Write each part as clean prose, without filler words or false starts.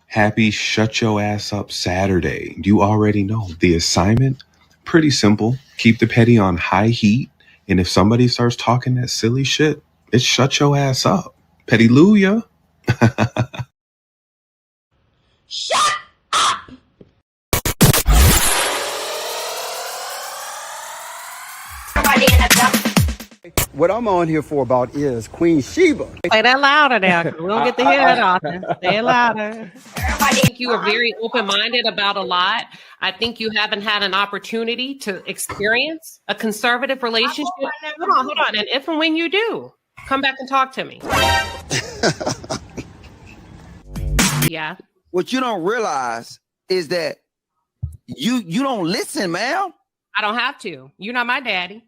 Happy Shut Your Ass Up Saturday. You already know the assignment. Pretty simple. Keep the petty on high heat. And if somebody starts talking that silly shit, it's shut your ass up. Petty-luya. Shut up! What I'm on here for about is Queen Sheba. Say that louder now, because we don't get to hear that often. Say it louder. I think you are very open-minded about a lot. I think you haven't had an opportunity to experience a conservative relationship. Hold on. And if and when you do, come back and talk to me. Yeah. What you don't realize is that you don't listen, man. I don't have to. You're not my daddy.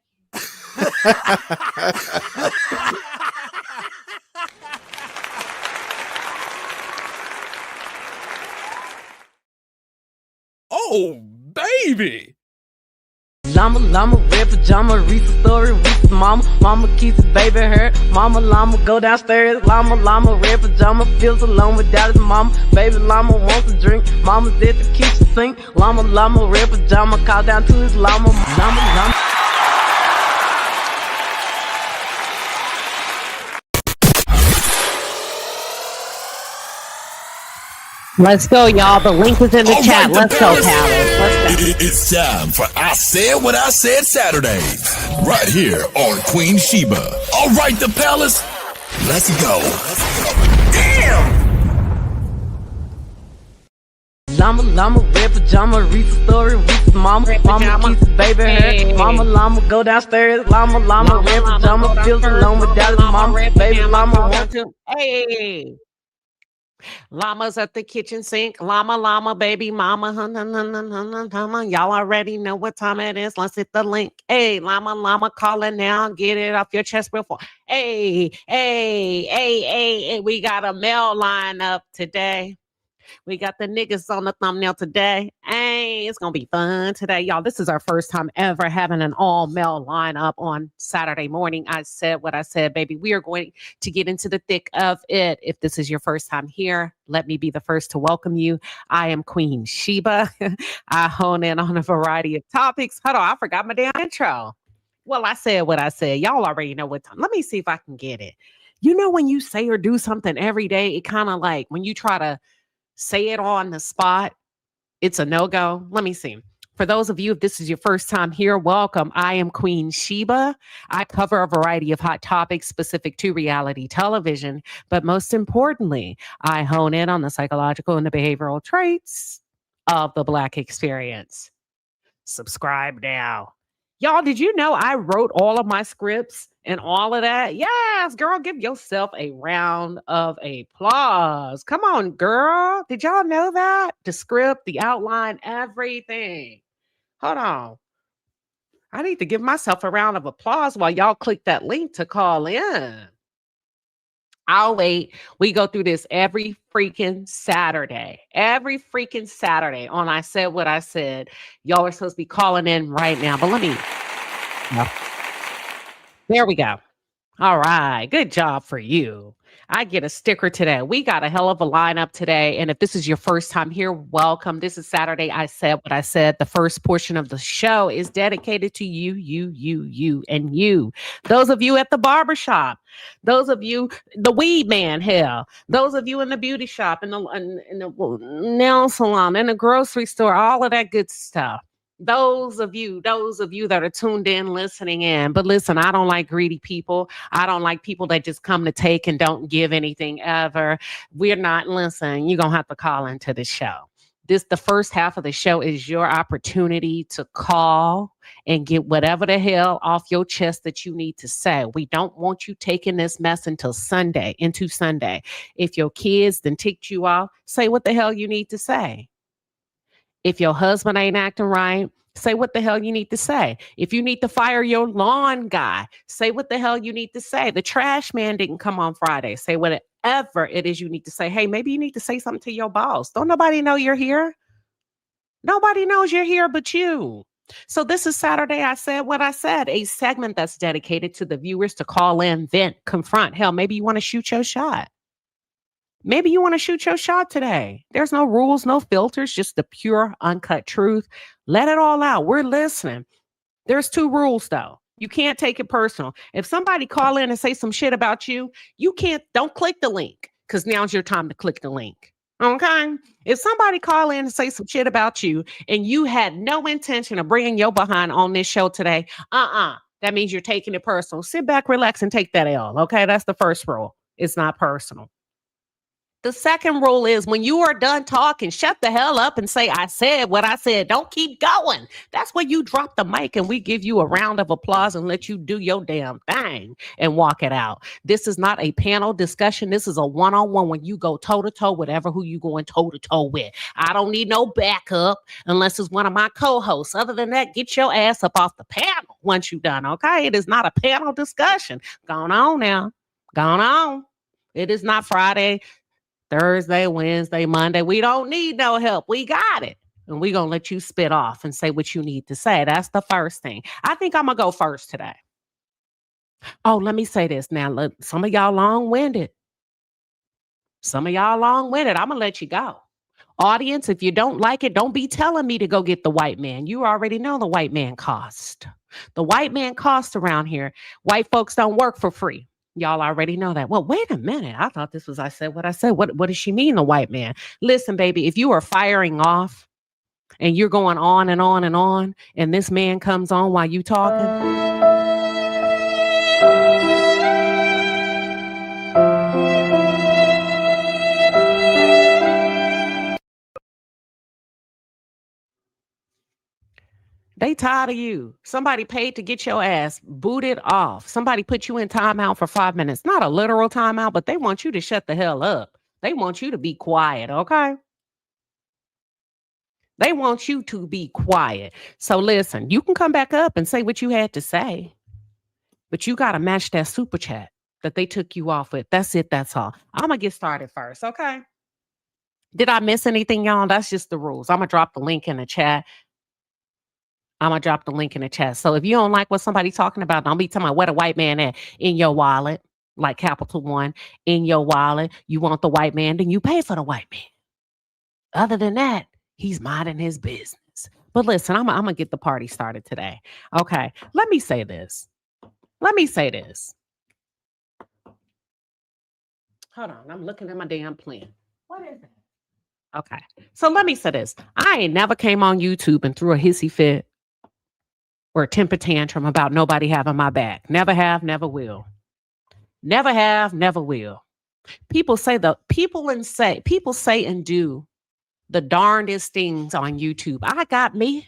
Oh, baby. Llama, red pajama, Reese's story, Reese's mama keeps his baby hurt. Llama, go downstairs. Llama, red pajama, feels alone without his mama. Baby llama wants a drink. Mama's at the kitchen sink. Llama, red pajama, call down to his llama. Llama. Let's go, y'all. The link is in the chat. Let's go, Palace. Let's go. It's time for I Said What I Said Saturdays, right here on Queen Sheba. All right, the Palace. Let's go. Damn! Llama, red pajama, Reese's story, Reese's mama keeps his baby hurt. Llama, go downstairs. Llama, red pajama, feels alone without his mama. Baby llama wants to. Hey. Llama's at the kitchen sink. Llama, baby mama. Y'all already know what time it is. Let's hit the link. Hey, llama, calling now. Get it off your chest before. Hey. We got a mail line up today. We got the niggas on the thumbnail today. Hey, it's going to be fun today. Y'all, this is our first time ever having an all-male lineup on Saturday morning. I said what I said, baby. We are going to get into the thick of it. If this is your first time here, let me be the first to welcome you. I am Queen Sheba. I hone in on a variety of topics. Hold on, I forgot my damn intro. Well, I said what I said. Y'all already know what time. Let me see if I can get it. You know when you say or do something every day, it kind of like when you try to say it on the spot, it's a no-go. Let me see. For those of you, if this is your first time here, welcome. I am Queen Sheba. I cover a variety of hot topics specific to reality television, but most importantly, I hone in on the psychological and the behavioral traits of the Black experience. Subscribe now. Y'all, did you know I wrote all of my scripts and all of that? Yes, girl, give yourself a round of applause. Come on, girl. Did y'all know that? The script, the outline, everything. Hold on. I need to give myself a round of applause while y'all click that link to call in. I'll wait. We go through this every freaking Saturday. Every freaking Saturday on I Said What I Said. Y'all are supposed to be calling in right now. But let me. There we go. All right. Good job for you. I get a sticker today. We got a hell of a lineup today. And if this is your first time here, welcome. This is Saturday. I Said What I Said. The first portion of the show is dedicated to you, and you. Those of you at the barbershop. Those of you, the weed man, hell. Those of you in the beauty shop, in the nail salon, in the grocery store, all of that good stuff. Those of you that are tuned in, listening in. But listen, I don't like greedy people. I don't like people that just come to take and don't give anything ever. We're not, listen, you're going to have to call into the show. The first half of the show is your opportunity to call and get whatever the hell off your chest that you need to say. We don't want you taking this mess until Sunday, into Sunday. If your kids then ticked you off, say what the hell you need to say. If your husband ain't acting right, say what the hell you need to say. If you need to fire your lawn guy, say what the hell you need to say. The trash man didn't come on Friday. Say whatever it is you need to say. Hey, maybe you need to say something to your boss. Don't nobody know you're here. Nobody knows you're here but you. So this is Saturday. I Said What I Said, a segment that's dedicated to the viewers to call in, vent, confront. Hell, maybe you want to shoot your shot. Maybe you want to shoot your shot today. There's no rules, no filters, just the pure, uncut truth. Let it all out. We're listening. There's 2 rules, though. You can't take it personal. If somebody call in and say some shit about you, don't click the link, because now's your time to click the link. Okay? If somebody call in and say some shit about you and you had no intention of bringing your behind on this show today, that means you're taking it personal. Sit back, relax, and take that L. Okay? That's the first rule. It's not personal. The second rule is when you are done talking, shut the hell up and say, I said what I said. Don't keep going. That's when you drop the mic and we give you a round of applause and let you do your damn thing and walk it out. This is not a panel discussion. This is a one-on-one when you go toe-to-toe, whatever who you going toe-to-toe with. I don't need no backup unless it's one of my co-hosts. Other than that, get your ass up off the panel once you're done, okay? It is not a panel discussion. Going on now. Going on. It is not Friday, Thursday, Wednesday, Monday. We don't need no help. We got it. And we're going to let you spit off and say what you need to say. That's the first thing. I think I'm going to go first today. Oh, let me say this now. Look, some of y'all long-winded. I'm going to let you go. Audience, if you don't like it, don't be telling me to go get the white man. You already know the white man cost. The white man cost around here. White folks don't work for free. Y'all already know that. Well, wait a minute. I thought this was I said what I said. What does she mean, the white man? Listen, baby, if you are firing off and you're going on and on and on, and this man comes on while you talking. They tired of you. Somebody paid to get your ass booted off. Somebody put you in timeout for 5 minutes. Not a literal timeout, but they want you to shut the hell up. They want you to be quiet, okay? They want you to be quiet. So listen, you can come back up and say what you had to say, but you got to match that super chat that they took you off with. That's it. That's all. I'm going to get started first, okay? Did I miss anything, y'all? That's just the rules. I'm going to drop the link in the chat. So if you don't like what somebody's talking about, don't be talking about what a white man at in your wallet, like Capital One, in your wallet. You want the white man, then you pay for the white man. Other than that, he's minding his business. But listen, I'm going to get the party started today. Okay, let me say this. Hold on, I'm looking at my damn plan. What is it? Okay, so let me say this. I ain't never came on YouTube and threw a hissy fit or a temper tantrum about nobody having my back. Never have, never will. Never have, never will. People say and do the darndest things on YouTube. I got me.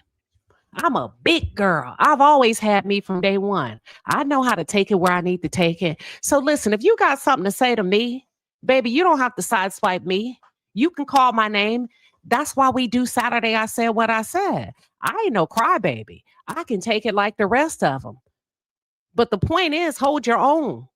I'm a big girl. I've always had me from day one. I know how to take it where I need to take it. So listen, if you got something to say to me, baby, you don't have to sideswipe me. You can call my name. That's why we do Saturday I Said What I Said. I ain't no crybaby. I can take it like the rest of them. But the point is, hold your own.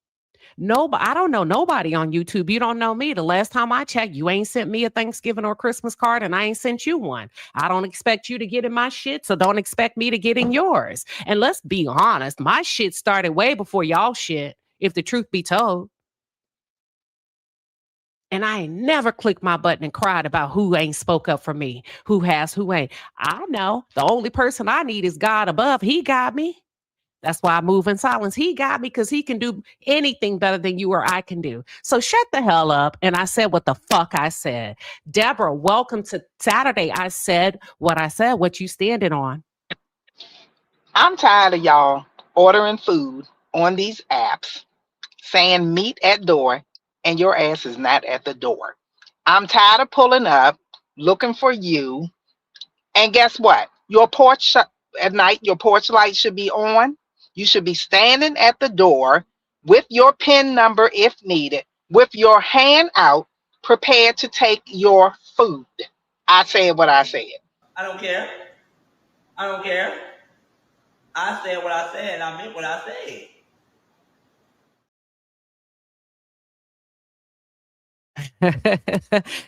I don't know nobody on YouTube. You don't know me. The last time I checked, you ain't sent me a Thanksgiving or Christmas card, and I ain't sent you one. I don't expect you to get in my shit, so don't expect me to get in yours. And let's be honest, my shit started way before y'all shit, if the truth be told. And I ain't never clicked my button and cried about who ain't spoke up for me, who has, who ain't. I know the only person I need is God above. He got me. That's why I move in silence. He got me because he can do anything better than you or I can do. So shut the hell up. And I said what the fuck I said. Deborah, welcome to Saturday. I said what I said. What you standing on? I'm tired of y'all ordering food on these apps, saying meet at door, and your ass is not at the door. I'm tired of pulling up, looking for you. And guess what? Your porch at night, your porch light should be on. You should be standing at the door with your PIN number if needed, with your hand out, prepared to take your food. I said what I said. I don't care. I said what I said. I meant what I said.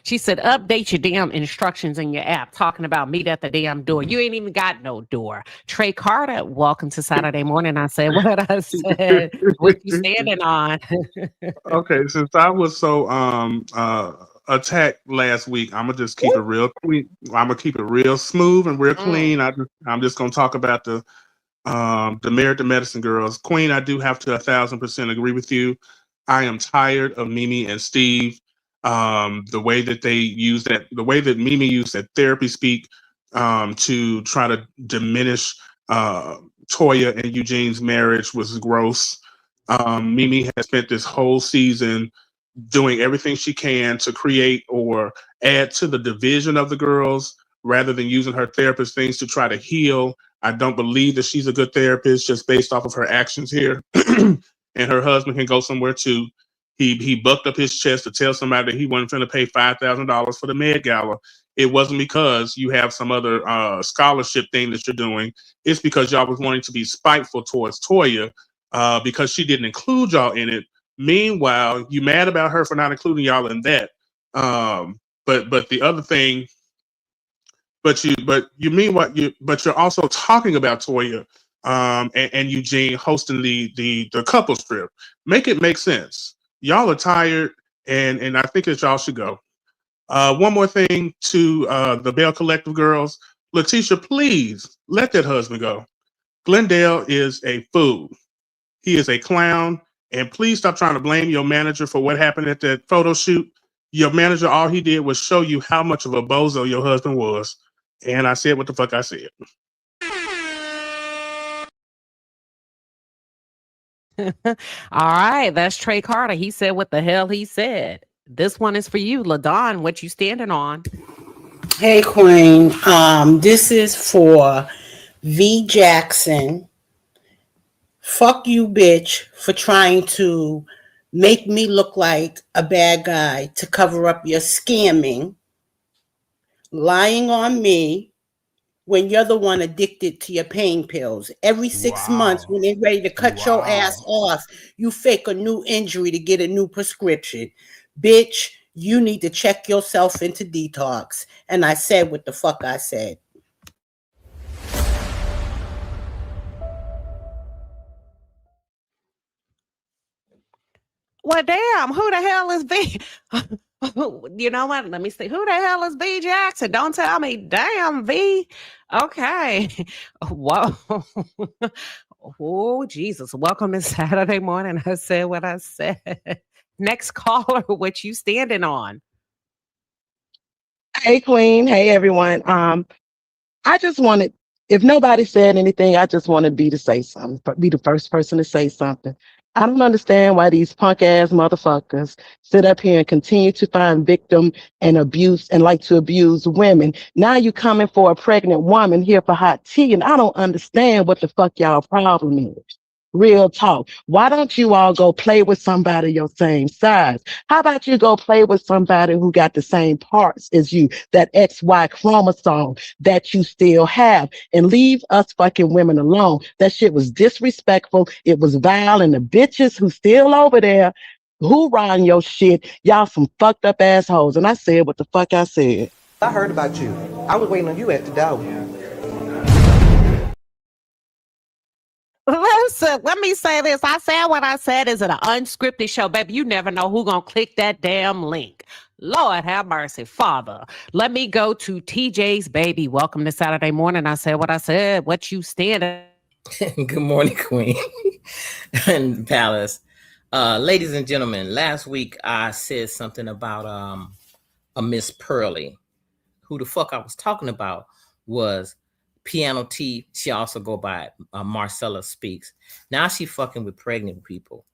She said, update your damn instructions in your app talking about meet at the damn door. You ain't even got no door. Trey Carter, welcome to Saturday morning. I said what I said. What you standing on? Okay, since I was so attacked last week, I'm gonna just keep it real clean. I'm gonna keep it real smooth and real clean. I'm just gonna talk about the Merit to Medicine girls. Queen, I do have to 1,000% agree with you. I am tired of Mimi and Steve. The way that they use that, the way that Mimi used that therapy speak to try to diminish Toya and Eugene's marriage was gross. Mimi has spent this whole season doing everything she can to create or add to the division of the girls rather than using her therapist things to try to heal. I don't believe that she's a good therapist just based off of her actions here. And her husband can go somewhere too. He bucked up his chest to tell somebody that he wasn't going to pay $5,000 for the Met Gala. It wasn't because you have some other scholarship thing that you're doing. It's because y'all was wanting to be spiteful towards Toya because she didn't include y'all in it. Meanwhile, you mad about her for not including y'all in that. But the other thing, but you're also talking about Toya and Eugene hosting the couple strip. Make it make sense. Y'all are tired, and I think that y'all should go. One more thing to the Bell Collective girls. Letitia, please let that husband go. Glendale is a fool. He is a clown. And please stop trying to blame your manager for what happened at that photo shoot. Your manager, all he did was show you how much of a bozo your husband was. And I said what the fuck I said. All right, that's Trey Carter. He said what the hell he said. This one is for you, LaDon. What you standing on? Hey, Queen. This is for V. Jackson. Fuck you, bitch, for trying to make me look like a bad guy to cover up your scamming, lying on me when you're the one addicted to your pain pills. Every 6 months when they're ready to cut your ass off, you fake a new injury to get a new prescription. Bitch, you need to check yourself into detox. And I said what the fuck I said. Well, damn, who the hell is V? You know what? Let me see. Who the hell is V Jackson? Don't tell me. Damn, V. Okay. Whoa. Oh, Jesus. Welcome to Saturday morning. I said what I said. Next caller, what you standing on? Hey, Queen. Hey, everyone. I just wanted, if nobody said anything, I just wanted B to say something, be the first person to say something. I don't understand why these punk ass motherfuckers sit up here and continue to find victim and abuse and like to abuse women. Now you coming for a pregnant woman here for hot tea, and I don't understand what the fuck y'all problem is. Real talk. Why don't you all go play with somebody your same size? How about you go play with somebody who got the same parts as you, that XY chromosome that you still have, and leave us fucking women alone? That shit was disrespectful. It was vile, and the bitches who still over there hoorahing your shit, y'all some fucked up assholes. And I said what the fuck I said. I heard about you. I was waiting on you at the door. Listen, let me say this. I said what I said. Is it an unscripted show? Baby, you never know who's going to click that damn link. Lord have mercy, Father. Let me go to TJ's baby. Welcome to Saturday morning. I said what I said. What you standing? Good morning, Queen and Palace. Ladies and gentlemen, last week I said something about a Miss Pearly. Who the fuck I was talking about was Piano T. She also go by Marcella Speaks. Now she fucking with pregnant people.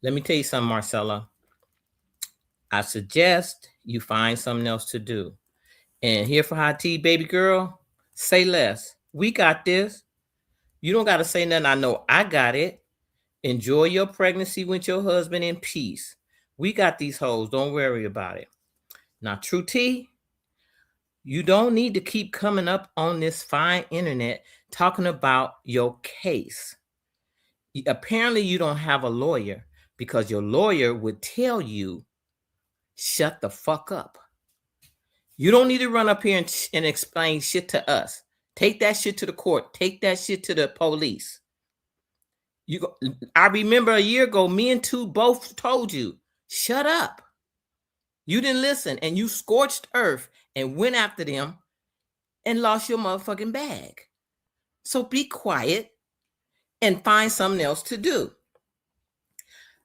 Let me tell you something, Marcella. I suggest you find something else to do. And here for hot tea, baby girl, say less. We got this. You don't got to say nothing. I know I got it. Enjoy your pregnancy with your husband in peace. We got these hoes. Don't worry about it. Now, True T, you don't need to keep coming up on this fine internet talking about your case. Apparently, you don't have a lawyer because your lawyer would tell you shut the fuck up. You don't need to run up here and explain shit to us. Take that shit to the court. Take that shit to the police. I remember a year ago, me and two both told you, shut up. You didn't listen, and you scorched earth and went after them and lost your motherfucking bag. So be quiet and find something else to do.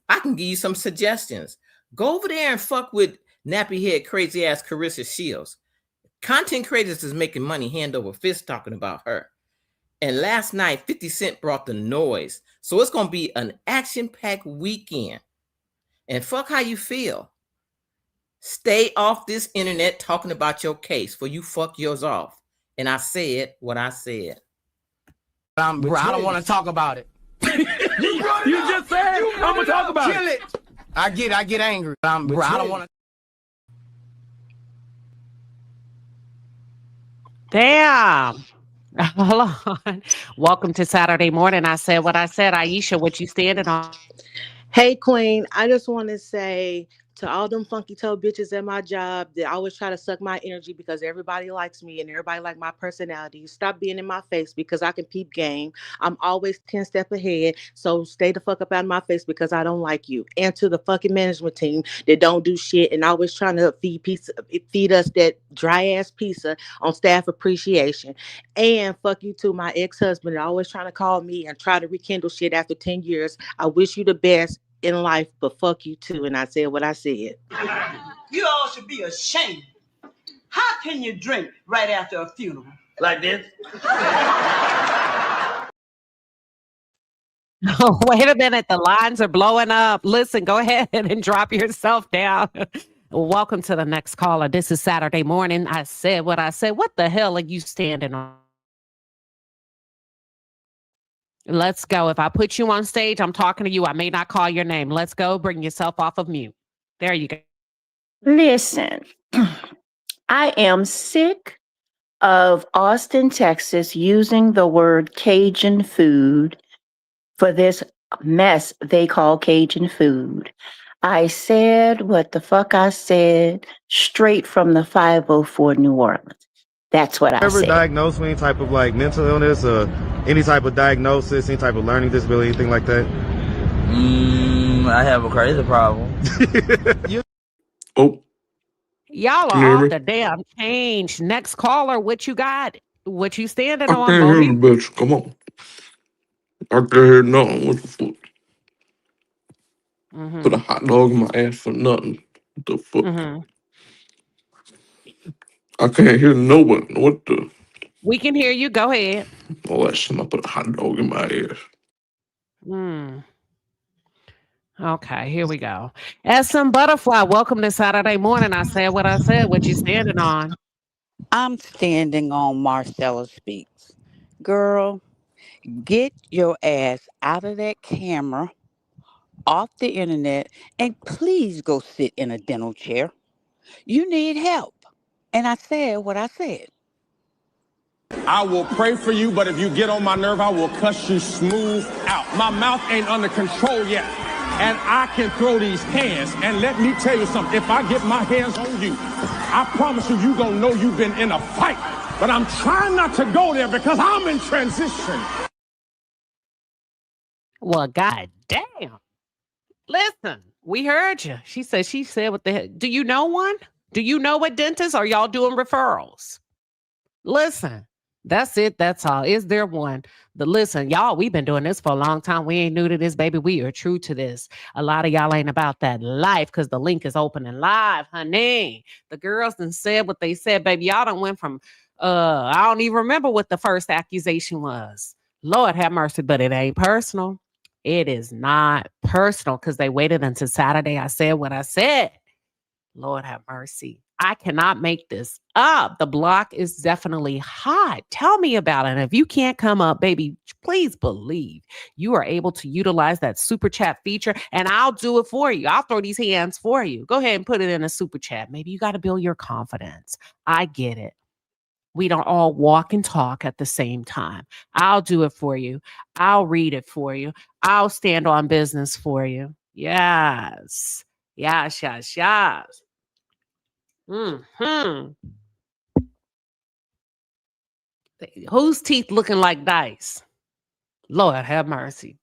I can give you some suggestions. Go over there and fuck with nappy head, crazy ass Carissa Shields. Content creators is making money hand over fist talking about her. And last night, 50 Cent brought the noise. So it's going to be an action-packed weekend. And fuck how you feel. Stay off this internet talking about your case, for you fuck yours off. And I said what I said. I don't want to talk about it. you just said I'm going to talk about it. I get angry. I don't want to. Damn. Hold on. Welcome to Saturday morning. I said what I said. Aisha, what you standing on? Hey, Queen. I just want to say to all them funky toe bitches at my job that always try to suck my energy because everybody likes me and everybody like my personality. Stop being in my face because I can peep game. I'm always 10 steps ahead. So stay the fuck up out of my face because I don't like you. And to the fucking management team that don't do shit and always trying to feed us that dry ass pizza on staff appreciation. And fuck you too, my ex-husband, always trying to call me and try to rekindle shit after 10 years. I wish you the best in life, but fuck you too. And I said what I said. You all should be ashamed. How can you drink right after a funeral? Like this? Oh, wait a minute. The lines are blowing up. Listen, go ahead and drop yourself down. Welcome to the next caller. This is Saturday morning. I said what I said. What the hell are you standing on? Let's go. If I put you on stage, I'm talking to you. I may not call your name. Let's go. Bring yourself off of mute. There you go. Listen, I am sick of Austin, Texas using the word Cajun food for this mess they call Cajun food. I said what the fuck I said straight from the 504 New Orleans. That's what I Ever said. diagnosed with any type of like mental illness or any type of diagnosis, any type of learning disability, anything like that? I have a crazy problem. Oh. Y'all Can you are hear off me? the damn change. Next caller, what you got? What you standing I on, can't hear Bo? the bitch. Come on. I can't hear nothing. What the fuck? Put a hot dog in my ass for nothing. What the fuck? I can't hear no one. What the? We can hear you. Go ahead. Oh, that shit. I put a hot dog in my ass. Okay, here we go. SM Butterfly, welcome to Saturday morning. I said what I said. What you standing on? I'm standing on Marcella Speaks. Girl, get your ass out of that camera, off the internet, and please go sit in a dental chair. You need help. And I said what I said. I will pray for you, but if you get on my nerve, I will cuss you smooth out. My mouth ain't under control yet, and I can throw these hands. And let me tell you something, if I get my hands on you, I promise you, you gonna know you've been in a fight. But I'm trying not to go there because I'm in transition. Well, goddamn. Listen, we heard you. She said what the hell. Do you know one? Do you know a dentist? Or y'all doing referrals? Listen, that's it. That's all. Is there one? Listen, y'all, we've been doing this for a long time. We ain't new to this, baby. We are true to this. A lot of y'all ain't about that life because the link is open and live, honey. The girls done said what they said, baby. Y'all done went from, I don't even remember what the first accusation was. Lord have mercy, but it ain't personal. It is not personal because they waited until Saturday. I said what I said. Lord have mercy. I cannot make this up. The block is definitely hot. Tell me about it. And if you can't come up, baby, please believe you are able to utilize that super chat feature and I'll do it for you. I'll throw these hands for you. Go ahead and put it in a super chat. Maybe you got to build your confidence. I get it. We don't all walk and talk at the same time. I'll do it for you. I'll read it for you. I'll stand on business for you. Yes. Yes, yes, yes. Mm-hmm. Whose teeth looking like dice? Lord have mercy.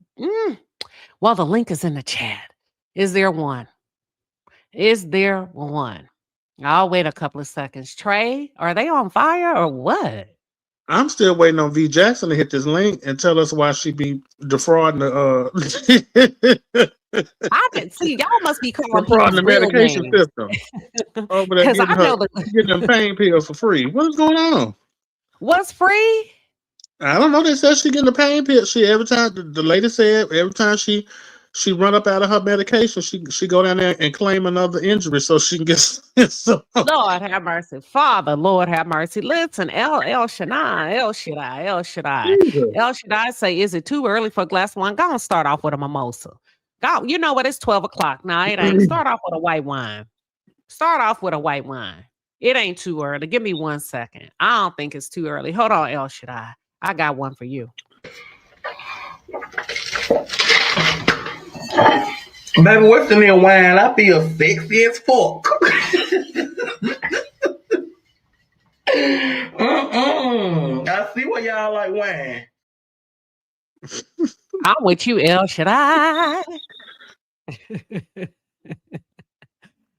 Well, the link is in the chat. Is there one? Is there one? I'll wait a couple of seconds. Trey, are they on fire or what? I'm still waiting on V Jackson to hit this link and tell us why she be defrauding the I didn't see. Y'all must be calling defrauding people's the real medication names. system. Over there Because I know getting them pain pills for free. What is going on? What's free? I don't know. They said she getting the pain pill. She every time the lady said every time she run up out of her medication, she go down there and claim another injury so she can get some. Lord have mercy, Father. Lord have mercy. Listen, El Shaddai say, is it too early for a glass of wine? Go and start off with a mimosa. Go, you know what? It's 12 o'clock. No, it ain't. Start off with a white wine. Start off with a white wine. It ain't too early. Give me 1 second. I don't think it's too early. Hold on, El Shaddai. I got one for you. Baby, what's in your wine? I feel sexy as fuck. I see why y'all like wine. I'm with you, El Shaddai.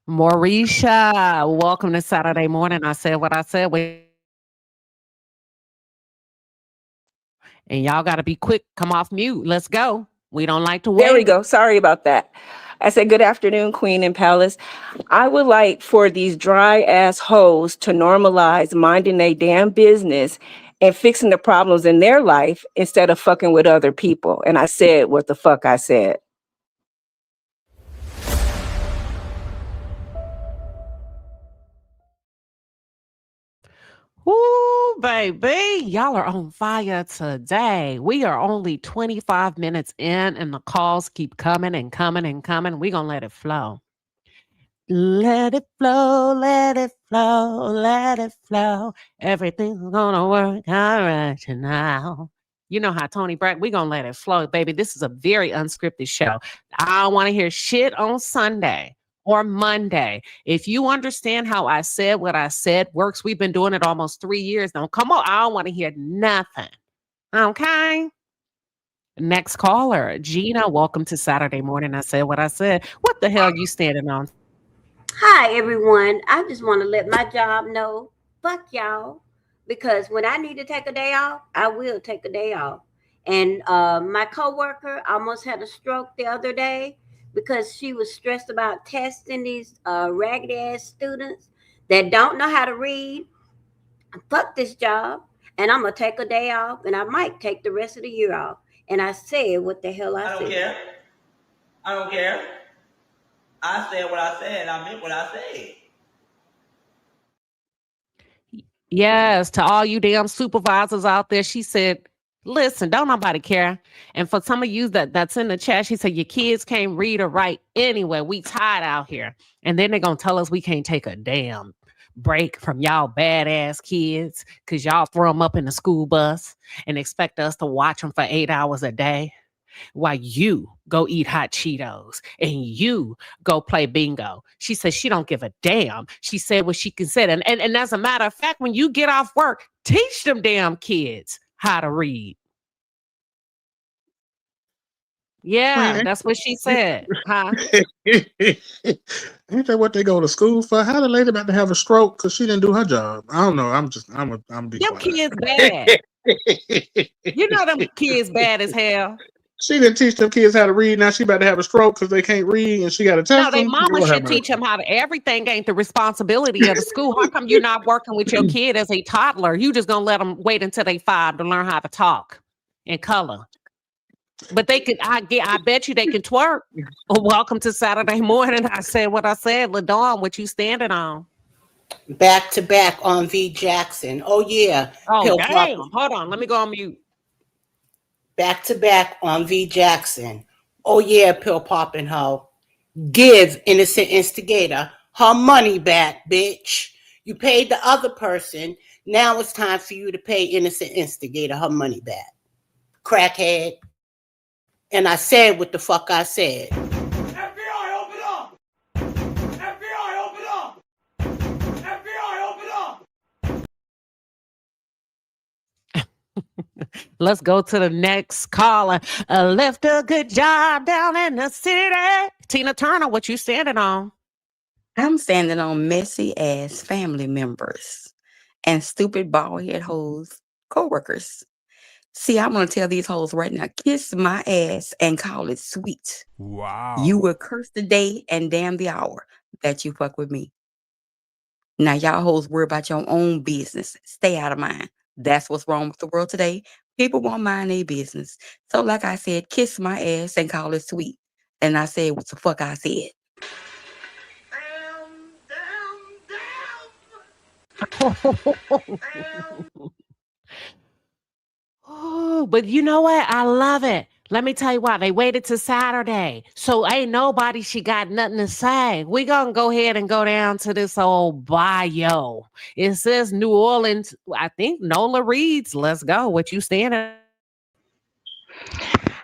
Mauricia, welcome to Saturday morning. I said what I said. And y'all got to be quick. Come off mute. Let's go. We don't like to wait. There we go. Sorry about that. I said, good afternoon, Queen and Palace. I would like for these dry ass hoes to normalize minding their damn business and fixing the problems in their life instead of fucking with other people. And I said what the fuck I said. Ooh, baby, y'all are on fire today. We are only 25 minutes in and the calls keep coming and coming and coming. We're going to let it flow. Let it flow, let it flow, let it flow. Everything's going to work all right now. You know how Tony Brack, we're going to let it flow, baby. This is a very unscripted show. I don't want to hear shit on Sunday or Monday. If you understand how I said what I said works, we've been doing it almost 3 years now. Come on, I don't want to hear nothing. Okay? Next caller, Gina, welcome to Saturday morning. I said what I said. What the hell you standing on? Hi, everyone. I just want to let my job know, fuck y'all, because when I need to take a day off, I will take a day off. And my coworker almost had a stroke the other day because she was stressed about testing these ragged ass students that don't know how to read. Fuck this job, and I'm gonna take a day off, and I might take the rest of the year off. And I said what the hell I said. I don't care. I said what I said. I meant what I said. Yes, to all you damn supervisors out there, she said, listen, don't nobody care. And for some of you that's in the chat, she said, your kids can't read or write anyway. We tired out here. And then they're going to tell us we can't take a damn break from y'all badass kids because y'all throw them up in the school bus and expect us to watch them for 8 hours a day while you go eat hot Cheetos and you go play bingo. She said she don't give a damn. She said what she can say. And as a matter of fact, when you get off work, teach them damn kids how to read. Yeah, that's what she said. Huh? Ain't that what they go to school for? How the lady about to have a stroke because she didn't do her job? I don't know. I'm be them quiet. Kids bad. You know them kids bad as hell. She didn't teach them kids how to read. Now she about to have a stroke because they can't read and she got to test No, they them. mama should teach them how to. Everything ain't the responsibility of the school. How come you're not working with your kid as a toddler? You just gonna let them wait until they 5 to learn how to talk and color. But they could. I bet you they can twerk. Welcome to Saturday morning. I said what I said. LaDawn, what you standing on? Back to back on V Jackson. Oh yeah. Oh damn. Hold on. Let me go on mute. Back to back on V Jackson. Oh yeah, pill popping hoe. Give innocent instigator her money back, bitch. You paid the other person. Now it's time for you to pay innocent instigator her money back. Crackhead. And I said what the fuck I said. FBI, open up! FBI, open up! Let's go to the next caller. Left a good job down in the city. Tina Turner, what you standing on? I'm standing on messy ass family members and stupid bald head hoes coworkers. See, I'm gonna tell these hoes right now, kiss my ass and call it sweet. Wow. You will curse the day and damn the hour that you fuck with me. Now y'all hoes worry about your own business. Stay out of mine. That's what's wrong with the world today. People won't mind their business. So like I said, kiss my ass and call it sweet. And I said what the fuck I said. Oh, but you know what? I love it. Let me tell you why. They waited till Saturday. So ain't nobody she got nothing to say. We gonna go ahead and go down to this old bio. It says New Orleans. I think Nola reads. Let's go. What you standing?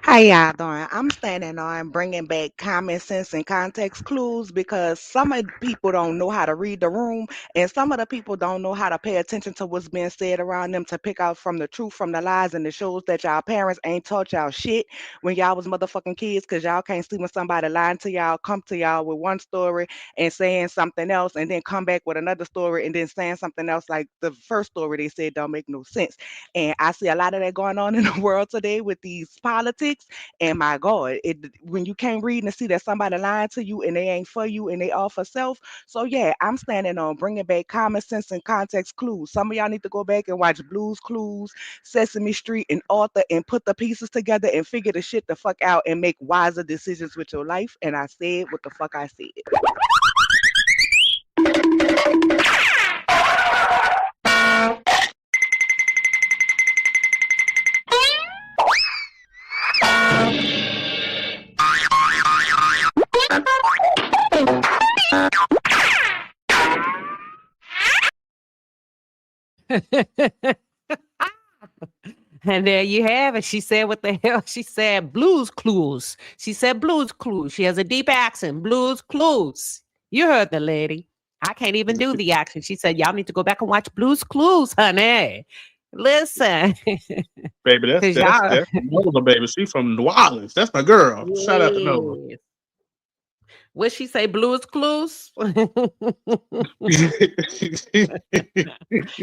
How y'all doing? I'm standing on bringing back common sense and context clues because some of the people don't know how to read the room and some of the people don't know how to pay attention to what's being said around them to pick out from the truth from the lies, and it shows that y'all parents ain't taught y'all shit when y'all was motherfucking kids because y'all can't see when somebody lying to y'all, come to y'all with one story and saying something else and then come back with another story and then saying something else like the first story they said don't make no sense. And I see a lot of that going on in the world today with these politics. And my God, when you can't read and see that somebody lying to you and they ain't for you and they all for self. So yeah, I'm standing on bringing back common sense and context clues. Some of y'all need to go back and watch Blues Clues, Sesame Street, and Arthur and put the pieces together and figure the shit the fuck out and make wiser decisions with your life. And I said what the fuck I said. And there you have it. She said what the hell? She said Blues Clues. She said Blues Clues. She has a deep accent. Blues Clues. You heard the lady. I can't even do the accent. She said, y'all need to go back and watch Blues Clues, honey. Listen. Baby, that's Nola, baby. She from New Orleans. That's my girl. Yes. Shout out to Nola. What she say? Blues Clues?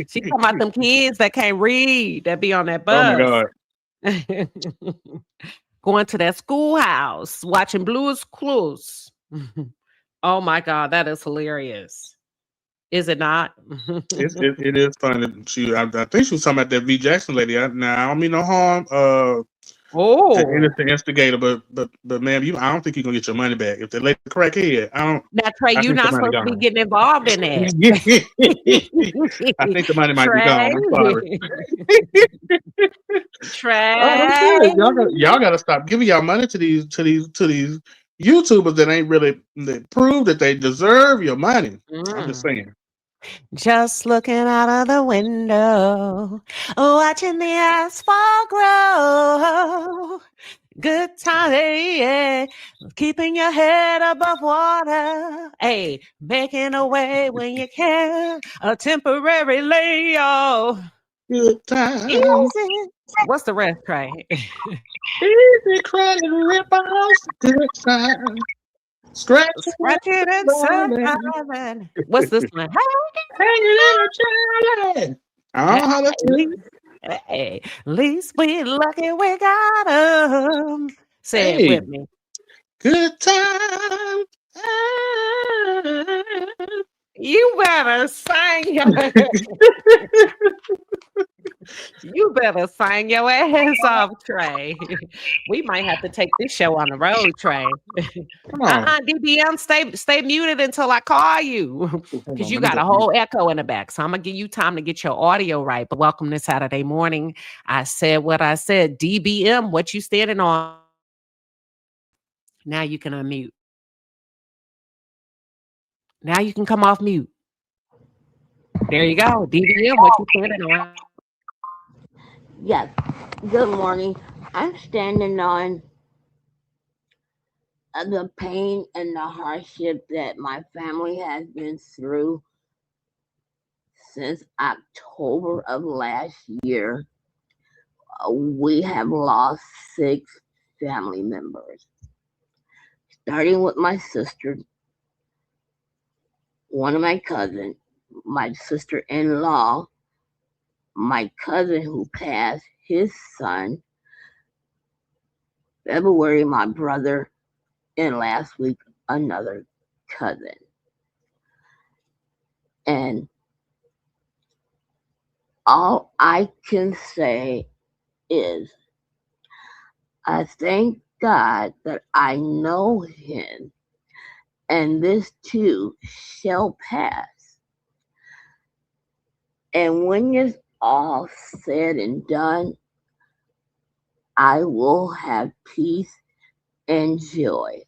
She talking about them kids that can't read, that be on that bus. Oh my God. Going to that schoolhouse, watching Blues Clues. Oh my God, that is hilarious. Is it not? it is funny. I think she was talking about that V Jackson lady. Now I don't mean no harm. The innocent instigator, but ma'am, I don't think you're gonna get your money back if the lady crackhead. I don't. Now, Trey, you're not supposed to be getting involved in that. I think the money might be gone. I'm sorry. Trey, y'all gotta stop giving y'all money to these YouTubers that ain't really that prove that they deserve your money. I'm just saying. Just looking out of the window, watching the asphalt grow. Good time, yeah. Keeping your head above water. Hey, making a way when you can. A temporary layoff. Good time. Easy. What's the rest, Trey? Easy credit rip-offs. Good time. Scratch it and sun. What's this one? Hanging in a Charlie. Oh, that's Hey, at least we lucky we got them. Say it with me. Good time. You better sing You better sing your ass off, Trey. We might have to take this show on the road, Trey. DBM, stay muted until I call you. Because you got a whole echo in the back. So I'm gonna give you time to get your audio right. But welcome to Saturday morning. I said what I said. DBM, what you standing on? Now you can unmute. Now you can come off mute. There you go. DBM, what you standing on? Yes. Good morning. I'm standing on the pain and the hardship that my family has been through since October of last year we have lost 6 family members, starting with my sister, one of my cousins, my sister-in-law, my cousin who passed, his son, February, my brother, and last week, another cousin. And all I can say is, I thank God that I know him, and this too shall pass. And when it's all said and done, I will have peace and joy.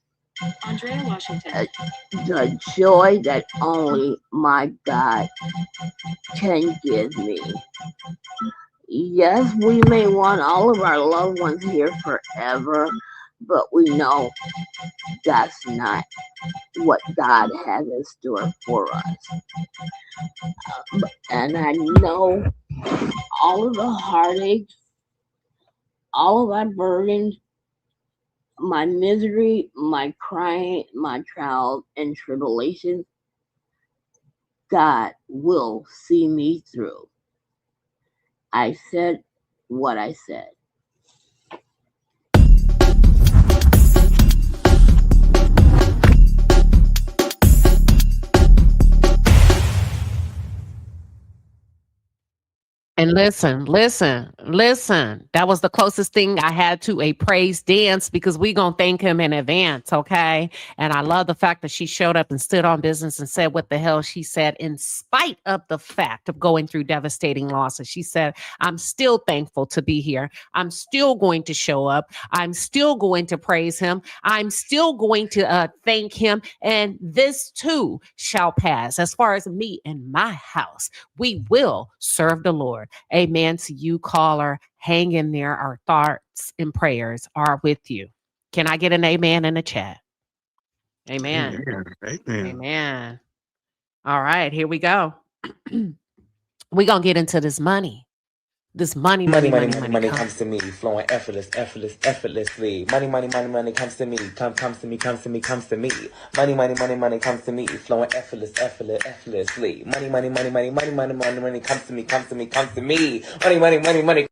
Andrea Washington. The joy that only my God can give me. Yes, we may want all of our loved ones here forever, but we know that's not what God has in store for us. And I know all of the heartaches, all of our burdens, my misery, my crying, my trials and tribulations, God will see me through. I said what I said. And listen. That was the closest thing I had to a praise dance, because we gonna thank him in advance, okay? And I love the fact that she showed up and stood on business and said what the hell she said, in spite of the fact of going through devastating losses. She said, I'm still thankful to be here. I'm still going to show up. I'm still going to praise him. I'm still going to thank him. And this too shall pass. As far as me and my house, we will serve the Lord. Amen to you, caller. Hang in there. Our thoughts and prayers are with you. Can I get an amen in the chat? Amen. Amen. All right, here we go. We're going to get into this money. This money comes to me, flowing effortlessly. Money comes to me, comes to me. Money comes to me, flowing effortlessly. Money comes to me. Money.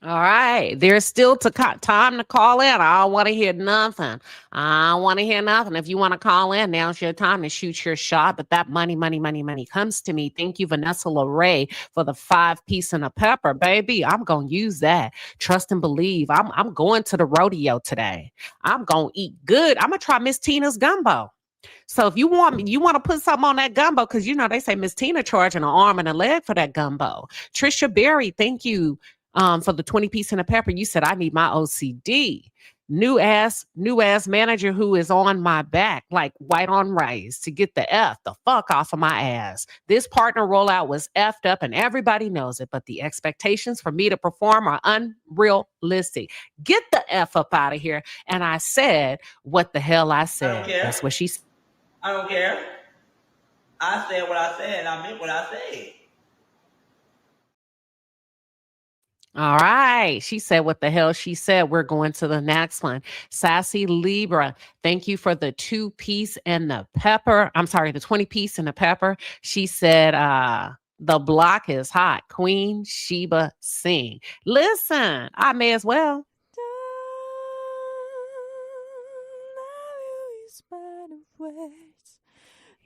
All right. There's still time to call in. I don't want to hear nothing. If you want to call in, now's your time to shoot your shot. But that money comes to me. Thank you, Vanessa LeRae, for the 5-piece and a pepper. Baby, I'm going to use that. Trust and believe. I'm going to the rodeo today. I'm going to eat good. I'm going to try Miss Tina's gumbo. So if you want to put something on that gumbo, because you know they say Miss Tina charging an arm and a leg for that gumbo. Trisha Berry, thank you for the 20-piece and a pepper. You said I need my OCD. New ass manager who is on my back like white on rice to get the fuck off of my ass. This partner rollout was effed up and everybody knows it, but the expectations for me to perform are unrealistic. Get the F up out of here. And I said what the hell I said. I don't care. That's what she said. I don't care. I said what I said. I meant what I said. All right. She said what the hell she said. We're going to the next one. Sassy Libra. Thank you for the 2-piece and the pepper. I'm sorry, the 20-piece and the pepper. She said, the block is hot. Queen Sheba sing. Listen, I may as well.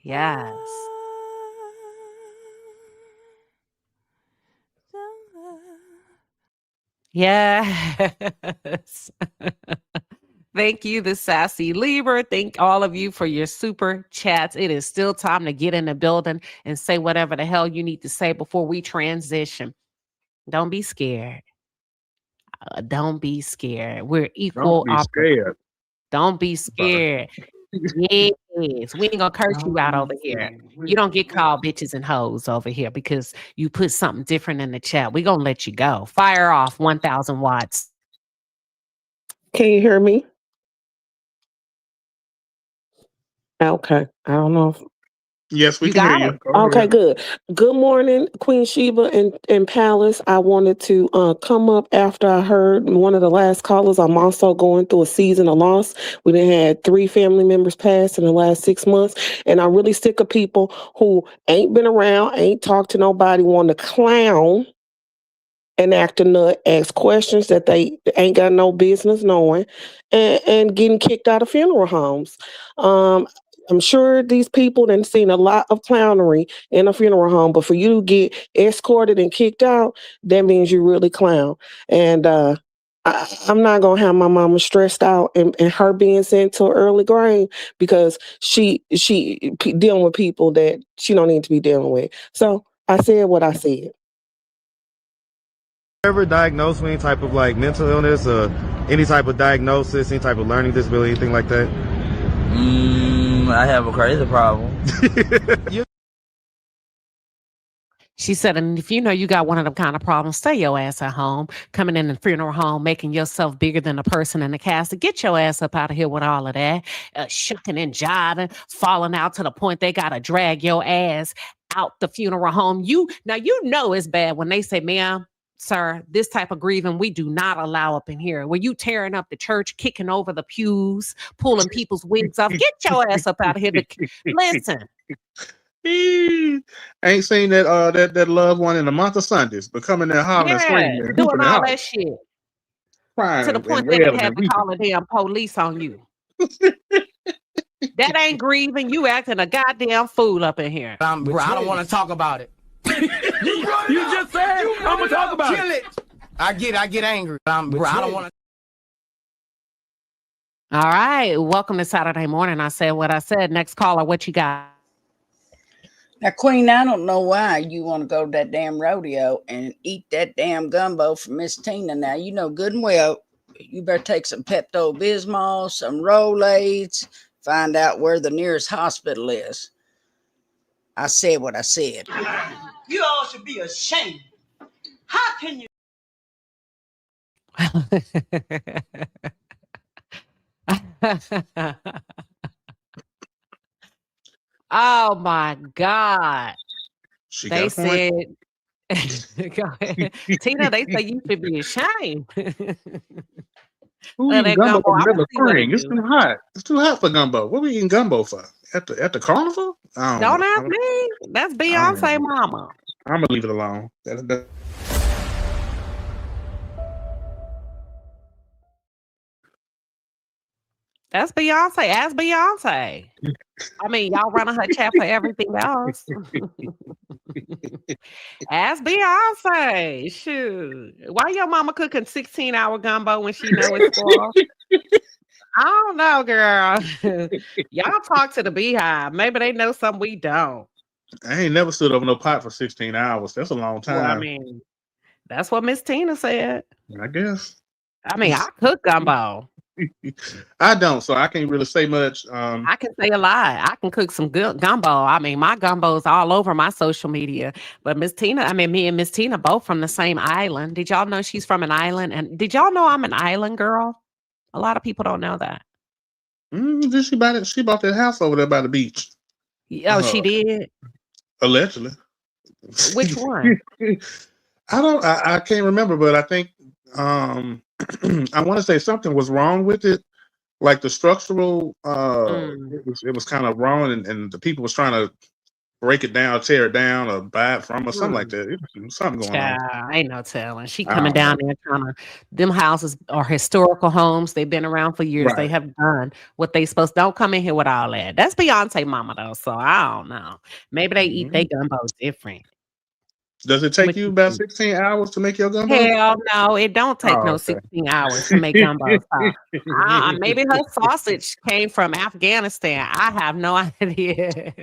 Yes. Yes. Thank you, the Sassy Libra. Thank all of you for your super chats. It is still time to get in the building and say whatever the hell you need to say before we transition. Don't be scared. Don't be scared. We're equal. Don't be scared. Yes, we ain't gonna curse you out over here. You don't get called bitches and hoes over here because you put something different in the chat. We gonna let you go. Fire off 1,000 watts. Can you hear me? Okay. I don't know if Yes, we You can hear got you. it. Go Okay, ahead. good. Good morning, Queen Sheba and Palace. I wanted to come up after I heard one of the last callers. I'm also going through a season of loss. We done had 3 family members pass in the last 6 months, and I'm really sick of people who ain't been around, ain't talked to nobody, want to clown and act a nut, ask questions that they ain't got no business knowing, and getting kicked out of funeral homes. Um, I'm sure these people done seen a lot of clownery in a funeral home, but for you to get escorted and kicked out, that means you really clown. And I'm not gonna have my mama stressed out and her being sent to an early grave because she dealing with people that she don't need to be dealing with. So I said what I said. Ever diagnosed with any type of like mental illness or any type of diagnosis, any type of learning disability, anything like that? I have a crazy problem. She said, and if you know you got one of them kind of problems, stay your ass at home, coming in the funeral home, making yourself bigger than the person in the casket. Get your ass up out of here with all of that, shucking and jiving, falling out to the point they got to drag your ass out the funeral home. You know it's bad when they say, ma'am, sir, this type of grieving we do not allow up in here. Were you tearing up the church, kicking over the pews, pulling people's wigs off? Get your ass up out of here. Listen. Ain't seen that loved one in a month of Sundays, but coming there hollering and Yeah, screaming and doing hooping and all hollering, that shit. crying To the and point that they wailing had and to weeping. call the damn police on you. That ain't grieving. You acting a goddamn fool up in here. I don't want to talk about it. You just said I'm gonna talk about it. I get angry. I don't want to. All right. Welcome to Saturday morning. I said what I said. Next caller, what you got? Now, Queen, I don't know why you want to go to that damn rodeo and eat that damn gumbo from Miss Tina. Now, you know good and well you better take some Pepto-Bismol, some Rolaids, find out where the nearest hospital is. I said what I said. You all should be ashamed. How can you? Oh my God. She They got a point. said, go ahead. Tina, they say you should be ashamed. Who Of eating that gumbo gumbo. in the I'm gonna middle of see what spring? it It's do. too hot. It's too hot for gumbo. What we eating gumbo for? At the carnival? I don't Don't ask know. me. That's I don't Beyonce know. mama. I'm gonna leave it alone. That's Beyonce. Ask Beyonce. I mean, y'all running her chat for everything else. Ask Beyonce. Shoot. Why your mama cooking 16-hour gumbo when she know it's spoiled? I don't know, girl. Y'all talk to the Beehive. Maybe they know something we don't. I ain't never stood over no pot for 16 hours. That's a long Well, I time. mean, that's what Miss Tina said. I guess. I mean, I cook gumbo. I don't, so I can't really say much. I can say a lot. I can cook some good gumbo. I mean, my gumbo's all over my social media. But Miss Tina, me and Miss Tina both from the same island. Did y'all know she's from an island? And did y'all know I'm an island girl? A lot of people don't know that. Did she buy it? She bought that house over there by the beach. Oh, she did? Allegedly. Which one? I can't remember, but I think I want to say something was wrong with it. Like the structural it was kind of wrong, and the people was trying to break it down, tear it down, or buy it from, or something like that. It was something going on. Ain't no telling. She I coming don't down know. there trying to. Them houses are historical homes. They've been around for years. They Right. have done what they supposed. Don't come in here with all that. That's Beyonce mama though. So I don't know. Maybe they eat their gumbo different. Does it take you about 16 hours to make your gumbo? Hell no, it don't take no okay. 16 hours to make gumbo. Maybe her sausage came from Afghanistan. I have no idea.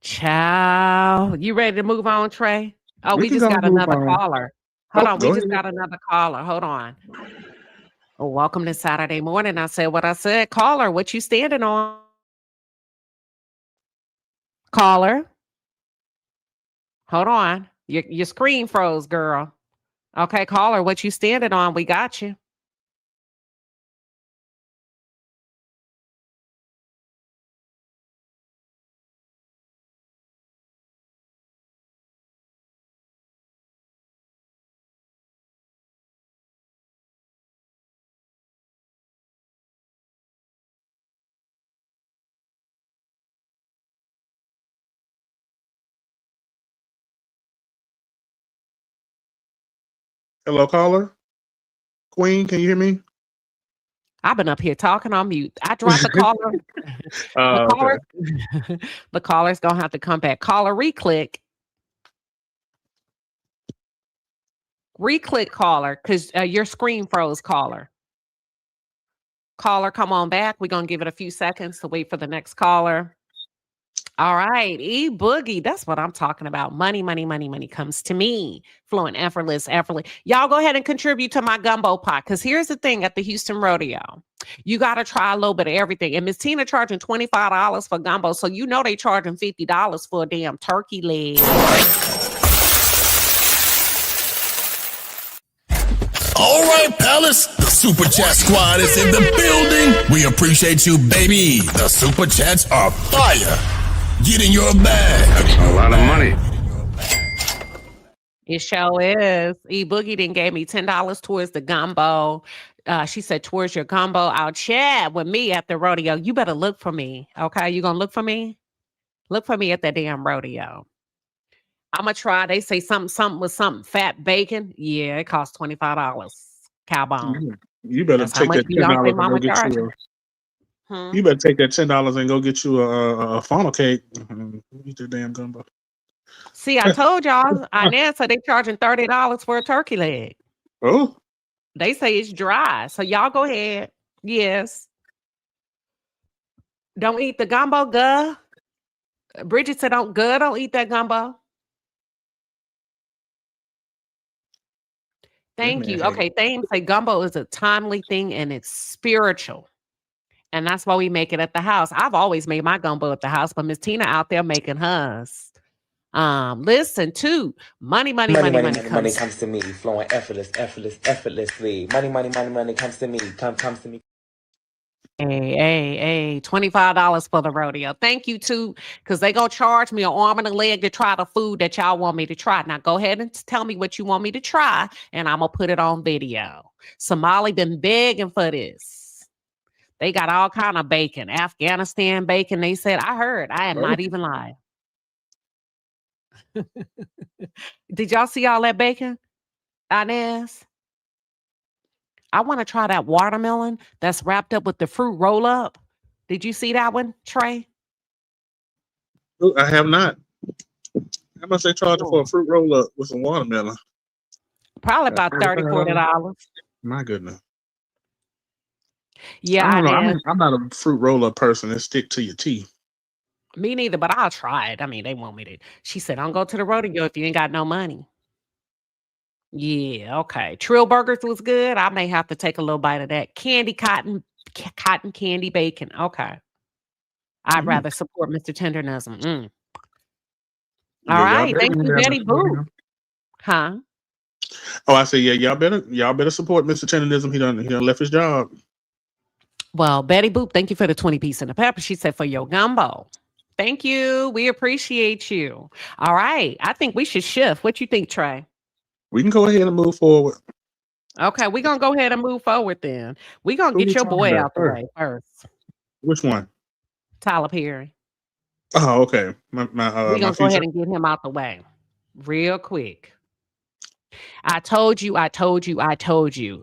Child, you ready to move on, Trey? Oh, we just got another caller. Hold on, we just got another caller. Hold on. Oh, welcome to Saturday morning. I said what I said. Caller, what you standing on? Caller. Hold on. Your screen froze, girl. Okay, caller, what you standing on? We got you. Hello, caller. Queen, can you hear me? I've been up here talking on mute. I dropped the caller. The caller. Okay. The caller's gonna have to come back. Caller, reclick caller, because your screen froze. Caller, come on back. We're gonna give it a few seconds to wait for the next caller. All right, E-Boogie, that's what I'm talking about. Money comes to me. Flowing effortless. Y'all go ahead and contribute to my gumbo pot, because here's the thing at the Houston Rodeo. You got to try a little bit of everything. And Miss Tina charging $25 for gumbo, so you know they charging $50 for a damn turkey leg. All right, Palace, the Super Chat squad is in the building. We appreciate you, baby. The Super Chats are fire. Get in your bag. That's a lot of money. It sure is. E-Boogie then gave me $10 towards the gumbo. She said, towards your gumbo, I'll chat with me at the rodeo. You better look for me, okay? You gonna look for me? Look for me at that damn rodeo. I'm gonna try. They say something with something fat bacon. Yeah, it costs $25. Cow bone. You better That's take that $10 and mama go get charging. you You better take that $10 and go get you a funnel cake. Eat your damn gumbo. See, I told y'all. So they charging $30 for a turkey leg. Oh. They say it's dry. So y'all go ahead. Yes. Don't eat the gumbo, guh. Bridget said, don't eat that gumbo. Thank you. Okay, Thame say gumbo is a timely thing and it's spiritual. And that's why we make it at the house. I've always made my gumbo at the house, but Miss Tina out there making hers. Listen to money comes to me, flowing effortlessly. Money comes to me, comes to me. Hey, $25 for the rodeo. Thank you too, because they gonna charge me an arm and a leg to try the food that y'all want me to try. Now go ahead and tell me what you want me to try, and I'm gonna put it on video. Somali been begging for this. They got all kind of bacon, Afghanistan bacon. They said, I heard. I am not even lying. Did y'all see all that bacon, Inez? I want to try that watermelon that's wrapped up with the fruit roll up. Did you see that one, Trey? I have not. How much they charging for a fruit roll up with some watermelon? Probably about $30, $40. My goodness. Yeah, I don't know. I'm not a fruit roll up person that stick to your teeth. Me neither, but I'll try it. I mean, they want me to. She said, don't go to the rodeo if you ain't got no money. Yeah, okay. Trill Burgers was good. I may have to take a little bite of that. Cotton candy bacon. Okay. I'd rather support Mr. Tendernism. All right. Thank you, Betty Boo. Huh? Oh, I said, yeah, y'all better support Mr. Tendernism. He done left his job. Well, Betty Boop, thank you for the 20 piece and the pepper. She said for your gumbo. Thank you. We appreciate you. All right. I think we should shift. What you think, Trey? We can go ahead and move forward. Okay, we're going to go ahead and move forward then. We're going to get your boy out the way first. Which one? Tyler Perry. Oh, okay. We're going to go ahead and get him out the way real quick. I told you.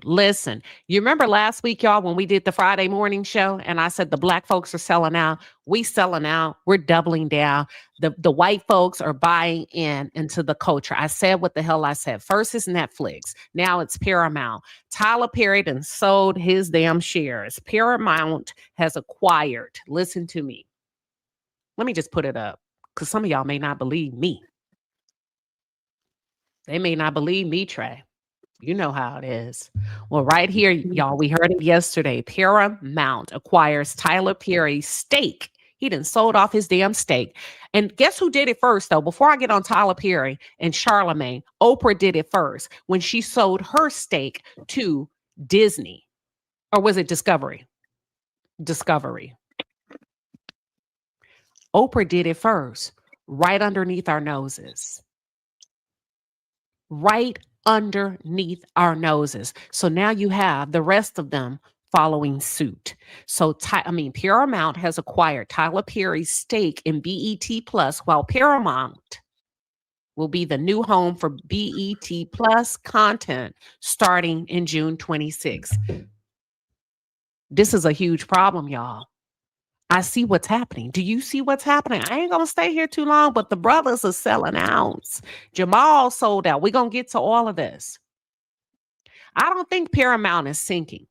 Listen, you remember last week, y'all, when we did the Friday morning show and I said the black folks are selling out. We selling out. We're doubling down. The white folks are buying into the culture. I said what the hell I said. First is Netflix. Now it's Paramount. Tyler Perry done sold his damn shares. Paramount has acquired. Listen to me. Let me just put it up because some of y'all may not believe me. They may not believe me, Trey. You know how it is. Well, right here, y'all, we heard it yesterday. Paramount acquires Tyler Perry's stake. He done sold off his damn stake. And guess who did it first, though? Before I get on Tyler Perry and Charlamagne, Oprah did it first when she sold her stake to Disney. Or was it Discovery? Discovery. Oprah did it first, right underneath our noses. Right underneath our noses. So now you have the rest of them following suit. So, Paramount has acquired Tyler Perry's stake in BET Plus, while Paramount will be the new home for BET Plus content starting in June 26. This is a huge problem, y'all. I see what's happening. Do you see what's happening? I ain't gonna stay here too long, but the brothers are selling out. Jamal sold out. We're gonna get to all of this. I don't think Paramount is sinking.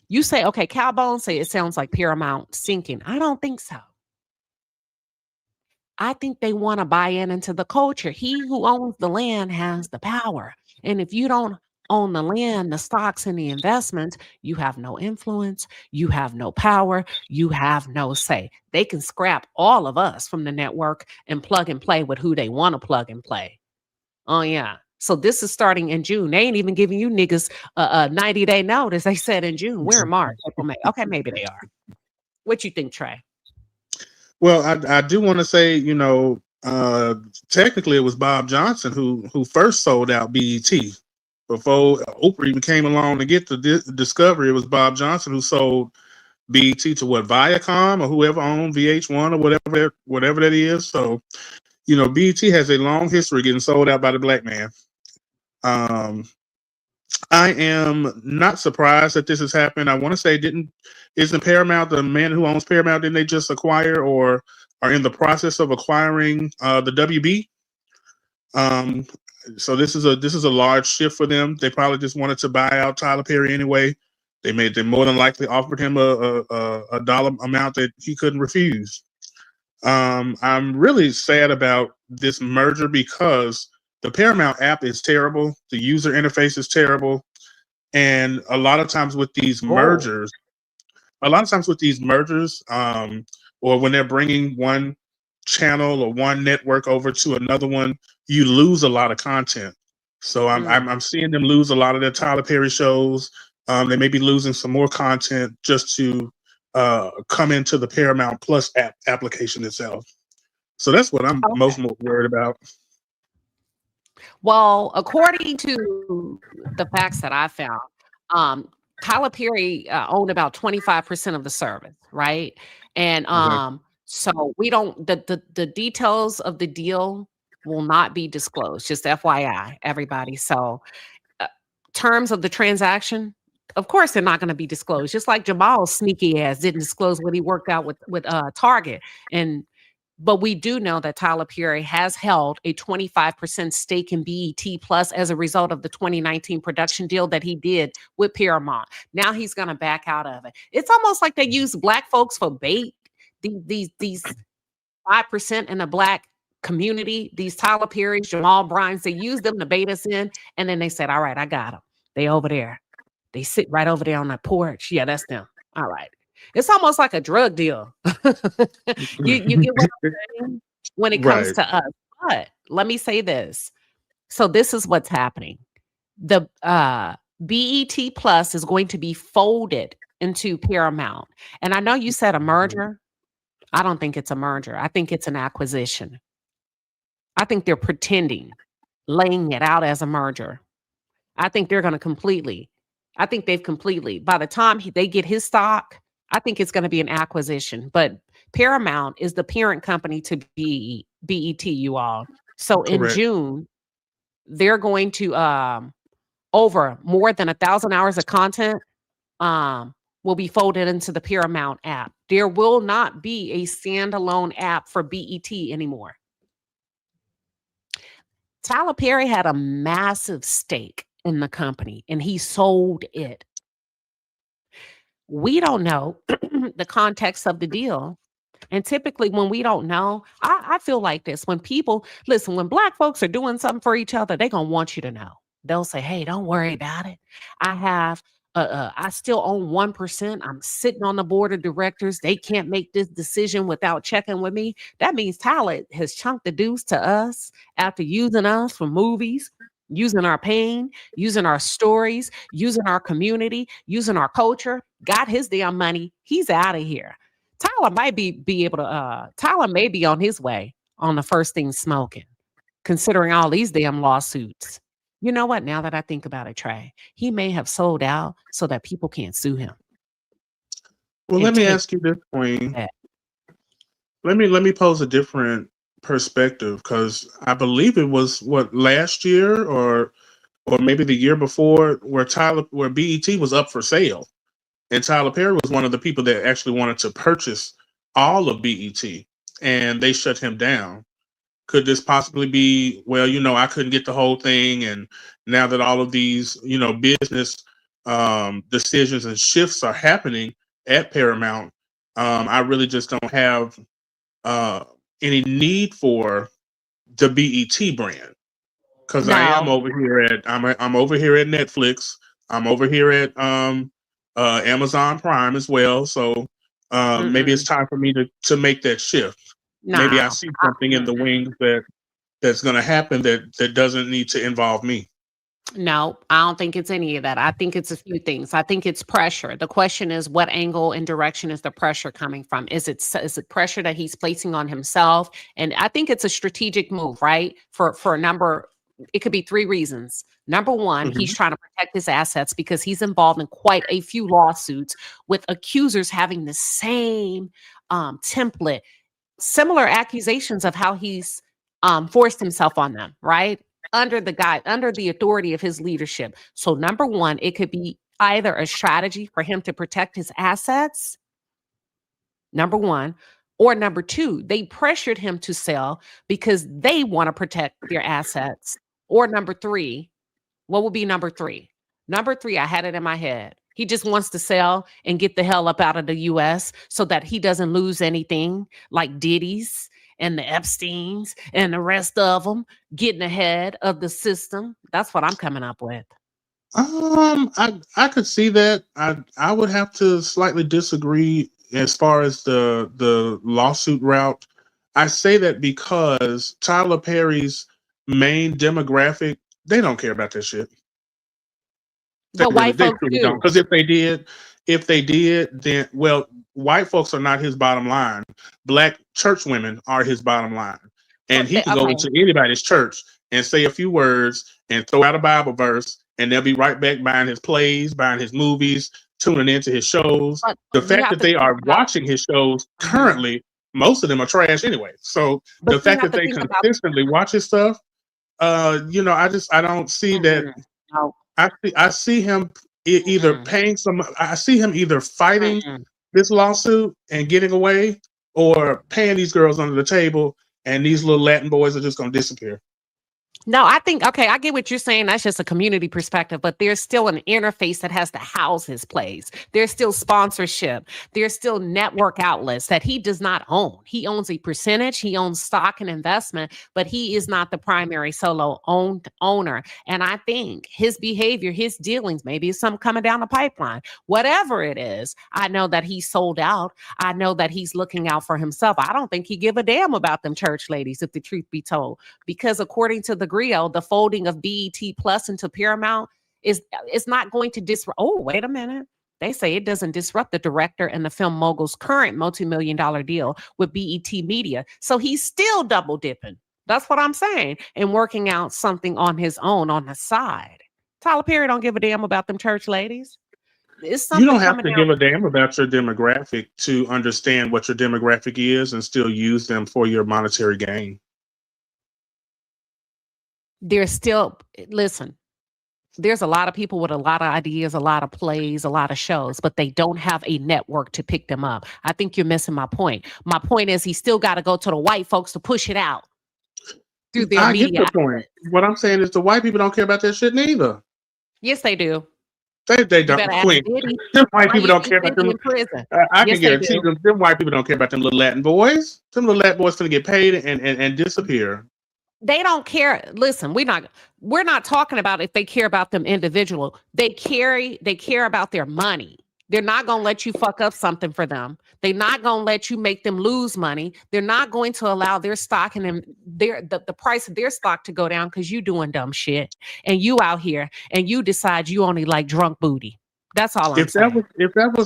You say, okay, Cowbone say it sounds like Paramount sinking. I don't think so. I think they want to buy into the culture. He who owns the land has the power. And if you don't own the land, the stocks, and the investments, you have no influence, you have no power, you have no say. They can scrap all of us from the network and plug and play with who they want to plug and play. Oh, yeah. So this is starting in June. They ain't even giving you niggas a 90-day notice. They said in June. We're in March, April, May. Okay, maybe they are. What you think, Trey? Well, I do want to say, technically it was Bob Johnson who first sold out BET. Before Oprah even came along to get the discovery, it was Bob Johnson who sold BET to Viacom or whoever owned VH1 or whatever that is. So, BET has a long history of getting sold out by the black man. I am not surprised that this has happened. I want to say, isn't Paramount the man who owns Paramount? Didn't they just acquire or are in the process of acquiring the WB? So this is a large shift for them. They probably just wanted to buy out Tyler Perry anyway. They more than likely offered him a dollar amount that he couldn't refuse. I'm really sad about this merger because the Paramount app is terrible. The user interface is terrible. And a lot of times with these mergers, or when they're bringing one channel or one network over to another one, you lose a lot of content. So I'm seeing them lose a lot of their Tyler Perry shows. They may be losing some more content just to come into the Paramount Plus application itself. So that's what I'm most worried about. Well, according to the facts that I found, Tyler Perry owned about 25% of the service, right? And so we don't the details of the deal will not be disclosed. Just FYI, everybody. So terms of the transaction, of course, they're not going to be disclosed. Just like Jamal's sneaky ass didn't disclose what he worked out with Target. But we do know that Tyler Perry has held a 25% stake in BET Plus as a result of the 2019 production deal that he did with Paramount. Now he's going to back out of it. It's almost like they use black folks for bait. These 5% in the black community, these Tyler Perrys, Jamal Bryants, they use them to bait us in. And then they said, all right, I got them. They over there. They sit right over there on that porch. Yeah, that's them. All right. It's almost like a drug deal. you get what I'm saying when it comes to us. But let me say this. So this is what's happening. The BET Plus is going to be folded into Paramount. And I know you said a merger. I don't think it's a merger. I think it's an acquisition. I think they're pretending, laying it out as a merger. I think they're going to they've completely, by the time they get his stock, I think it's going to be an acquisition. But Paramount is the parent company to BET, you all. So in June, they're going to, over more than 1,000 hours of content will be folded into the Paramount app. There will not be a standalone app for BET anymore. Tyler Perry had a massive stake in the company and he sold it. We don't know the context of the deal. And typically when we don't know, I feel like this. When people, listen, when black folks are doing something for each other, they're going to want you to know. They'll say, hey, don't worry about it. I still own 1%. I'm sitting on the board of directors. They can't make this decision without checking with me. That means Tyler has chunked the deuce to us after using us for movies, using our pain, using our stories, using our community, using our culture, got his damn money. He's out of here. Tyler might be able to, Tyler may be on his way on the first thing smoking, considering all these damn lawsuits. You know what? Now that I think about it, Trey, he may have sold out so that people can't sue him. Well, let me ask you this, Queen. Let me pose a different perspective because I believe it was last year or maybe the year before where BET was up for sale, and Tyler Perry was one of the people that actually wanted to purchase all of BET, and they shut him down. Could this possibly be, well, I couldn't get the whole thing, and now that all of these, business decisions and shifts are happening at Paramount, I really just don't have any need for the BET brand because I am No. over here at I'm over here at Netflix. I'm over here at Amazon Prime as well. So maybe it's time for me to make that shift. Maybe I No. see something in the wings that's going to happen that doesn't need to involve me. No, I don't think it's any of that. I think it's a few things. I think it's pressure. The question is, what angle and direction is the pressure coming from? Is it pressure that he's placing on himself? And I think it's a strategic move, right? For a number, it could be three reasons. Number one, he's trying to protect his assets because he's involved in quite a few lawsuits with accusers having the same template, similar accusations of how he's forced himself on them, right? Under the authority of his leadership. So number one, it could be either a strategy for him to protect his assets, number one, or number two, they pressured him to sell because they want to protect their assets. Or number three, what would be number three? Number three, I had it in my head. He just wants to sell and get the hell up out of the US so that he doesn't lose anything like Diddy's and the Epsteins and the rest of them getting ahead of the system. That's what I'm coming up with. I could see that. I would have to slightly disagree as far as the lawsuit route. I say that because Tyler Perry's main demographic, they don't care about that shit. But white folks do. Because if they did, then white folks are not his bottom line. Black church women are his bottom line. And he can go into anybody's church and say a few words and throw out a Bible verse, and they'll be right back buying his plays, buying his movies, tuning into his shows. But the fact that they are watching his shows currently, most of them are trash anyway. So the fact that they consistently watch his stuff, I don't see that. I see him either paying some. I see him either fighting this lawsuit and getting away, or paying these girls under the table, and these little Latin boys are just going to disappear. No, I think, okay, I get what you're saying. That's just a community perspective, but there's still an interface that has to house his plays. There's still sponsorship. There's still network outlets that he does not own. He owns a percentage. He owns stock and investment, but he is not the primary solo owner. And I think his behavior, his dealings, maybe some coming down the pipeline, whatever it is, I know that he's sold out. I know that he's looking out for himself. I don't think he give a damn about them church ladies, if the truth be told, because according to the Griot, the folding of BET Plus into Paramount is not going to disrupt. Oh, wait a minute. They say it doesn't disrupt the director and the film mogul's current multi-million-dollar deal with BET Media. So he's still double dipping. That's what I'm saying. And working out something on his own on the side. Tyler Perry don't give a damn about them church ladies. You don't have to give a damn about your demographic to understand what your demographic is and still use them for your monetary gain. There's still, listen, there's a lot of people with a lot of ideas, a lot of plays, a lot of shows, but they don't have a network to pick them up. I think you're missing my point. My point is he still got to go to the white folks to push it out through their media. I get the point. What I'm saying is the white people don't care about that shit neither. Yes, they do. They don't. Queen. Them white people don't care about them. I can guarantee them white people don't care about them little Latin boys. Them little Latin boys gonna get paid and disappear. They don't care. Listen, we're not talking about if they care about them individual. They care about their money. They're not going to let you fuck up something for them. They're not going to let you make them lose money. They're not going to allow their stock and the price of their stock to go down because you doing dumb shit and you out here and you decide you only like drunk booty. That's all I'm saying.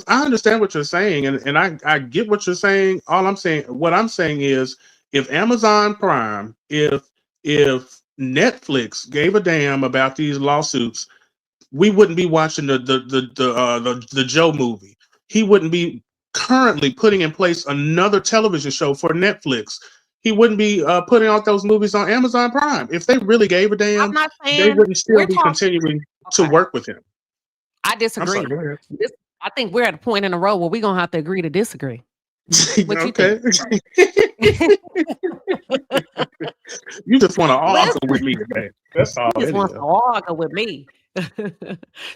I understand what you're saying, and I get what you're saying. What I'm saying is, if Amazon Prime, if Netflix gave a damn about these lawsuits, we wouldn't be watching the Joe movie. He wouldn't be currently putting in place another television show for Netflix. he wouldn't be putting out those movies on Amazon Prime. If they really gave a damn, I'm not they saying wouldn't still we're be talking. continuing to work with him. I disagree. I'm sorry, go ahead. I think we're at a point in a row where we're gonna have to agree to disagree. What you Okay. think? You just want to argue with me today. That's all He just it wants is. to argue with me.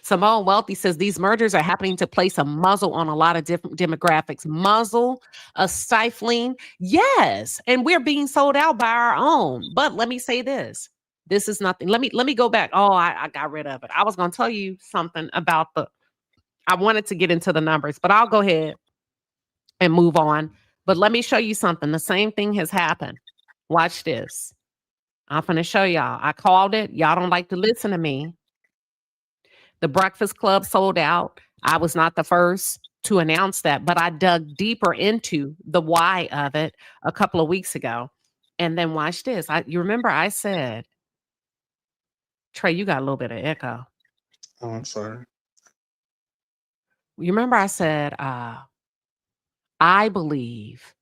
Simone Wealthy says these mergers are happening to place a muzzle on a lot of different demographics. Muzzle, a stifling, yes, and we're being sold out by our own. But let me say this: this is nothing. Let me go back. Oh, I got rid of it. I was going to tell you something about the. I wanted to get into the numbers, but I'll go ahead and move on. But let me show you something. The same thing has happened. Watch this. I'm going to show y'all. I called it. Y'all don't like to listen to me. The Breakfast Club sold out. I was not the first to announce that, but I dug deeper into the why of it a couple of weeks ago. And then watch this. You remember I said, Trey, you got a little bit of echo. Oh, I'm sorry. You remember I said, I believe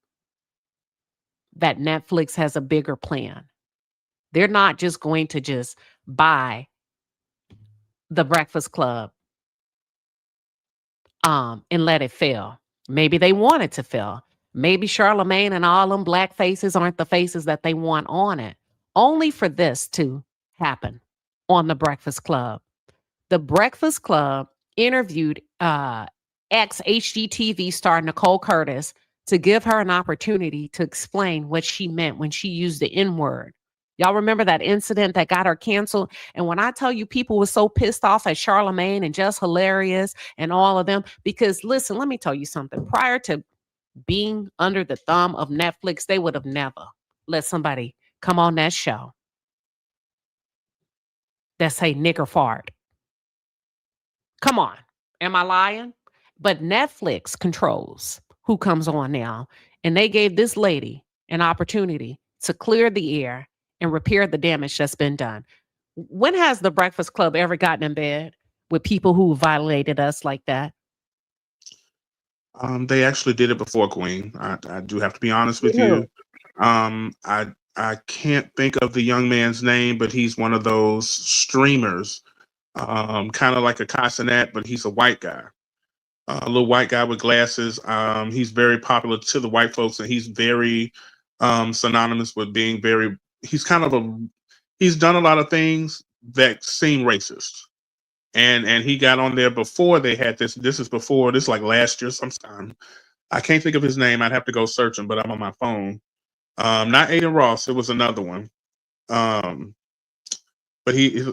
that Netflix has a bigger plan. They're not just going to just buy the Breakfast Club and let it fail. Maybe they want it to fail. Maybe Charlamagne and all them black faces aren't the faces that they want on it. Only for this to happen on the Breakfast Club. The Breakfast Club interviewed ex-HGTV star Nicole Curtis to give her an opportunity to explain what she meant when she used the N-word. Y'all remember that incident that got her canceled? And when I tell you people were so pissed off at Charlamagne and Just Hilarious and all of them, because listen, let me tell you something. Prior to being under the thumb of Netflix, they would have never let somebody come on that show that say nigger fart. Come on. Am I lying? But Netflix controls who comes on now. And they gave this lady an opportunity to clear the air and repair the damage that's been done. When has the Breakfast Club ever gotten in bed with people who violated us like that? They actually did it before, Queen. I do have to be honest with you. I can't think of the young man's name, but he's one of those streamers, kind of like a Casanet, but he's a white guy. A little white guy with glasses. He's very popular to the white folks, and he's very synonymous with being very. He's kind of he's done a lot of things that seem racist, and he got on there before they had this. This is like last year sometime. I can't think of his name. I'd have to go search him, but I'm on my phone. Not Aiden Ross. It was another one. But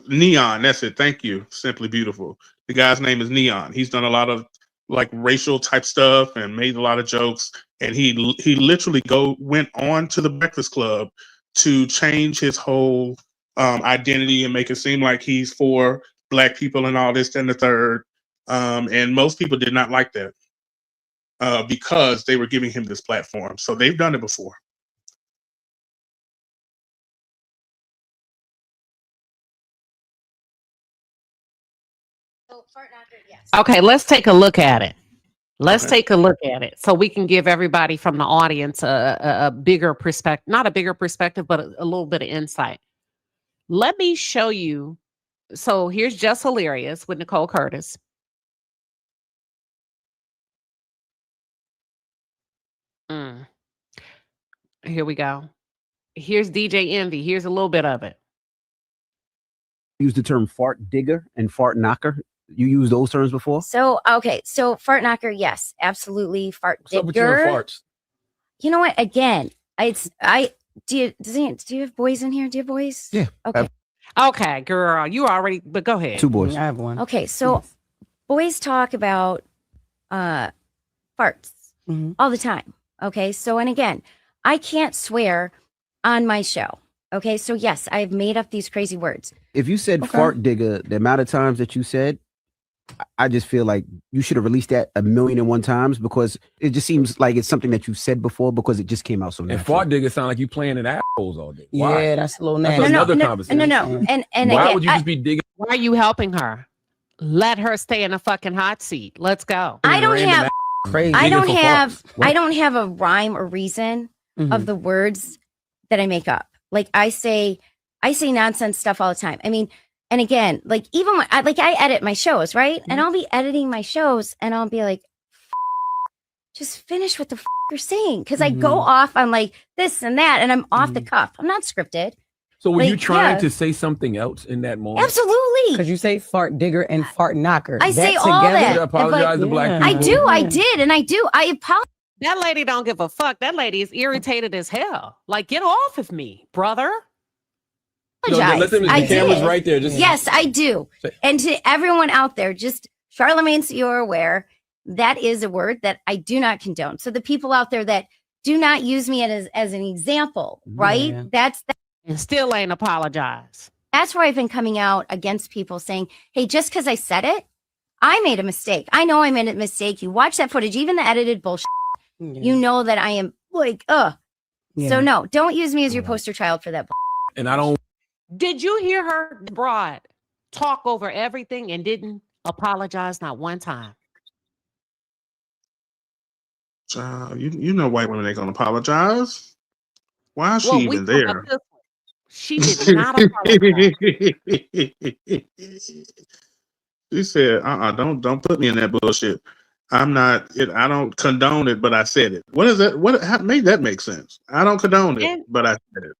Neon. That's it. Thank you. Simply Beautiful. The guy's name is Neon. He's done a lot of like racial type stuff and made a lot of jokes. And he literally went on to the Breakfast Club to change his whole identity and make it seem like he's for black people and all this and the third. And most people did not like that because they were giving him this platform. So they've done it before. Okay, let's take a look at it. Let's take a look at it so we can give everybody from the audience a bigger perspective, not a bigger perspective, but a little bit of insight. Let me show you. So here's Just Hilarious with Nicole Curtis. Here we go. Here's DJ Envy. Here's a little bit of it. Use the term fart digger and fart knocker. You used those terms before? So, okay. So fart knocker, yes, absolutely. Fart digger. Farts? You know what? Again, do you have boys in here? Do you have boys? Yeah. Okay. Okay, girl. You already, but go ahead. 2 boys. I have one. Okay. So boys talk about farts all the time. Okay. So, and again, I can't swear on my show. Okay. So yes, I've made up these crazy words. If you said fart digger, the amount of times that you said, I just feel like you should have released that 1,000,001 times because it just seems like it's something that you said before because it just came out so natural. And fart digger sound like you playing in assholes all day. Why? Yeah, that's a little nasty. That's another conversation. No. And why again, would you just be digging? Why are you helping her? Let her stay in a fucking hot seat. Let's go. I don't have a rhyme or reason Mm-hmm. of the words that I make up. Like I say nonsense stuff all the time. I mean, and again, like even when I edit my shows, right? And I'll be editing my shows and I'll be like, just finish what the you're saying. Because I go off on like this and that and I'm off the cuff. I'm not scripted. So were you trying to say something else in that moment? Absolutely. Because you say fart digger and fart knocker. I say all that. You apologize to black people. I did. And I do. I apologize. That lady don't give a fuck. That lady is irritated as hell. Like, get off of me, brother. No, let them, the camera's right there. Yes, I do. And to everyone out there, just Charlamagne, so you're aware, that is a word that I do not condone. So the people out there that do not use me as an example, right? And still ain't apologize. That's where I've been coming out against people saying, hey, just because I said it, I made a mistake. I know I made a mistake. You watch that footage, even the edited bullshit. You know that I am like, So no, don't use me as your poster child for that. And I don't. Did you hear her, broad, talk over everything and didn't apologize not one time? You know white women ain't gonna apologize. Why is she even there? She did not apologize. She said, don't put me in that bullshit. I don't condone it, but I said it. What is that? How made that make sense? I don't condone it, but I said it.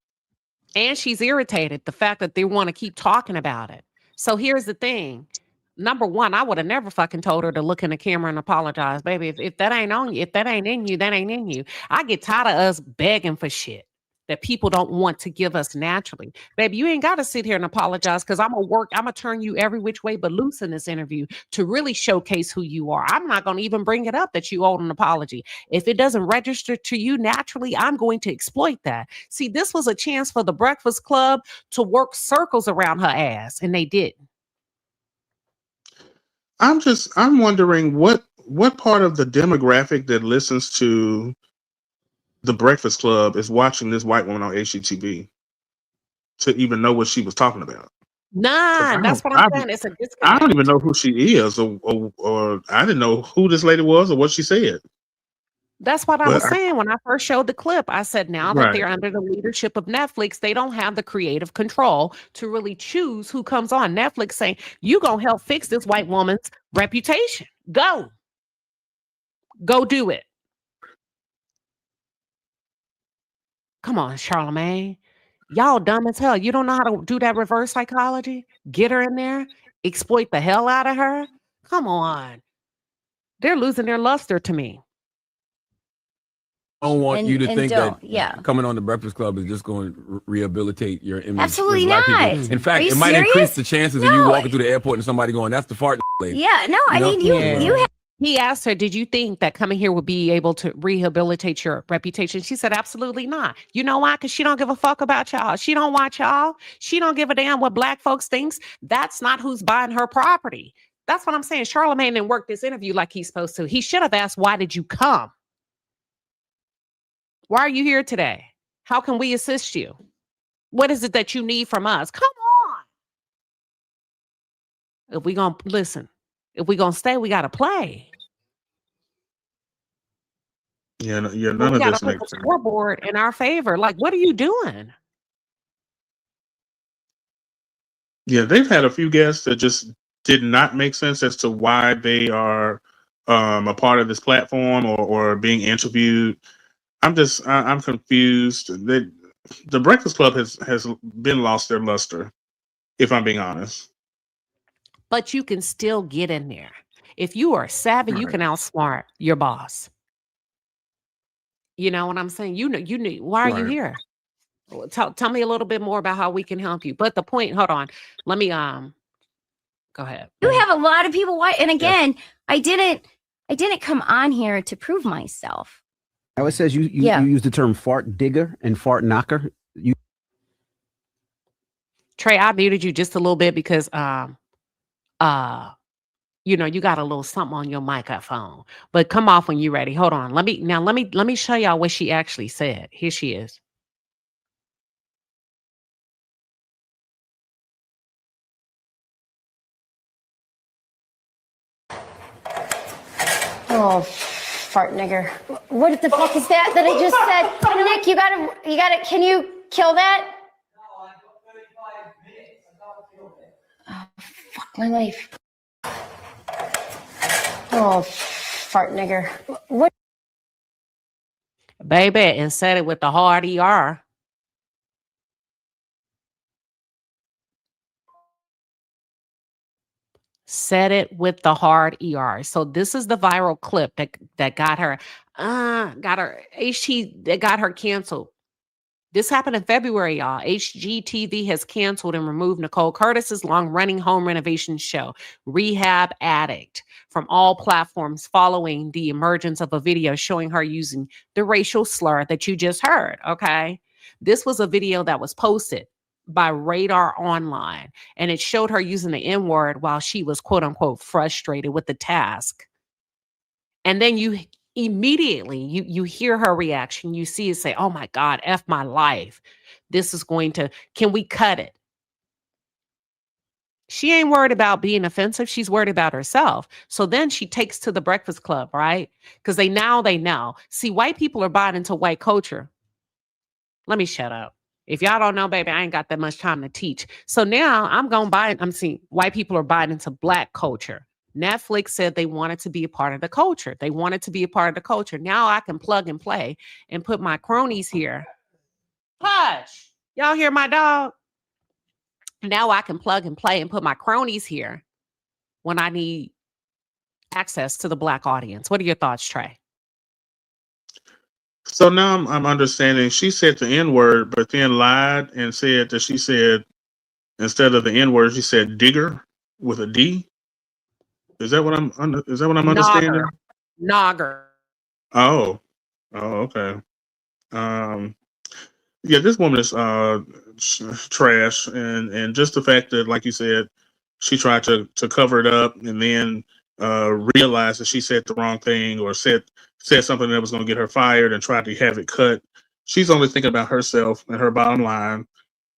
And she's irritated the fact that they want to keep talking about it. So here's the thing. Number one, I would have never fucking told her to look in the camera and apologize. Baby, if that ain't on you, if that ain't in you, that ain't in you. I get tired of us begging for shit that people don't want to give us naturally. Baby, you ain't got to sit here and apologize because I'm going to turn you every which way but loose in this interview to really showcase who you are. I'm not going to even bring it up that you owe an apology. If it doesn't register to you naturally, I'm going to exploit that. See, this was a chance for the Breakfast Club to work circles around her ass, and they didn't. I'm wondering what part of the demographic that listens to the Breakfast Club is watching this white woman on HGTV to even know what she was talking about. Nah, that's what I'm saying. It's a disconnect. I don't even know who she is, or I didn't know who this lady was or what she said. That's what I was saying when I first showed the clip. I said, now that they're under the leadership of Netflix, they don't have the creative control to really choose who comes on. Netflix saying, you gonna help fix this white woman's reputation. Go do it. Come on, Charlamagne. Y'all dumb as hell. You don't know how to do that reverse psychology? Get her in there, exploit the hell out of her? Come on. They're losing their luster to me. I don't want you to think that coming on the Breakfast Club is just going to rehabilitate your image. Absolutely not. In fact, it might increase the chances of you walking through the airport and somebody going, that's the fart lady. Yeah, no, I mean, you have. He asked her, did you think that coming here would be able to rehabilitate your reputation? She said, absolutely not. You know why? Because she don't give a fuck about y'all. She don't watch y'all. She don't give a damn what black folks thinks. That's not who's buying her property. That's what I'm saying. Charlamagne didn't work this interview like he's supposed to. He should have asked, why did you come? Why are you here today? How can we assist you? What is it that you need from us? Come on. If we gonna listen, if we gonna stay, we gotta play. Yeah, none of this makes sense. Scoreboard in our favor. Like, what are you doing? Yeah, they've had a few guests that just did not make sense as to why they are a part of this platform or being interviewed. I'm confused. The Breakfast Club has been lost their luster, if I'm being honest. But you can still get in there. If you are savvy, you can outsmart your boss. You know what I'm saying? You know, why are you here? Tell me a little bit more about how we can help you. But the point, hold on. Let me go ahead. You have a lot of people and again, I didn't come on here to prove myself. Now it says you use the term fart digger and fart knocker. Trey, I muted you just a little bit because you know, you got a little something on your microphone. But come off when you're ready. Hold on. Let me show y'all what she actually said. Here she is. Oh, fart nigger. What the fuck is that I just said? Nick, you gotta, can kill that? Oh, fuck my life. Oh, fart nigger. What? Baby, and said it with the hard ER. Said it with the hard ER. So this is the viral clip that got her HT that got her canceled. This happened in February, y'all. HGTV has canceled and removed Nicole Curtis's long-running home renovation show, Rehab Addict, from all platforms following the emergence of a video showing her using the racial slur that you just heard, okay? This was a video that was posted by Radar Online, and it showed her using the N-word while she was, quote-unquote, frustrated with the task. And then you immediately you hear her reaction. You see it say, oh my God, F my life. This is going to, can we cut it? She ain't worried about being offensive. She's worried about herself. So then she takes to the Breakfast Club, right? Because they know. See, white people are buying into white culture. Let me shut up. If y'all don't know, baby, I ain't got that much time to teach. So now I'm seeing white people are buying into black culture. Netflix said they wanted to be a part of the culture. Now I can plug and play and put my cronies here. Hush. Y'all hear my dog? Now I can plug and play and put my cronies here when I need access to the black audience. What are your thoughts, Trey? So now I'm understanding she said the N-word, but then lied and said that she said, instead of the N-word, she said digger with a D. Is that what I'm understanding? Nogger. Oh, okay. Yeah, this woman is trash, and just the fact that, like you said, she tried to cover it up and then realized that she said the wrong thing or said something that was going to get her fired and tried to have it cut. She's only thinking about herself and her bottom line.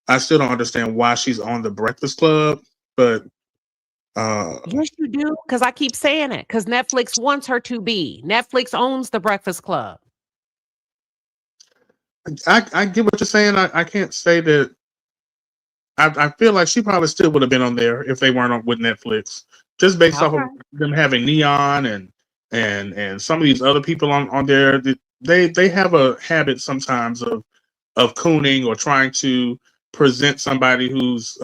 I still don't understand why she's on the Breakfast Club, but yes, you do, because I keep saying it, because Netflix wants her to be. Netflix owns the Breakfast Club. I get what you're saying. I can't say that. I feel like she probably still would have been on there if they weren't on with Netflix, just based off of them having Neon and some of these other people on there. They have a habit sometimes of cooning or trying to present somebody who's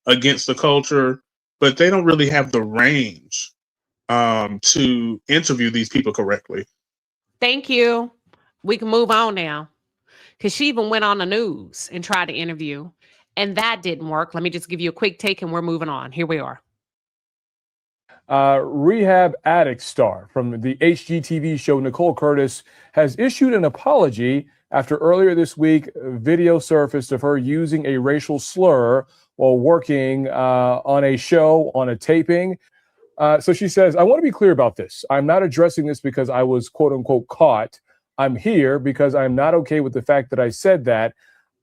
against the culture, but they don't really have the range to interview these people correctly. Thank you. We can move on now. Because she even went on the news and tried to interview, and that didn't work. Let me just give you a quick take, and we're moving on. Here we are. Rehab Addict star from the HGTV show Nicole Curtis has issued an apology after earlier this week video surfaced of her using a racial slur while working on a show, on a taping. So she says, I want to be clear about this. I'm not addressing this because I was, quote unquote, caught. I'm here because I'm not okay with the fact that I said that.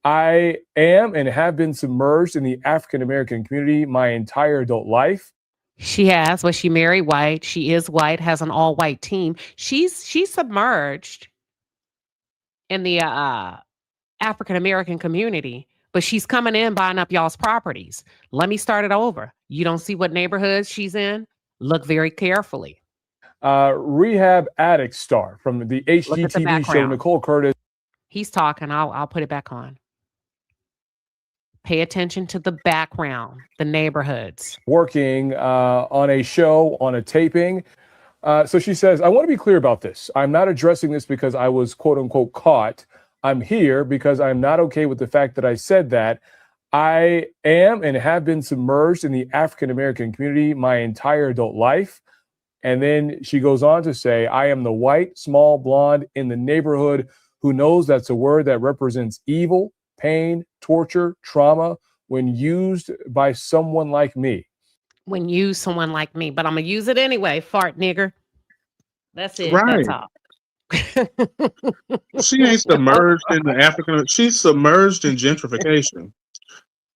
I am and have been submerged in the African-American community my entire adult life. She has, but she married white. She is white, has an all-white team. She's submerged in the African-American community, but she's coming in buying up y'all's properties. Let me start it over. You don't see what neighborhoods she's in? Look very carefully. Rehab Addict star from the HGTV show Nicole Curtis. He's talking. I'll put it back on. Pay attention to the background, the neighborhoods. Working on a show, on a taping. So she says, I want to be clear about this. I'm not addressing this because I was, quote unquote, caught. I'm here because I'm not okay with the fact that I said that. I am and have been submerged in the African-American community my entire adult life. And then she goes on to say, I am the white, small blonde in the neighborhood who knows that's a word that represents evil, pain, torture, trauma when used by someone like me. When used someone like me, but I'm going to use it anyway, fart nigger. That's it. Right. That's all. She ain't submerged in the African. She's submerged in gentrification.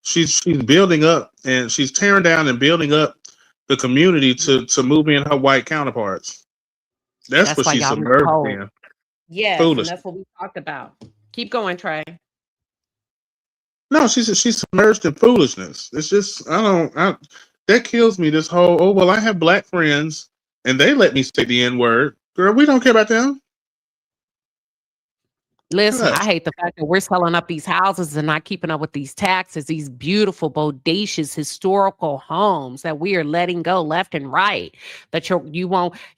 She's building up and she's tearing down and building up the community to move in her white counterparts. That's what she's submerged in. Yes, and that's what we talked about. Keep going, Trey. No, she's submerged in foolishness. It's just that kills me. This whole well, I have black friends and they let me say the N-word. Girl, we don't care about them. Listen, Hush. I hate the fact that we're selling up these houses and not keeping up with these taxes, these beautiful, bodacious, historical homes that we are letting go left and right. That you're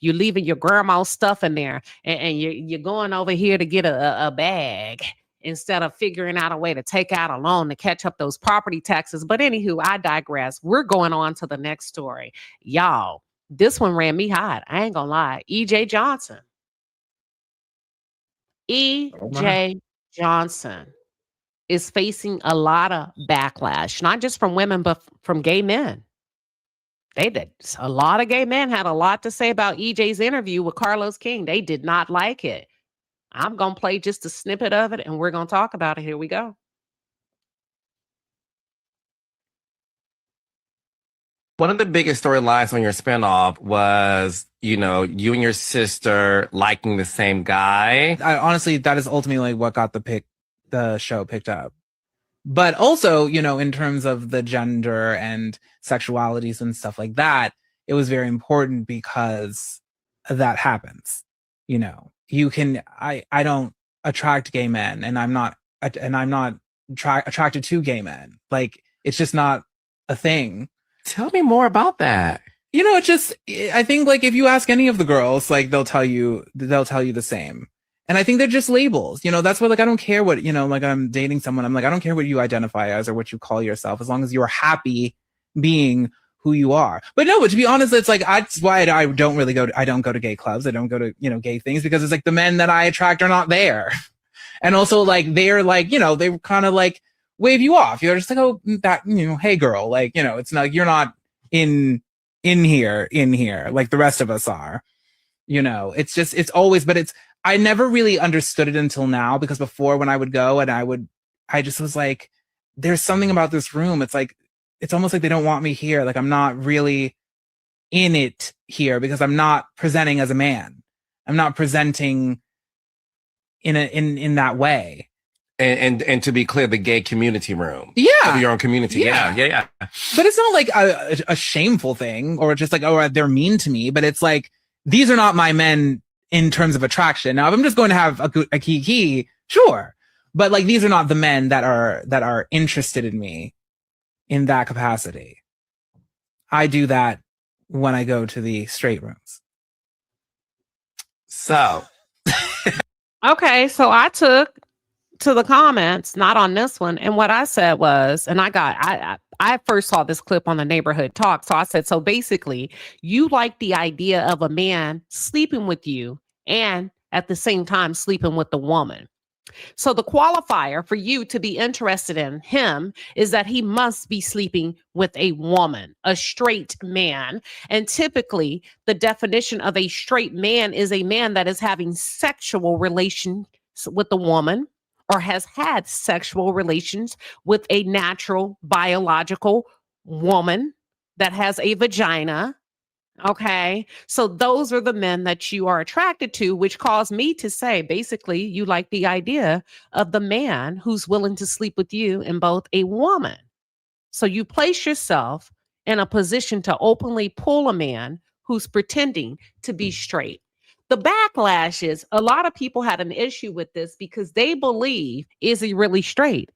leaving your grandma's stuff in there and you're going over here to get a bag instead of figuring out a way to take out a loan to catch up those property taxes. But anywho, I digress. We're going on to the next story. Y'all, this one ran me hot. I ain't gonna lie. EJ Johnson. E.J. Johnson is facing a lot of backlash, not just from women, but from gay men. A lot of gay men had a lot to say about EJ's interview with Carlos King. They did not like it. I'm going to play just a snippet of it and we're going to talk about it. Here we go. One of the biggest storylines on your spinoff was, you and your sister liking the same guy. Honestly, that is ultimately what got the show picked up. But also, in terms of the gender and sexualities and stuff like that, it was very important because that happens. I don't attract gay men, and I'm not attracted to gay men. Like, it's just not a thing. Tell me more about that. It's just, I think, like, if you ask any of the girls, like, they'll tell you the same. And I think they're just labels. That's why, like, I don't care what, like, I'm dating someone. I'm like, I don't care what you identify as or what you call yourself, as long as you're happy being who you are. But no, to be honest, it's like, that's why I don't go to gay clubs. I don't go to, gay things, because it's like the men that I attract are not there. And also, like, they're like, they kind of like wave you off. You're just like, oh, that, hey girl, like, it's not, you're not in here like the rest of us are. It's just, it's always, but I never really understood it until now, because before, when I would go and I just was like, there's something about this room. It's like, it's almost like they don't want me here. Like, I'm not really in it here because I'm not presenting as a man. I'm not presenting in that way. And to be clear, the gay community room. Yeah. Of your own community. Yeah. But it's not like a shameful thing, or just like, oh, they're mean to me. But it's like, these are not my men in terms of attraction. Now, if I'm just going to have a kiki, sure. But like, these are not the men that are interested in me in that capacity. I do that when I go to the straight rooms. So. Okay, so I took to the comments, not on this one, and what I said was, and I first saw this clip on the Neighborhood Talk, so I said, so basically, you like the idea of a man sleeping with you and at the same time sleeping with the woman. So the qualifier for you to be interested in him is that he must be sleeping with a woman, a straight man. And typically, the definition of a straight man is a man that is having sexual relations with a woman, or has had sexual relations with a natural biological woman that has a vagina. Okay. So those are the men that you are attracted to, which caused me to say, basically, you like the idea of the man who's willing to sleep with you and both a woman. So you place yourself in a position to openly pull a man who's pretending to be straight. The backlash is a lot of people had an issue with this because they believe, is he really straight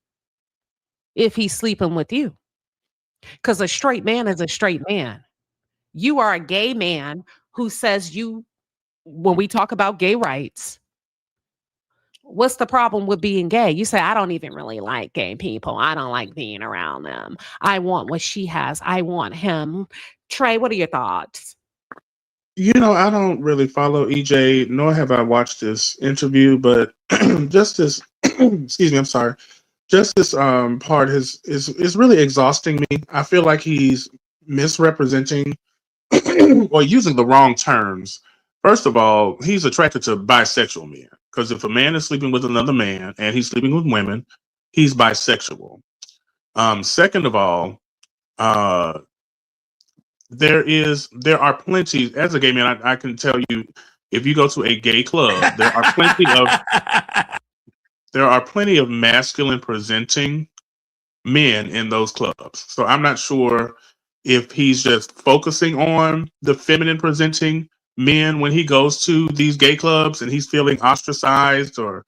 if he's sleeping with you? Because a straight man is a straight man. You are a gay man who says when we talk about gay rights, what's the problem with being gay? You say, I don't even really like gay people. I don't like being around them. I want what she has. I want him. Trey, what are your thoughts? I don't really follow EJ, nor have I watched this interview, but just this, excuse me, I'm sorry. Just this part is really exhausting me. I feel like he's misrepresenting or using the wrong terms. First of all, he's attracted to bisexual men, because if a man is sleeping with another man and he's sleeping with women, he's bisexual. Second of all, there are plenty, as a gay man, I can tell you, if you go to a gay club, there are plenty of masculine presenting men in those clubs. So I'm not sure if he's just focusing on the feminine presenting men when he goes to these gay clubs and he's feeling ostracized, or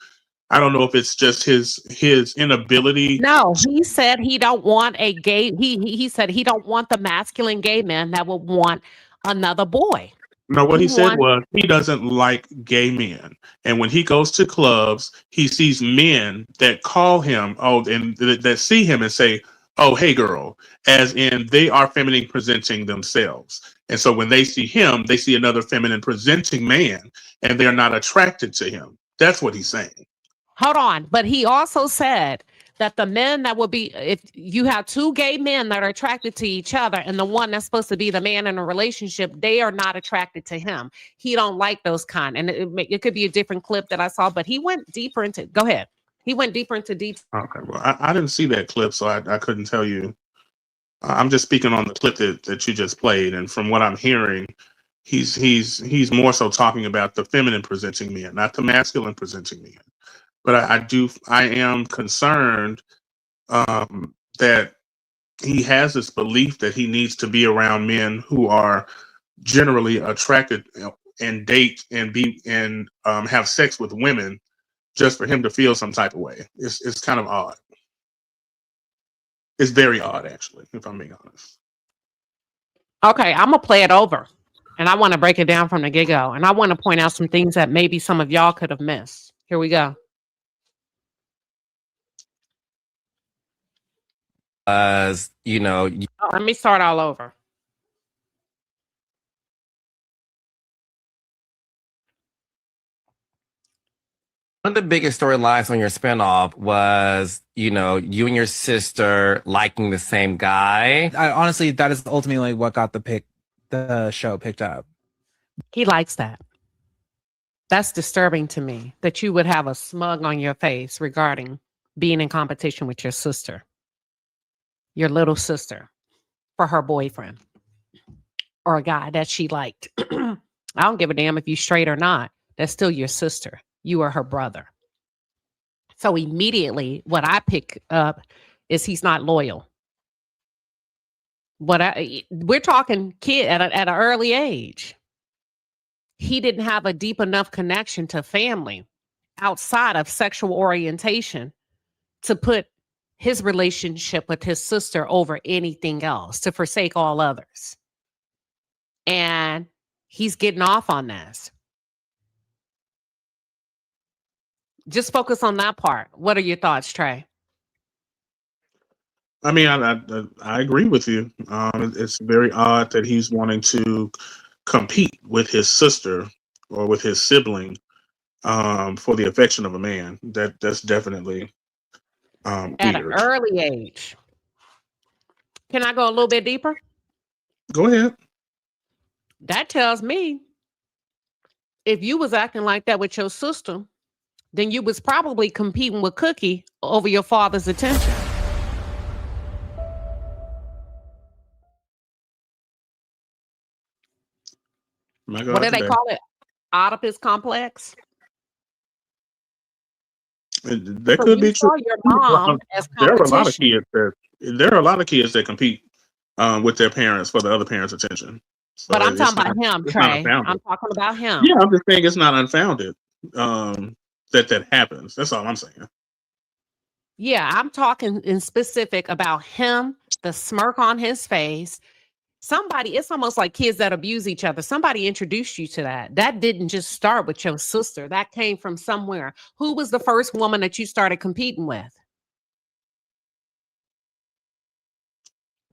I don't know if it's just his inability. No, he said he don't want a gay. He said he don't want the masculine gay man that would want another boy. No, what he said wants was he doesn't like gay men. And when he goes to clubs, he sees men that call him, and that see him and say, "Oh, hey, girl," as in they are feminine presenting themselves. And so when they see him, they see another feminine presenting man, and they're not attracted to him. That's what he's saying. Hold on, but he also said that the men that would be, if you have two gay men that are attracted to each other, and the one that's supposed to be the man in a relationship, they are not attracted to him. He don't like those kind, and it could be a different clip that I saw, but he went deeper into. Go ahead. He went deeper into detail. Okay, well, I didn't see that clip, so I couldn't tell you. I'm just speaking on the clip that you just played, and from what I'm hearing, he's more so talking about the feminine presenting men, not the masculine presenting men. But I am concerned that he has this belief that he needs to be around men who are generally attracted and date and have sex with women just for him to feel some type of way. It's kind of odd. It's very odd, actually, if I'm being honest. Okay, I'm gonna play it over, and I want to break it down from the get-go, and I want to point out some things that maybe some of y'all could have missed. Here we go. Let me start all over. One of the biggest storylines on your spinoff was, you and your sister liking the same guy. Honestly, that is ultimately what got the show picked up. He likes that. That's disturbing to me, that you would have a smug on your face regarding being in competition with your sister, your little sister, for her boyfriend or a guy that she liked. I don't give a damn if you straight or not. That's still your sister. You are her brother. So immediately what I pick up is he's not loyal. We're talking kid at an early age. He didn't have a deep enough connection to family outside of sexual orientation to put his relationship with his sister over anything else, to forsake all others. And he's getting off on this. Just focus on that part. What are your thoughts, Trey? I mean, I agree with you. It's very odd that he's wanting to compete with his sister or with his sibling for the affection of a man. That's definitely at weird. An early age. Can I go a little bit deeper? Go ahead. That tells me if you was acting like that with your sister, then you was probably competing with Cookie over your father's attention. What do they call it? Oedipus complex? That could be true. Your mom as there are a lot of kids that compete with their parents for the other parents' attention. So but I'm talking about him, Trey. I'm talking about him. Yeah, I'm just saying it's not unfounded that happens. That's all I'm saying. Yeah, I'm talking in specific about him, the smirk on his face. It's almost like kids that abuse each other. Somebody introduced you to that. That didn't just start with your sister. That came from somewhere. Who was the first woman that you started competing with?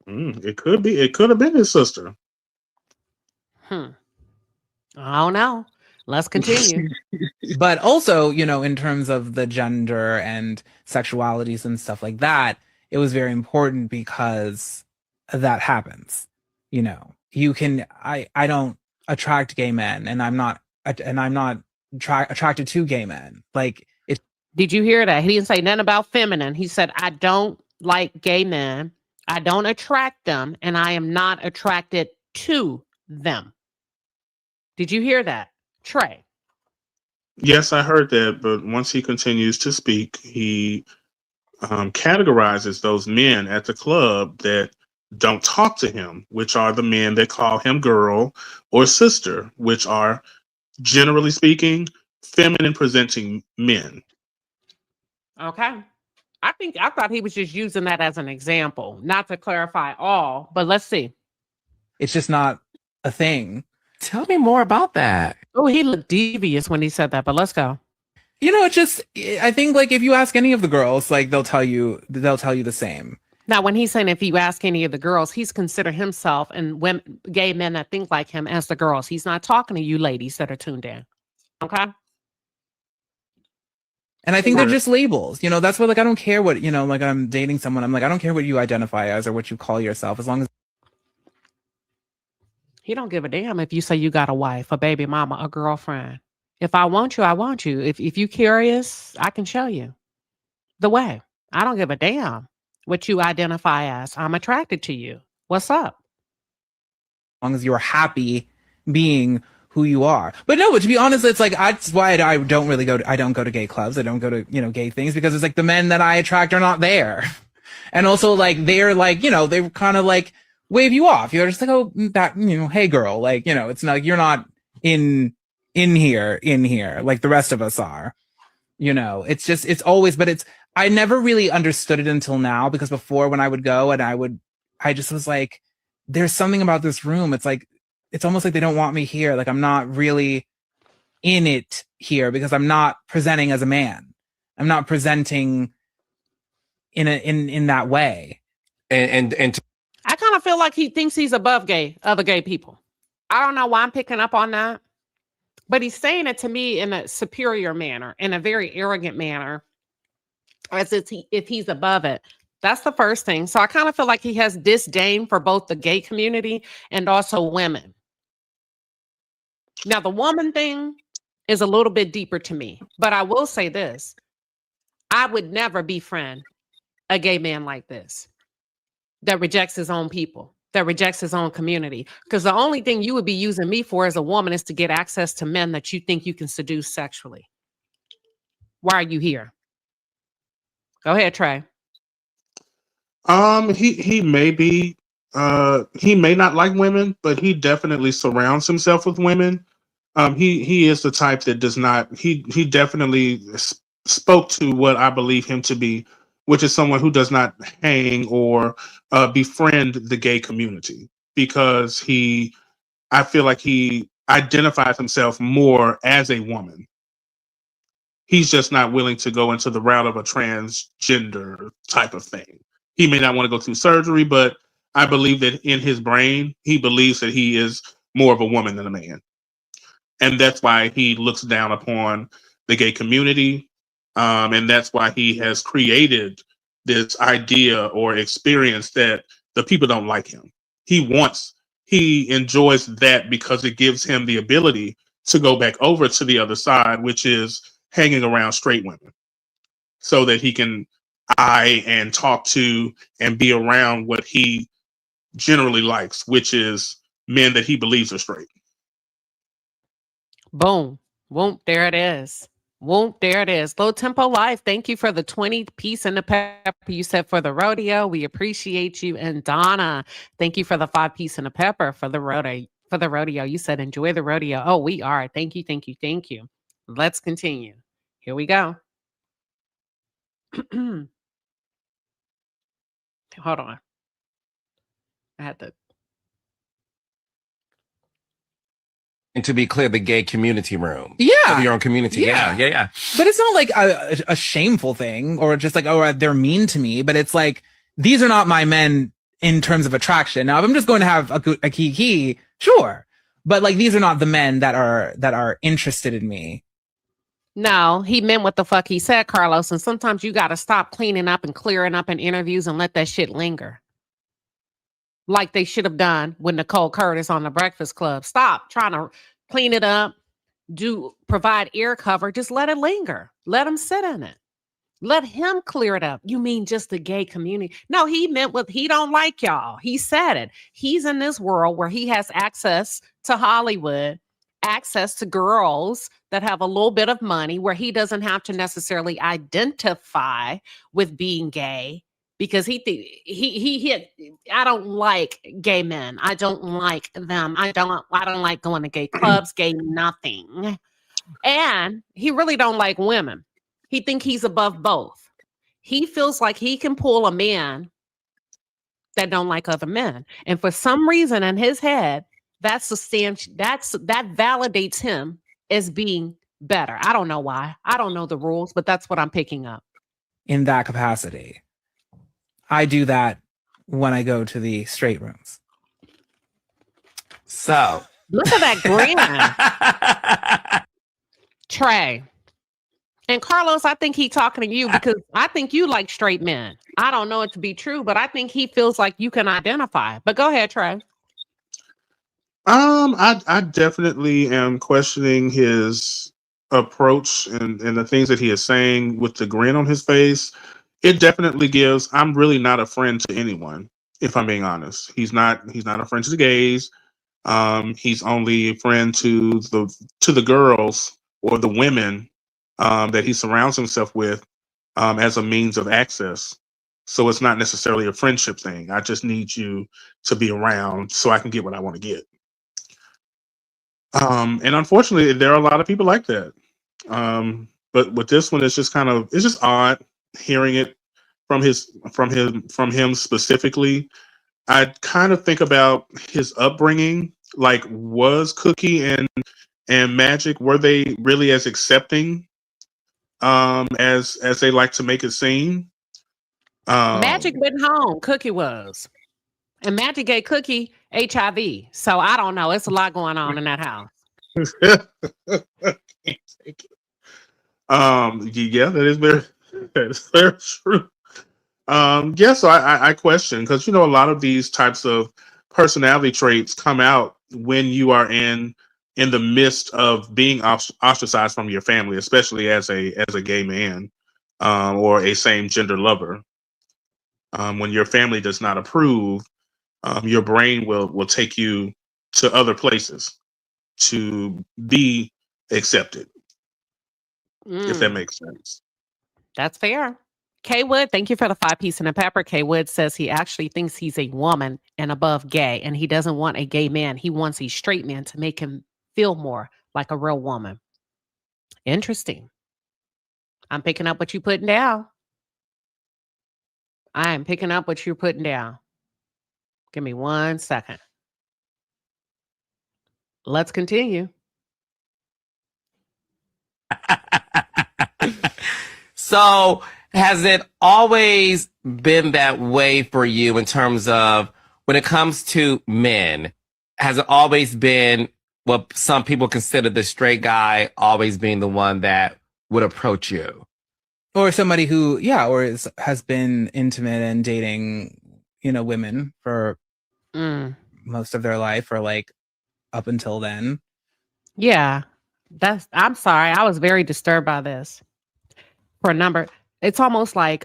It could have been his sister. I don't know. Let's continue. But also, in terms of the gender and sexualities and stuff like that, it was very important because that happens. I don't attract gay men, and I'm not attracted to gay men. Did you hear that? He didn't say nothing about feminine. He said, I don't like gay men. I don't attract them, and I am not attracted to them. Did you hear that, Trey? Yes, I heard that, but once he continues to speak, he categorizes those men at the club that don't talk to him, which are the men that call him girl or sister, which are, generally speaking, feminine presenting men. Okay. I thought he was just using that as an example, not to clarify all, but let's see. It's just not a thing. Tell me more about that. Oh, he looked devious when he said that, but let's go. You know, I think like if you ask any of the girls, like they'll tell you the same. Now, when he's saying if you ask any of the girls, he's considered himself and women, gay men that think like him as the girls. He's not talking to you ladies that are tuned in. Okay. And I think they're just labels. You know, that's why like I don't care what, you know, like I'm dating someone. I'm like, I don't care what you identify as or what you call yourself, as long as he don't give a damn if you say you got a wife, a baby mama, a girlfriend. If I want you, I want you. If you curious, I can show you the way. I don't give a damn what you identify as. I'm attracted to you. What's up? as long as you're happy being who you are. But no, but to be honest, it's like that's why I don't go to gay clubs. I don't go to, you know, gay things, because it's like the men that I attract are not there. And also like they're like, you know, they kind of like wave you off. You're just like, oh, that, you know, hey girl, like, you know, it's not, you're not in here like the rest of us are. You know, it's just, it's always, but it's, I never really understood it until now, because before when I would go and I just was like, there's something about this room. It's like, it's almost like they don't want me here. Like I'm not really in it here because I'm not presenting as a man. I'm not presenting in that way. And I kind of feel like he thinks he's above other gay people. I don't know why I'm picking up on that, but he's saying it to me in a superior manner, in a very arrogant manner, as if he's above it. That's the first thing. So I kind of feel like he has disdain for both the gay community and also women. Now, the woman thing is a little bit deeper to me, but I will say this. I would never befriend a gay man like this that rejects his own people, that rejects his own community. Because the only thing you would be using me for as a woman is to get access to men that you think you can seduce sexually. Why are you here? Go ahead, Trey. He may be, he may not like women, but he definitely surrounds himself with women. He is the type that does not, he definitely spoke to what I believe him to be, which is someone who does not hang or befriend the gay community, because I feel like he identifies himself more as a woman. He's just not willing to go into the route of a transgender type of thing. He may not want to go through surgery, but I believe that in his brain, he believes that he is more of a woman than a man. And that's why he looks down upon the gay community. And that's why he has created this idea or experience that the people don't like him. He enjoys that because it gives him the ability to go back over to the other side, which is hanging around straight women, so that he can eye and talk to and be around what he generally likes, which is men that he believes are straight. Boom. Whoop, there it is. Whoop, there it is. Low Tempo Life, thank you for the 20 piece and the pepper you said for the rodeo. We appreciate you. And Donna, thank you for the 5 piece and the pepper for the rodeo. You said enjoy the rodeo. Oh, we are. Thank you, thank you, thank you. Let's continue. Here we go. Hold on. I had to. And to be clear, the gay community room. Yeah. Of your own community. Yeah. But it's not like a shameful thing or just like, oh, they're mean to me. But it's like, these are not my men in terms of attraction. Now, if I'm just going to have a kiki, sure. But like, these are not the men that are interested in me. No, he meant what the fuck he said, Carlos. And sometimes you got to stop cleaning up and clearing up in interviews and let that shit linger. Like they should have done with Nicole Curtis on the Breakfast Club. Stop trying to clean it up, provide ear cover. Just let it linger. Let him sit in it. Let him clear it up. You mean just the gay community? No, he meant what he don't like y'all. He said it. He's in this world where he has access to Hollywood, access to girls that have a little bit of money where he doesn't have to necessarily identify with being gay because he I don't like gay men. I don't like them. I don't like going to gay clubs, gay nothing. And he really don't like women. He think he's above both. He feels like he can pull a man that don't like other men. And for some reason in his head, that validates him as being better. I don't know why. I don't know the rules, but that's what I'm picking up. In that capacity. I do that when I go to the straight rooms. So look at that grin. Trey. And Carlos, I think he's talking to you because I think you like straight men. I don't know it to be true, but I think he feels like you can identify. But go ahead, Trey. I definitely am questioning his approach and the things that he is saying with the grin on his face. It definitely gives, I'm really not a friend to anyone, if I'm being honest. He's not a friend to the gays. He's only a friend to the girls or the women that he surrounds himself with as a means of access. So it's not necessarily a friendship thing. I just need you to be around so I can get what I want to get. And unfortunately, there are a lot of people like that. But with this one, it's just odd hearing it from him specifically. I kind of think about his upbringing. Like, was Cookie and Magic, were they really as accepting as they like to make it seem? Magic went home. Cookie was. And Magic gave Cookie HIV. So I don't know. It's a lot going on in that house. Yeah, that is very true. Yeah, so I question, because a lot of these types of personality traits come out when you are in the midst of being ostracized from your family, especially as a gay man or a same gender lover. When your family does not approve, your brain will take you to other places to be accepted, if that makes sense. That's fair. K Wood, thank you for the 5-piece and a pepper. K Wood says he actually thinks he's a woman and above gay, and he doesn't want a gay man. He wants a straight man to make him feel more like a real woman. Interesting. I'm picking up what you're putting down. I am picking up what you're putting down. Give me 1 second. Let's continue. So has it always been that way for you in terms of when it comes to men? Has it always been what some people consider the straight guy always being the one that would approach you? Or somebody who, has been intimate and dating, women for most of their life, or like up until then. Yeah, I'm sorry. I was very disturbed by this. For a number, it's almost like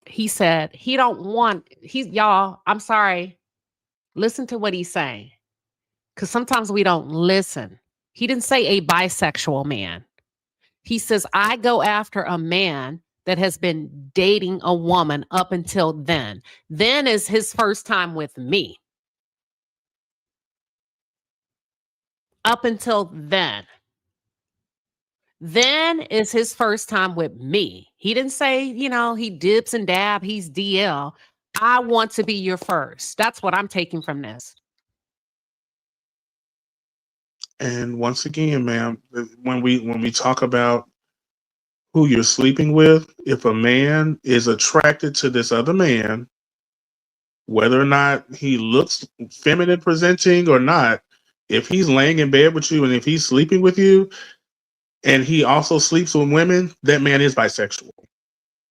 he said he don't want, y'all, I'm sorry. Listen to what he's saying. Because sometimes we don't listen. He didn't say a bisexual man. He says, I go after a man that has been dating a woman up until then. Then is his first time with me. Up until then. Then is his first time with me. He didn't say, he dips and dab, he's DL. I want to be your first. That's what I'm taking from this. And once again, ma'am, when we talk about who you're sleeping with, if a man is attracted to this other man, whether or not he looks feminine presenting or not, if he's laying in bed with you and if he's sleeping with you and he also sleeps with women, that man is bisexual.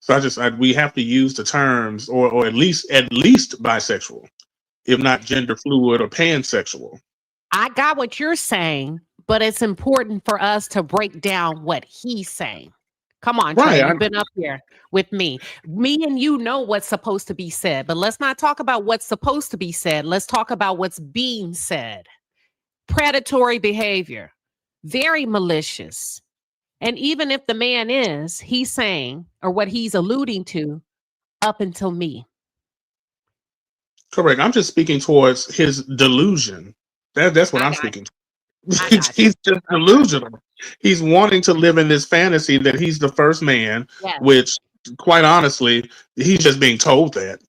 So we have to use the terms, or at least bisexual, if not gender fluid or pansexual. I got what you're saying, but it's important for us to break down what he's saying. Come on, Trey, you've been up here with me. Me and you know what's supposed to be said, but let's not talk about what's supposed to be said. Let's talk about what's being said. Predatory behavior. very malicious. And even if the man is, he's saying, or what he's alluding to, up until me. Correct. I'm just speaking towards his delusion. That's what I'm speaking to. He's just delusional. He's wanting to live in this fantasy that he's the first man, Yes. which, quite honestly, he's just being told that.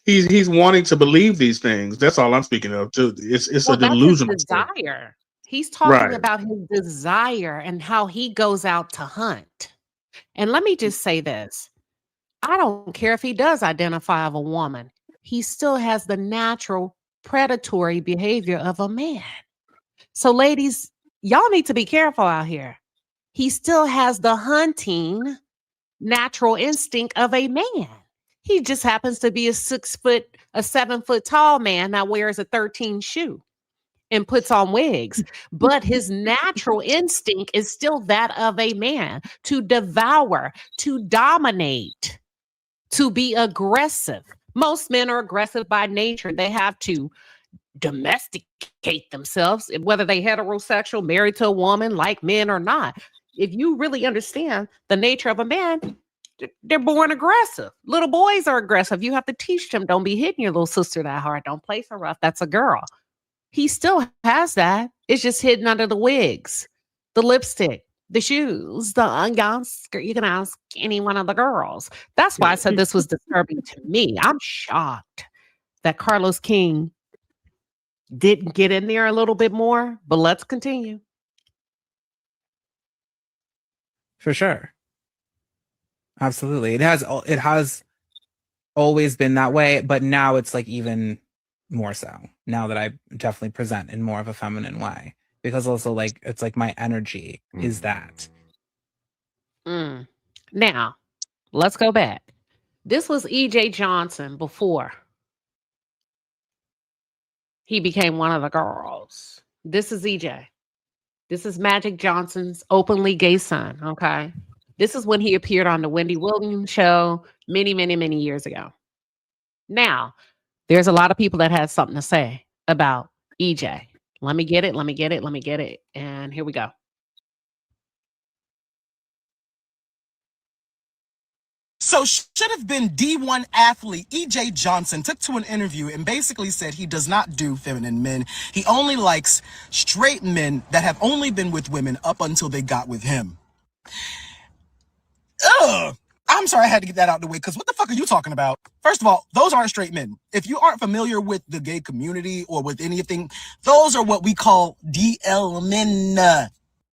he's wanting to believe these things. That's all I'm speaking of. It's a delusional that's his desire. He's talking about his desire and how he goes out to hunt. And let me just say this. I don't care if he does identify of a woman. He still has the natural predatory behavior of a man. So ladies, y'all need to be careful out here. He still has the hunting natural instinct of a man. He just happens to be a 7 foot tall man that wears a 13 shoe and puts on wigs. But his natural instinct is still that of a man, to devour, to dominate, to be aggressive. Most men are aggressive by nature. They have to domesticate themselves, whether they heterosexual, married to a woman, like men or not. If you really understand the nature of a man, they're born aggressive. Little boys are aggressive. You have to teach them, don't be hitting your little sister that hard. Don't play so rough. That's a girl. He still has that. It's just hidden under the wigs, the lipstick, the shoes, the ungowns. You can ask any one of the girls. That's why I said this was disturbing to me. I'm shocked that Carlos King didn't get in there a little bit more, but let's continue. For sure. Absolutely. It has always been that way, but now it's like even more so. Now that I definitely present in more of a feminine way, because also like it's like my energy is that. Now, let's go back. This was EJ Johnson before he became one of the girls. This is EJ. This is Magic Johnson's openly gay son, okay? This is when he appeared on the Wendy Williams show many, many, many years ago. Now, there's a lot of people that had something to say about EJ. Let me get it. And here we go. So should have been D1 athlete EJ Johnson took to an interview and basically said he does not do feminine men. He only likes straight men that have only been with women up until they got with him. Ugh. I'm sorry I had to get that out of the way, because what the fuck are you talking about? First of all, those aren't straight men. If you aren't familiar with the gay community or with anything, those are what we call DL men.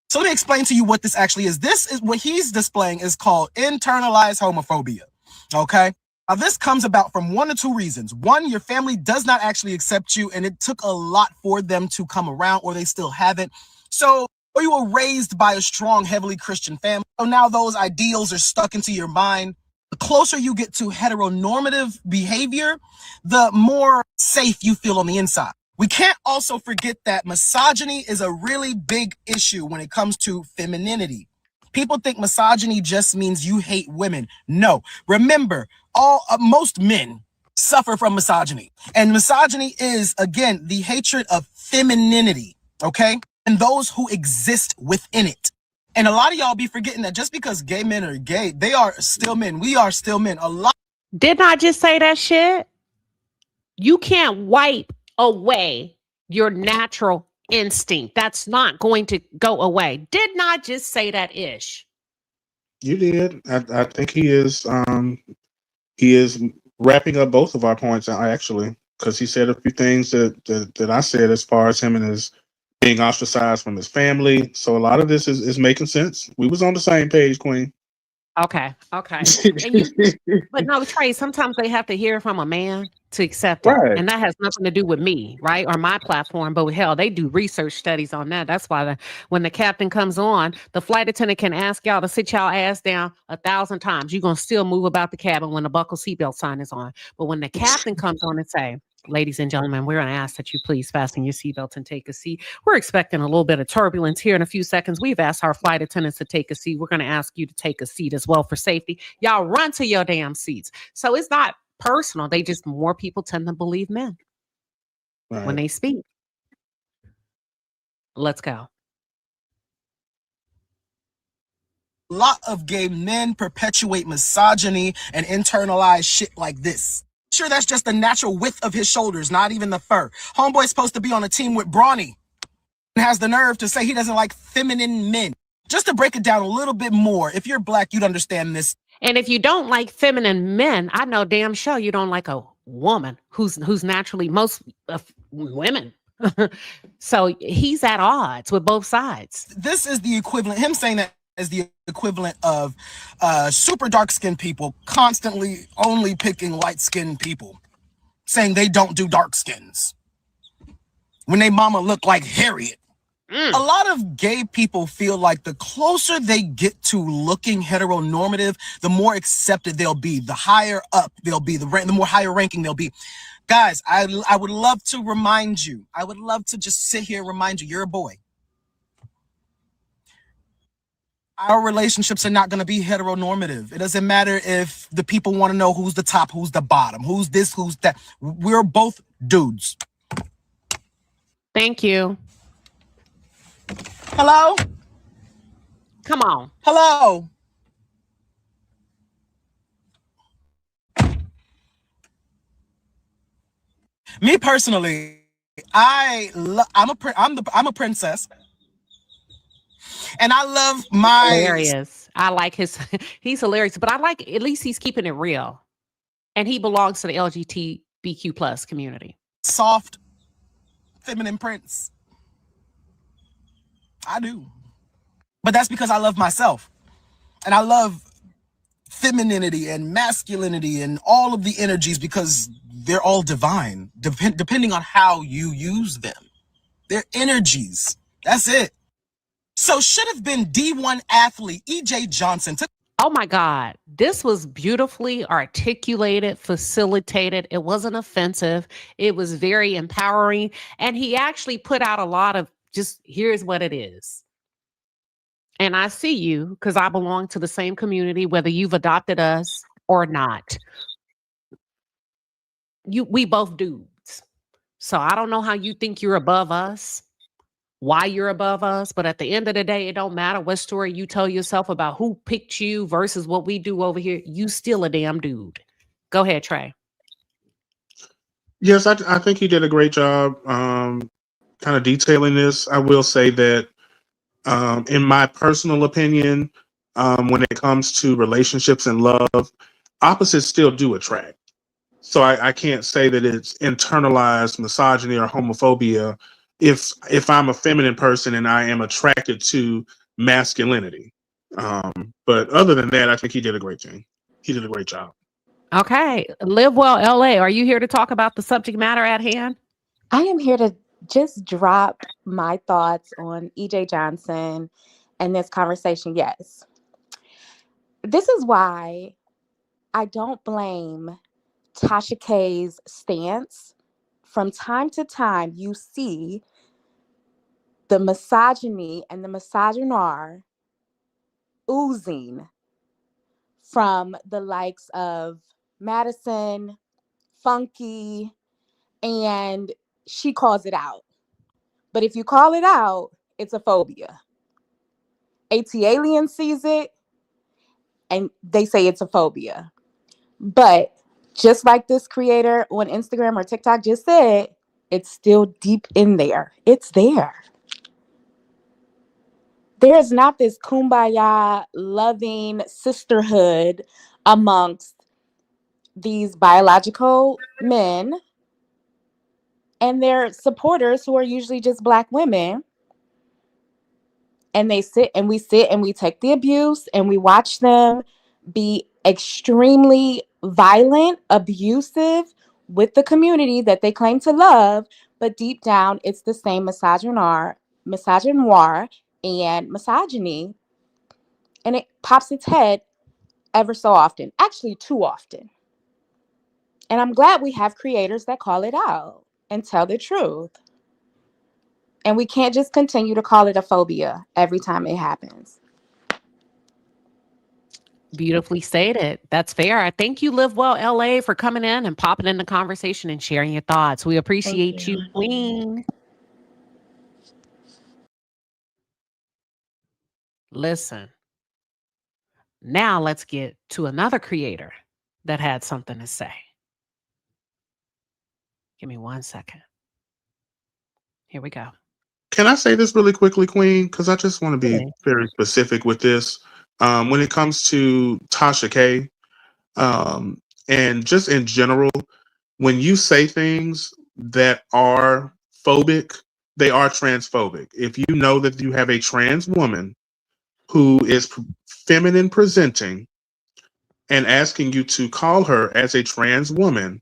So let me explain to you what this actually is. This is what he's displaying is called internalized homophobia. Okay? Now this comes about from one or two reasons. One, your family does not actually accept you, and it took a lot for them to come around, or they still haven't. So, or you were raised by a strong, heavily Christian family. So now those ideals are stuck into your mind. The closer you get to heteronormative behavior, the more safe you feel on the inside. We can't also forget that misogyny is a really big issue when it comes to femininity. People think misogyny just means you hate women. No, remember, most men suffer from misogyny. And misogyny is, again, the hatred of femininity, okay? And those who exist within it. And a lot of y'all be forgetting that just because gay men are gay, they are still men. We are still men. Didn't I just say that shit? You can't wipe away your natural instinct. That's not going to go away. Did not just say that ish. You did. I think he is wrapping up both of our points actually, because he said a few things that I said as far as him and his being ostracized from his family. So a lot of this is making sense. We was on the same page, Queen. Okay. But no, Trey, sometimes they have to hear from a man to accept it. Right. And that has nothing to do with me, right? Or my platform, but hell, they do research studies on that. That's why when the captain comes on, the flight attendant can ask y'all to sit y'all ass down 1,000 times. You're going to still move about the cabin when the buckle seatbelt sign is on. But when the captain comes on and say, ladies and gentlemen, we're going to ask that you please fasten your seatbelt and take a seat. We're expecting a little bit of turbulence here in a few seconds. We've asked our flight attendants to take a seat. We're going to ask you to take a seat as well for safety. Y'all run to your damn seats. So it's not personal. They just, more people tend to believe men when they speak. Let's go. A lot of gay men perpetuate misogyny and internalize shit like this. Sure, that's just the natural width of his shoulders, not even the fur. Homeboy's supposed to be on a team with Brawny and has the nerve to say he doesn't like feminine men. Just to break it down a little bit more, if you're black, you'd understand this. And if you don't like feminine men, I know damn sure you don't like a woman who's naturally most women. So he's at odds with both sides. This is the equivalent, him saying that is the equivalent of super dark-skinned people constantly only picking light-skinned people, saying they don't do dark skins when they mama look like Harriet. A lot of gay people feel like the closer they get to looking heteronormative, the more accepted they'll be, the higher up they'll be, the more higher ranking they'll be. Guys, I would love to remind you, I would love to just sit here and remind you, you're a boy. Our relationships are not going to be heteronormative. It doesn't matter if the people want to know who's the top, who's the bottom, who's this, who's that. We're both dudes. Thank you. Hello? Come on. Hello? Me personally, I'm a princess. And I love my hilarious. I like his he's hilarious, but I like at least he's keeping it real. And he belongs to the LGBTQ plus community. Soft feminine prince. I do. But that's because I love myself. And I love femininity and masculinity and all of the energies because they're all divine, depending on how you use them. They're energies. That's it. So should have been D1 athlete EJ Johnson. Oh my God. This was beautifully articulated, facilitated. It wasn't offensive. It was very empowering. And he actually put out a lot of just, here's what it is. And I see you because I belong to the same community, whether you've adopted us or not. We both dudes. So I don't know how you think you're above us, why you're above us, but at the end of the day, it don't matter what story you tell yourself about who picked you versus what we do over here. You still a damn dude. Go ahead, Trey. Yes, I think he did a great job kind of detailing this. I will say that in my personal opinion, when it comes to relationships and love, opposites still do attract. So I can't say that it's internalized misogyny or homophobia if I'm a feminine person and I am attracted to masculinity. But other than that, I think he did a great thing. He did a great job. Okay. Live Well LA, are you here to talk about the subject matter at hand? I am here to just drop my thoughts on EJ Johnson and this conversation. Yes. This is why I don't blame Tasha K's stance. From time to time, you see the misogyny and the misogynoir oozing from the likes of Madison, Funky, and she calls it out. But if you call it out, it's a phobia. AT-Alien sees it, and they say it's a phobia. But just like this creator on Instagram or TikTok just said, it's still deep in there. It's there. There's not this kumbaya loving sisterhood amongst these biological men and their supporters who are usually just Black women. And we sit and we take the abuse and we watch them be extremely violent, abusive with the community that they claim to love. But deep down, it's the same misogynoir, and misogyny. And it pops its head ever so often, actually too often. And I'm glad we have creators that call it out and tell the truth. And we can't just continue to call it a phobia every time it happens. Beautifully stated. That's fair. I thank you, Live Well LA, for coming in and popping in the conversation and sharing your thoughts. We appreciate you, Queen. Listen. Now let's get to another creator that had something to say. Give me 1 second. Here we go. Can I say this really quickly, Queen? Because I just want to be very specific with this. When it comes to Tasha K, and just in general, when you say things that are phobic, they are transphobic. If you know that you have a trans woman who is feminine presenting and asking you to call her as a trans woman,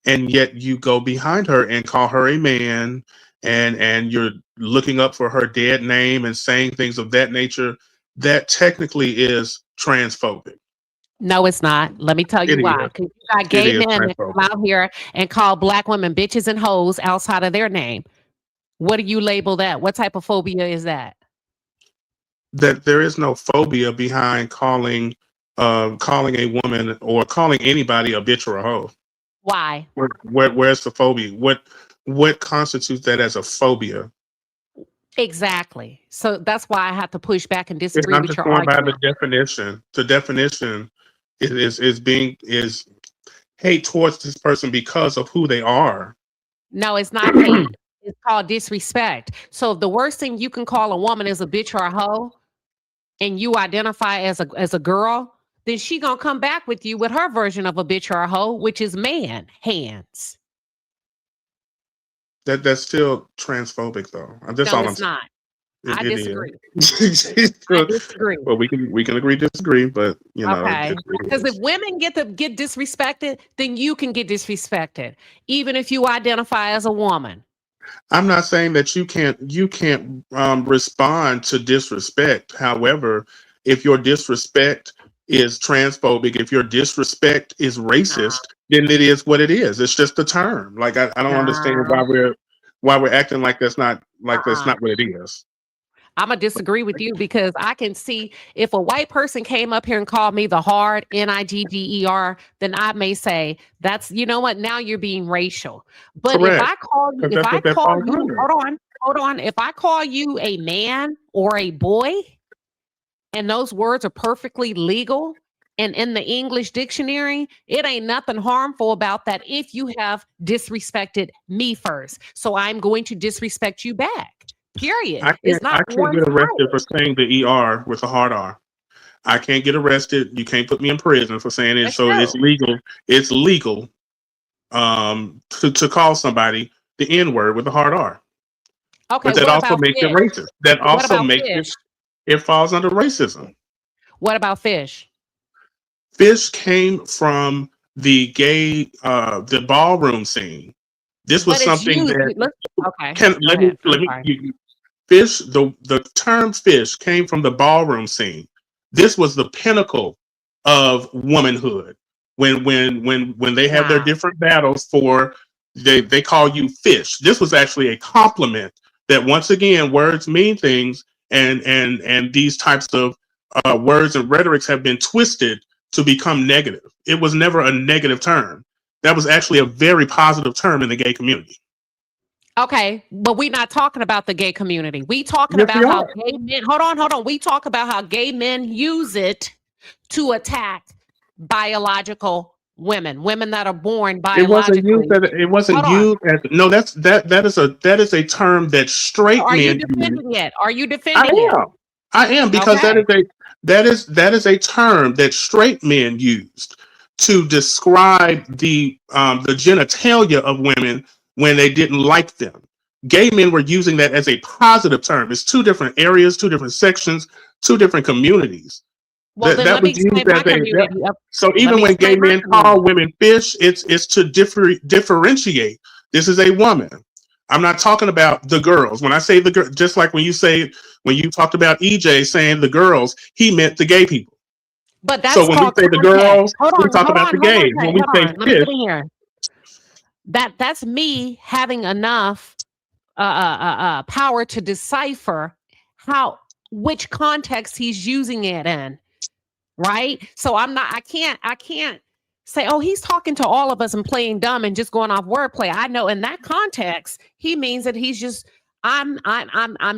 and yet you go behind her and call her a man, and you're looking up for her dead name and saying things of that nature, that technically is transphobic. No, it's not. Let me tell you why. Because you got gay men that come out here and call black women bitches and hoes outside of their name. What do you label that? What type of phobia is that? That there is no phobia behind calling a woman or calling anybody a bitch or a hoe. Why? Where's the phobia? What constitutes that as a phobia? Exactly. So that's why I have to push back and disagree I'm with just your going by argument. the definition. The definition is hate towards this person because of who they are. No, it's not hate. It's called disrespect. So if the worst thing you can call a woman is a bitch or a hoe, and you identify as a girl, then she gonna come back with you with her version of a bitch or a hoe, which is man hands. That's still transphobic, though. That's No, all I'm it's saying. not. I It disagree. is. I disagree. Well, we can agree, disagree, but you know, Okay. Because if women get disrespected, then you can get disrespected, even if you identify as a woman. I'm not saying that you can't respond to disrespect. However, if your disrespect is transphobic, if your disrespect is racist, then it is what it is. It's just a term. Like I don't understand why we're acting like that's not what it is. I'm gonna disagree with you because I can see if a white person came up here and called me the hard NIGGER, then I may say that's, you know what, now you're being racial. But Correct. if I call you, if I call you a man or a boy, and those words are perfectly legal and in the English dictionary, it ain't nothing harmful about that if you have disrespected me first. So I'm going to disrespect you back. Period. I can't get arrested for saying the ER with a hard R. I can't get arrested. You can't put me in prison for saying it. So it's legal. It's legal to call somebody the N-word with a hard R. Okay, but that also makes it racist. That also makes it falls under racism. What about fish? Fish came from the gay the ballroom scene. This was something that fish, the term fish came from the ballroom scene. This was the pinnacle of womanhood. When they have their different battles for they call you fish. This was actually a compliment that once again words mean things and these types of words and rhetorics have been twisted to become negative. It was never a negative term. That was actually a very positive term in the gay community. Okay, but we're not talking about the gay community. We talking about how gay men, hold on. We talk about how gay men use it to attack biological women that are born biologically. It wasn't used as no. That is a term that straight men. Are you defending it? Are you defending it? I am because that is a term that straight men used to describe the genitalia of women when they didn't like them. Gay men were using that as a positive term. It's two different areas, two different sections, two different communities. Well, then let me explain my community. So even when gay men call women fish, it's to differentiate. This is a woman. I'm not talking about the girls. When I say the girl, just like when you talked about EJ saying the girls, he meant the gay people. But that's so when we say the girls, we talk about the gays. When we say fish, that's me having enough power to decipher which context he's using it in, right? So I can't say, oh, he's talking to all of us and playing dumb and just going off wordplay. I know in that context, he means that he's just I'm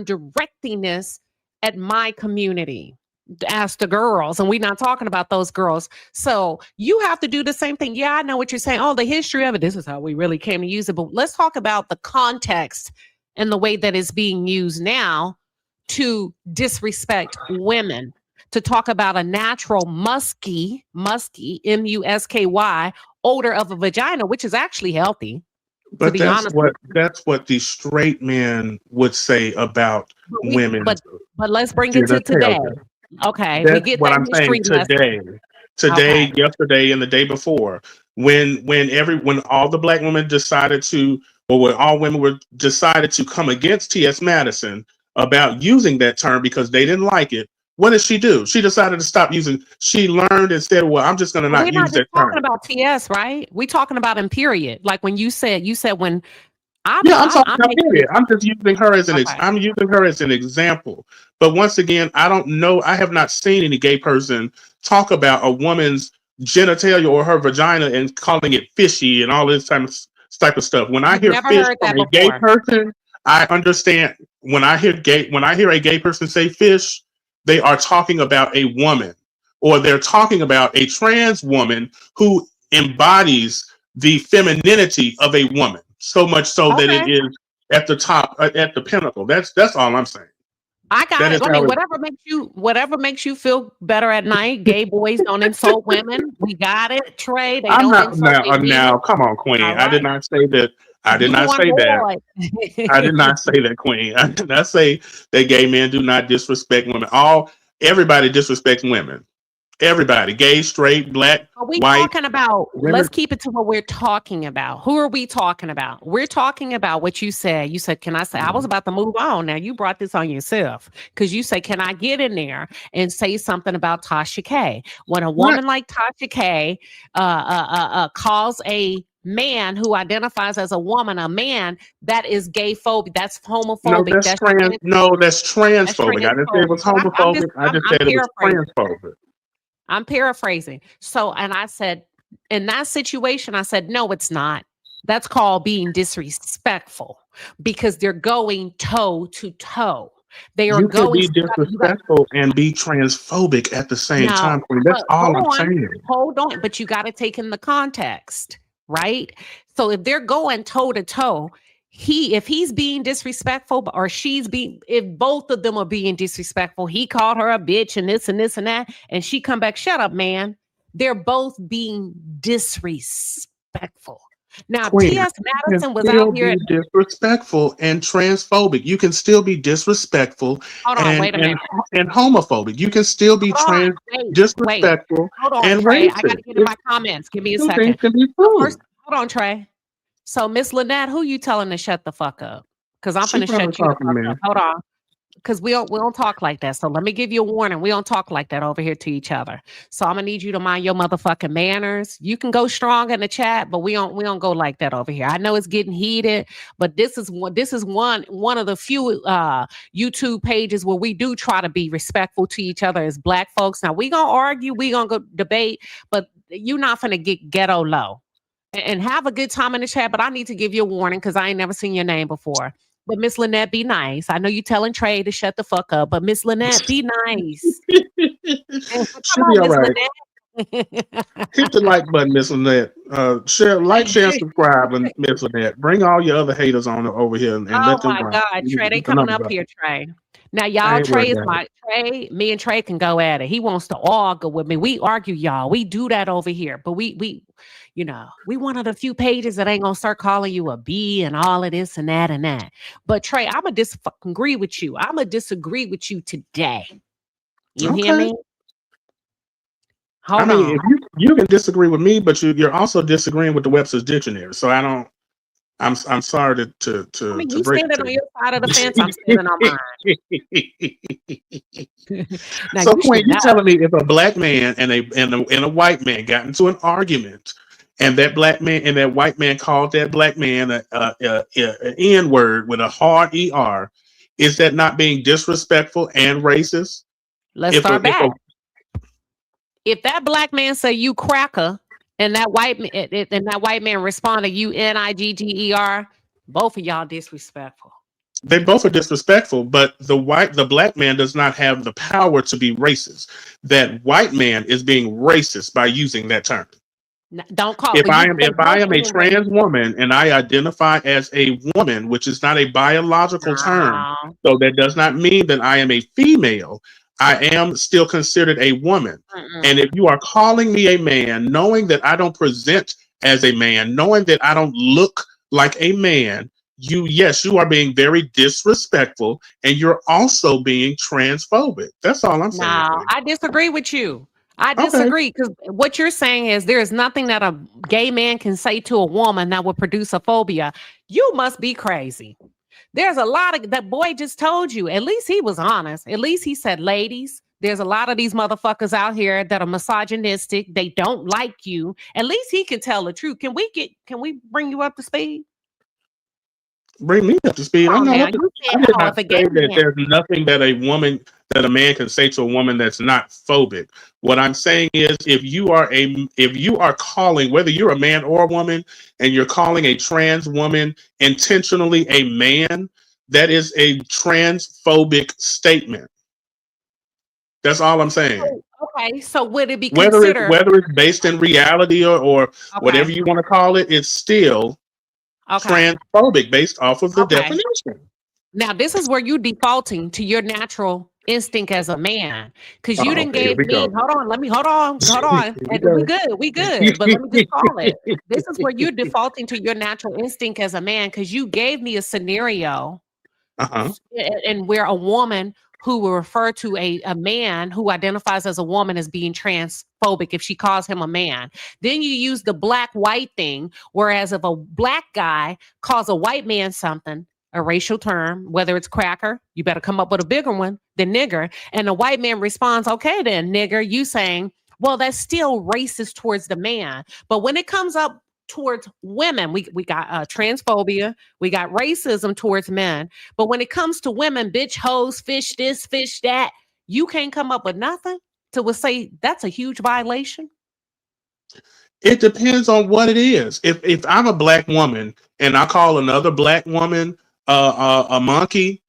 directing this at my community as the girls, and we're not talking about those girls. So you have to do the same thing. Yeah, I know what you're saying. Oh, the history of it. This is how we really came to use it. But let's talk about the context and the way that it's being used now to disrespect women, to talk about a natural musky, musky, odor of a vagina, which is actually healthy. But that's what the straight men would say about women. But let's bring it to today. Okay, that's we get what that I'm saying today, Okay. yesterday, and the day before. When all the black women decided to, or when all women were decided to come against T.S. Madison about using that term because they didn't like it. What did she do? She decided to stop using. She learned and said, "Well, I'm just going to not use that term." We're not talking about TS, right? We're talking about in period. Like when you said when I'm talking about period. I'm just using her as I'm using her as an example. But once again, I don't know. I have not seen any gay person talk about a woman's genitalia or her vagina and calling it fishy and all this type of stuff. When I hear fish from a gay person, I understand. When I hear a gay person say fish, they are talking about a woman, or they're talking about a trans woman who embodies the femininity of a woman. So much so that it is at the top, at the pinnacle. That's all I'm saying. I got it. I mean, whatever makes you feel better at night. Gay boys don't insult women. We got it, Trey. They I'm don't not insult now. Come on, Queen. Right. I did not say that. I did not say that. I did not say that, Queen. I did not say that gay men do not disrespect women. Everybody disrespects women. Everybody, gay, straight, black, are we white. talking about? Women. Let's keep it to what we're talking about. Who are we talking about? We're talking about what you said. You said, "Can I say?" I was about to move on. Now you brought this on yourself because you say, "Can I get in there and say something about Tasha K?" When a woman like Tasha K calls a man who identifies as a woman a man, that is gay phobic. That's homophobic. That's transphobic. I didn't say it was homophobic. I just said it was transphobic. I'm paraphrasing. So, and I said, in that situation, I said, no, it's not. That's called being disrespectful because they're going toe to toe. They are going to be disrespectful and be transphobic at the same time. Queen. That's all I'm saying. Hold on, but you got to take in the context, right? So if they're going toe to toe, if he's being disrespectful or if both of them are being disrespectful, he called her a bitch and this and this and that, and she come back, shut up, man. They're both being disrespectful. Now, T.S. Madison was out here disrespectful and transphobic. You can still be disrespectful and homophobic. You can still be disrespectful and Trey. racist. I got to get in my comments. Give me a second. First, hold on, Trey. So, Miss Lynette, who you telling to shut the fuck up? Because I'm finna shut you the fuck up. Hold on. Because we don't talk like that. So let me give you a warning. We don't talk like that over here to each other. So I'm gonna need you to mind your motherfucking manners. You can go strong in the chat, but we don't go like that over here. I know it's getting heated, but this is one of the few YouTube pages where we do try to be respectful to each other as Black folks. Now we gonna argue, we gonna go debate, but you're not gonna get ghetto low. And have a good time in the chat, but I need to give you a warning because I ain't never seen your name before. But Miss Lynette, be nice. I know you telling Trey to shut the fuck up, but Miss Lynette, be nice. She'll be all right. Hit the like button, Miss Lynette. Share, and subscribe, Miss Lynette. Bring all your other haters on over here and let them. Oh my God, Trey, they coming up here, Trey. Now, y'all, Trey is my Trey. Me and Trey can go at it. He wants to argue with me. We argue, y'all. We do that over here. But we one of the few pages that ain't gonna start calling you a B and all of this and that and that. But Trey, I'ma disagree with you. I'ma disagree with you today. You hear me? Hold on. If you can disagree with me, but you're also disagreeing with the Webster's Dictionary. So I don't. I'm sorry to you break standing on your side of the fence. I'm standing on mine. So, Queen, you telling me if a black man and a white man got into an argument, and that black man and that white man called that black man an N-word with a hard ER, is that not being disrespectful and racist? Let's start back. If that black man say you cracker, and that white man responded, you Nigger, both of y'all disrespectful. They both are disrespectful, but the black man does not have the power to be racist. That white man is being racist by using that term. Don't call. If I am a trans woman and I identify as a woman, which is not a biological term, so that does not mean that I am a female. I am still considered a woman. And if you are calling me a man, knowing that I don't present as a man, knowing that I don't look like a man, you are being very disrespectful, and you're also being transphobic. That's all I'm saying. No, I disagree with you. I disagree because what you're saying is there is nothing that a gay man can say to a woman that would produce a phobia. You must be crazy. There's a lot of that boy just told you. At least he was honest. At least he said, ladies, there's a lot of these motherfuckers out here that are misogynistic. They don't like you. At least he can tell the truth. Can we bring you up to speed? Bring me up to speed. I did not say that man. there's nothing that a man can say to a woman that's not phobic. What I'm saying is, if you are calling, whether you're a man or a woman, and you're calling a trans woman intentionally a man, that is a transphobic statement. That's all I'm saying. Okay, so would it be considered whether it's based in reality or whatever you want to call it, it's still transphobic based off of the definition. Now, this is where you defaulting to your natural instinct as a man, because you didn't give me. Hold on. We good. But let me just call it. This is where you're defaulting to your natural instinct as a man, because you gave me a scenario, and where a woman who will refer to a man who identifies as a woman as being transphobic if she calls him a man. Then you use the black-white thing, whereas if a black guy calls a white man something, a racial term, whether it's cracker, you better come up with a bigger one than nigger. And the white man responds, okay then, nigger, you saying, well, that's still racist towards the man. But when it comes up towards women, we got transphobia, we got racism towards men. But when it comes to women, bitch, hoes, fish this, fish that, you can't come up with nothing to say that's a huge violation. It depends on what it is. If I'm a black woman and I call another black woman a monkey,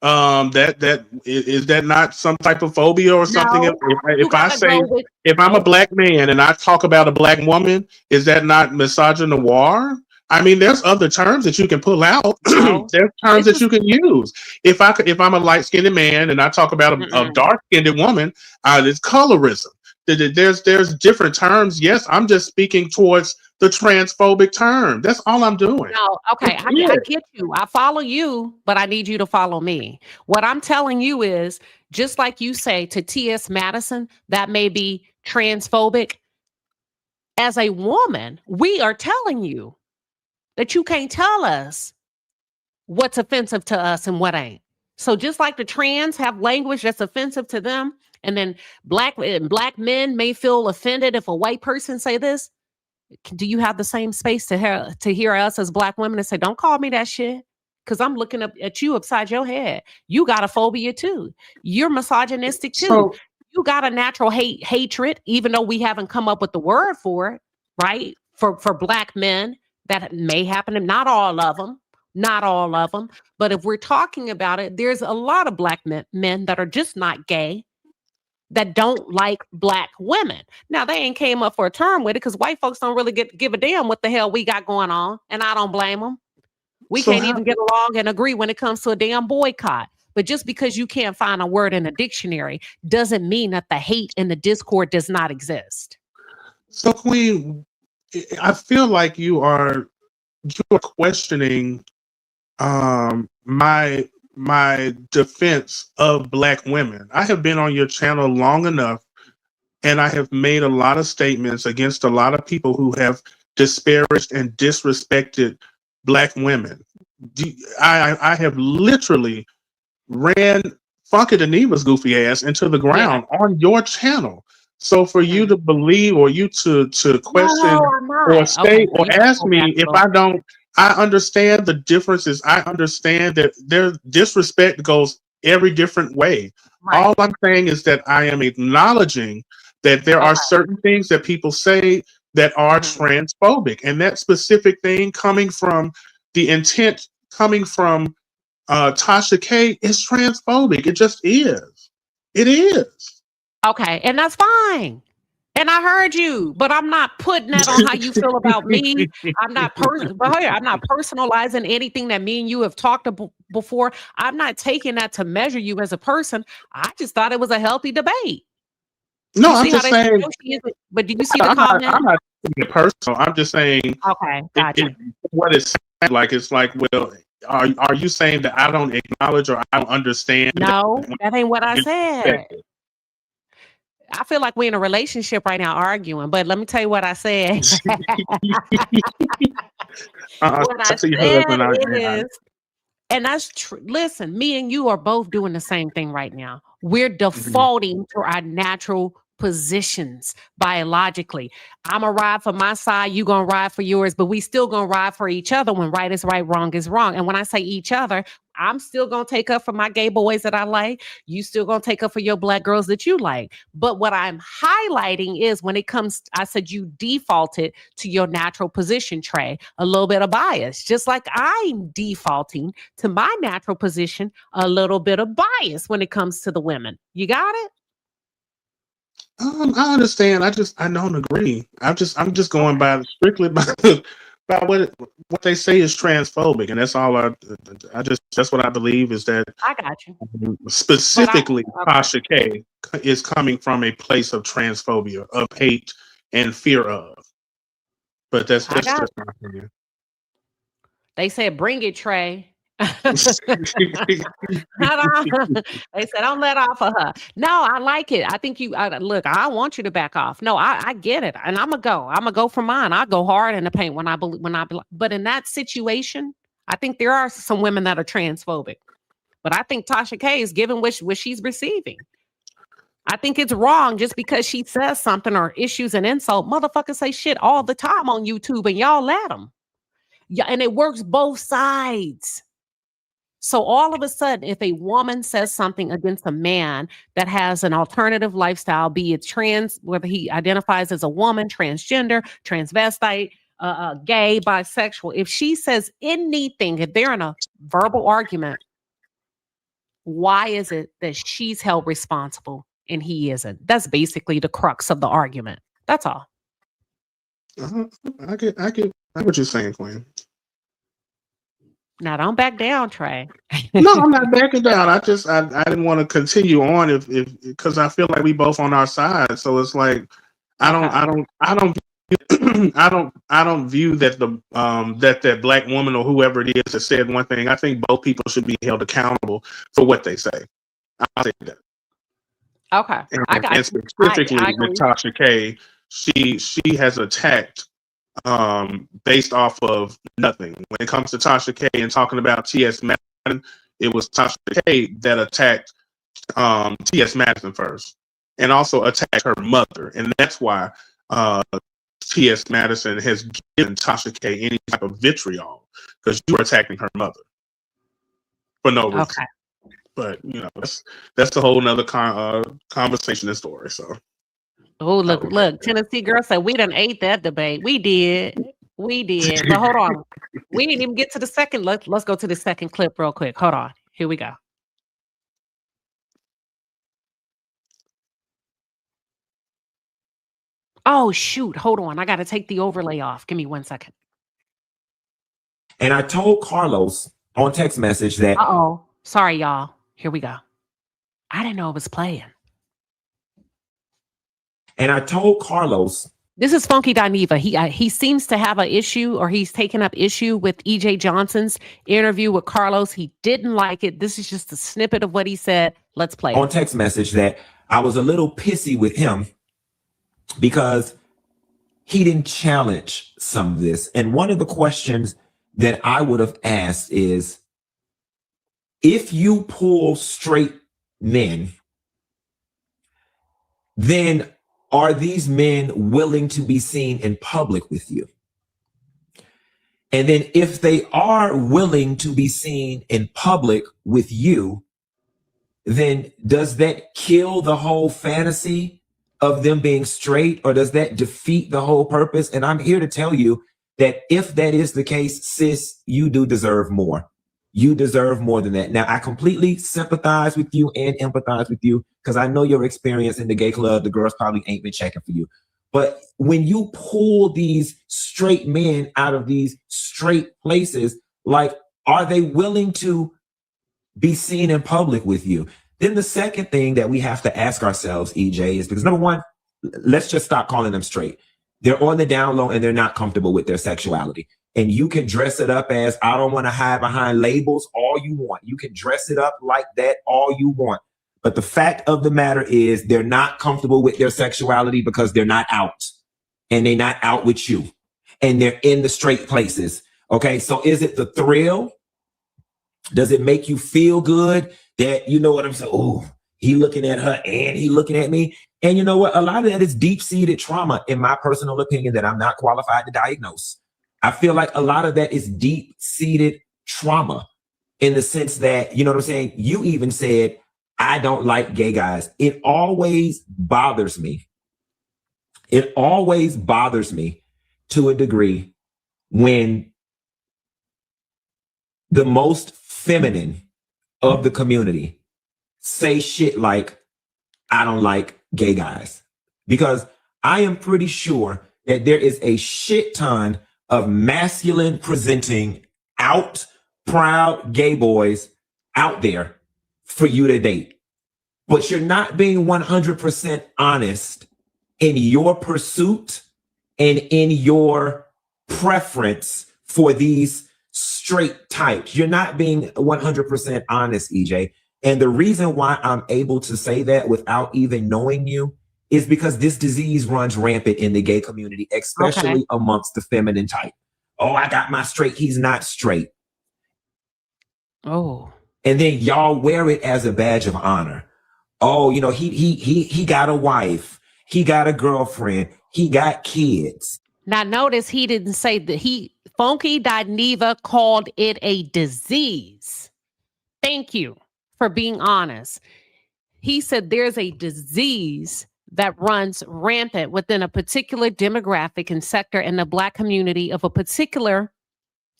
that is that not some type of phobia or something? No, if I'm a black man and I talk about a black woman, is that not misogynoir? I mean, there's other terms that you can pull out. There's terms that you can use. If I'm a light-skinned man and I talk about a dark-skinned woman, it's colorism. There's different terms. Yes, I'm just speaking towards the transphobic term. That's all I'm doing. No, okay, I get you. I follow you, but I need you to follow me. What I'm telling you is, just like you say to T.S. Madison, that may be transphobic. As a woman, we are telling you that you can't tell us what's offensive to us and what ain't. So just like the trans have language that's offensive to them, and then black men may feel offended if a white person say this, do you have the same space to hear us as black women and say, don't call me that shit? Because I'm looking up at you upside your head. You got a phobia too. You're misogynistic too. So, you got a natural hatred, even though we haven't come up with the word for it, right? For black men, that may happen, and not all of them. But if we're talking about it, there's a lot of black men that are just not gay, that don't like black women. Now, they ain't came up for a term with it because white folks don't really give a damn what the hell we got going on, and I don't blame them. We can't even get along and agree when it comes to a damn boycott. But just because you can't find a word in a dictionary doesn't mean that the hate and the discord does not exist. So, Queen, I feel like you are questioning my defense of black women. I have been on your channel long enough, and I have made a lot of statements against a lot of people who have disparaged and disrespected black women. I have literally ran Funky Daniva's goofy ass into the ground on your channel. So for you to believe, or you to question or say or ask me if I don't, I understand the differences. I understand that their disrespect goes every different way. Right. All I'm saying is that I am acknowledging that there are certain things that people say that are transphobic, and that specific thing coming from the intent, coming from Tasha K is transphobic. It just is. It is. Okay, and that's fine. And I heard you, but I'm not putting that on how you feel about me. I'm not personalizing anything that me and you have talked about before. I'm not taking that to measure you as a person. I just thought it was a healthy debate. No, I'm just saying. But did you see the comment? I'm not taking it personal. I'm just saying. Okay, gotcha. What it sounds like, it's like, well, are you saying that I don't acknowledge or I don't understand? No, that ain't what I said. I feel like we're in a relationship right now arguing, but let me tell you what I said. What I said is, and that's true. Listen, me and you are both doing the same thing right now. We're defaulting to our natural positions biologically. I'm gonna ride for my side, you gonna ride for yours, but we still gonna ride for each other when right is right, wrong is wrong. And when I say each other, I'm still gonna take up for my gay boys that I like. You still gonna take up for your black girls that you like. But what I'm highlighting is when it comes, I said you defaulted to your natural position, Trey, a little bit of bias, just like I'm defaulting to my natural position, a little bit of bias when it comes to the women. You got it? I understand. I don't agree. I'm just going by strictly by what they say is transphobic, and that's all. That's what I believe is that. I got you. Specifically, Tasha K is coming from a place of transphobia, of hate and fear of. But that's just my opinion. They said, "Bring it, Trey." They said, "Don't let off of her." No, I like it. I think you look. I want you to back off. No, I get it, and I'm gonna go for mine. I go hard in the paint when I believe. But in that situation, I think there are some women that are transphobic. But I think Tasha K is giving what she's receiving. I think it's wrong just because she says something or issues an insult. Motherfuckers say shit all the time on YouTube, and y'all let them. Yeah, and it works both sides. So all of a sudden, if a woman says something against a man that has an alternative lifestyle, be it trans, whether he identifies as a woman, transgender, transvestite, gay, bisexual, if she says anything, if they're in a verbal argument, why is it that she's held responsible and he isn't? That's basically the crux of the argument. That's all. I get what you're saying, Queen. Now don't back down, Trey. No, I'm not backing down. I didn't want to continue on if because I feel like we both on our side. So it's like I don't view that that black woman or whoever it is that said one thing. I think both people should be held accountable for what they say. I'll say that. Okay. And specifically with Tasha K, she has attacked based off of nothing. When it comes to Tasha K and talking about T.S. Madison, it was Tasha K that attacked T.S. Madison first, and also attacked her mother, and that's why T.S. Madison has given Tasha K any type of vitriol, because you were attacking her mother for no reason. Okay. But that's the whole nother conversation and story. So. Oh, look, Tennessee girl said we done ate that debate. We did. But hold on. We didn't even get to the second. Let's go to the second clip real quick. Hold on. Here we go. Oh, shoot. Hold on. I got to take the overlay off. Give me 1 second. And I told Carlos on text message that. Uh-oh. Sorry, y'all. Here we go. I didn't know it was playing. And I told Carlos. This is Funky Dineva. He seems to have an issue, or he's taken up issue with E.J. Johnson's interview with Carlos. He didn't like it. This is just a snippet of what he said. Let's play on text message that I was a little pissy with him because he didn't challenge some of this. And one of the questions that I would have asked is, if you pull straight men, then are these men willing to be seen in public with you? And then if they are willing to be seen in public with you, then does that kill the whole fantasy of them being straight, or does that defeat the whole purpose? And I'm here to tell you that if that is the case, sis, you do deserve more. You deserve more than that. Now, I completely sympathize with you and empathize with you because I know your experience in the gay club. The girls probably ain't been checking for you. But when you pull these straight men out of these straight places, like, are they willing to be seen in public with you? Then the second thing that we have to ask ourselves, EJ, is because number one, let's just stop calling them straight. They're on the down low and they're not comfortable with their sexuality. And you can dress it up as, I don't want to hide behind labels, all you want. You can dress it up like that all you want. But the fact of the matter is they're not comfortable with their sexuality because they're not out. And they're not out with you. And they're in the straight places. Okay, so is it the thrill? Does it make you feel good that, you know what I'm saying? Oh, he looking at her and he looking at me. And you know what? A lot of that is deep-seated trauma, in my personal opinion, that I'm not qualified to diagnose. I feel like a lot of that is deep-seated trauma in the sense that, you know what I'm saying? You even said, I don't like gay guys. It always bothers me. It always bothers me to a degree when the most feminine of the community say shit like, I don't like gay guys. Because I am pretty sure that there is a shit ton of masculine presenting out proud gay boys out there for you to date. But you're not being 100% honest in your pursuit and in your preference for these straight types. You're not being 100% honest, EJ. And the reason why I'm able to say that without even knowing you is because this disease runs rampant in the gay community, especially amongst the feminine type. Oh, I got my straight. He's not straight. Oh. And then y'all wear it as a badge of honor. Oh, you know, he got a wife. He got a girlfriend. He got kids. Now notice he didn't say that Funky.Neva called it a disease. Thank you for being honest. He said there's a disease that runs rampant within a particular demographic and sector in the Black community of a particular,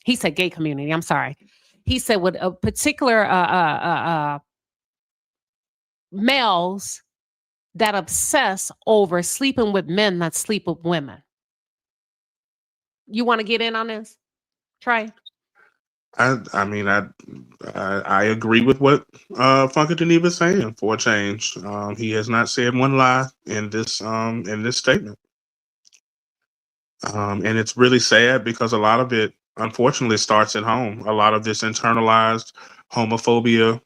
he said gay community, I'm sorry. He said with a particular males that obsess over sleeping with men that sleep with women. You want to get in on this, Trey? I mean, I agree with what Funky.Neva is saying for a change. He has not said one lie in this statement, and it's really sad because a lot of it, unfortunately, starts at home. A lot of this internalized homophobia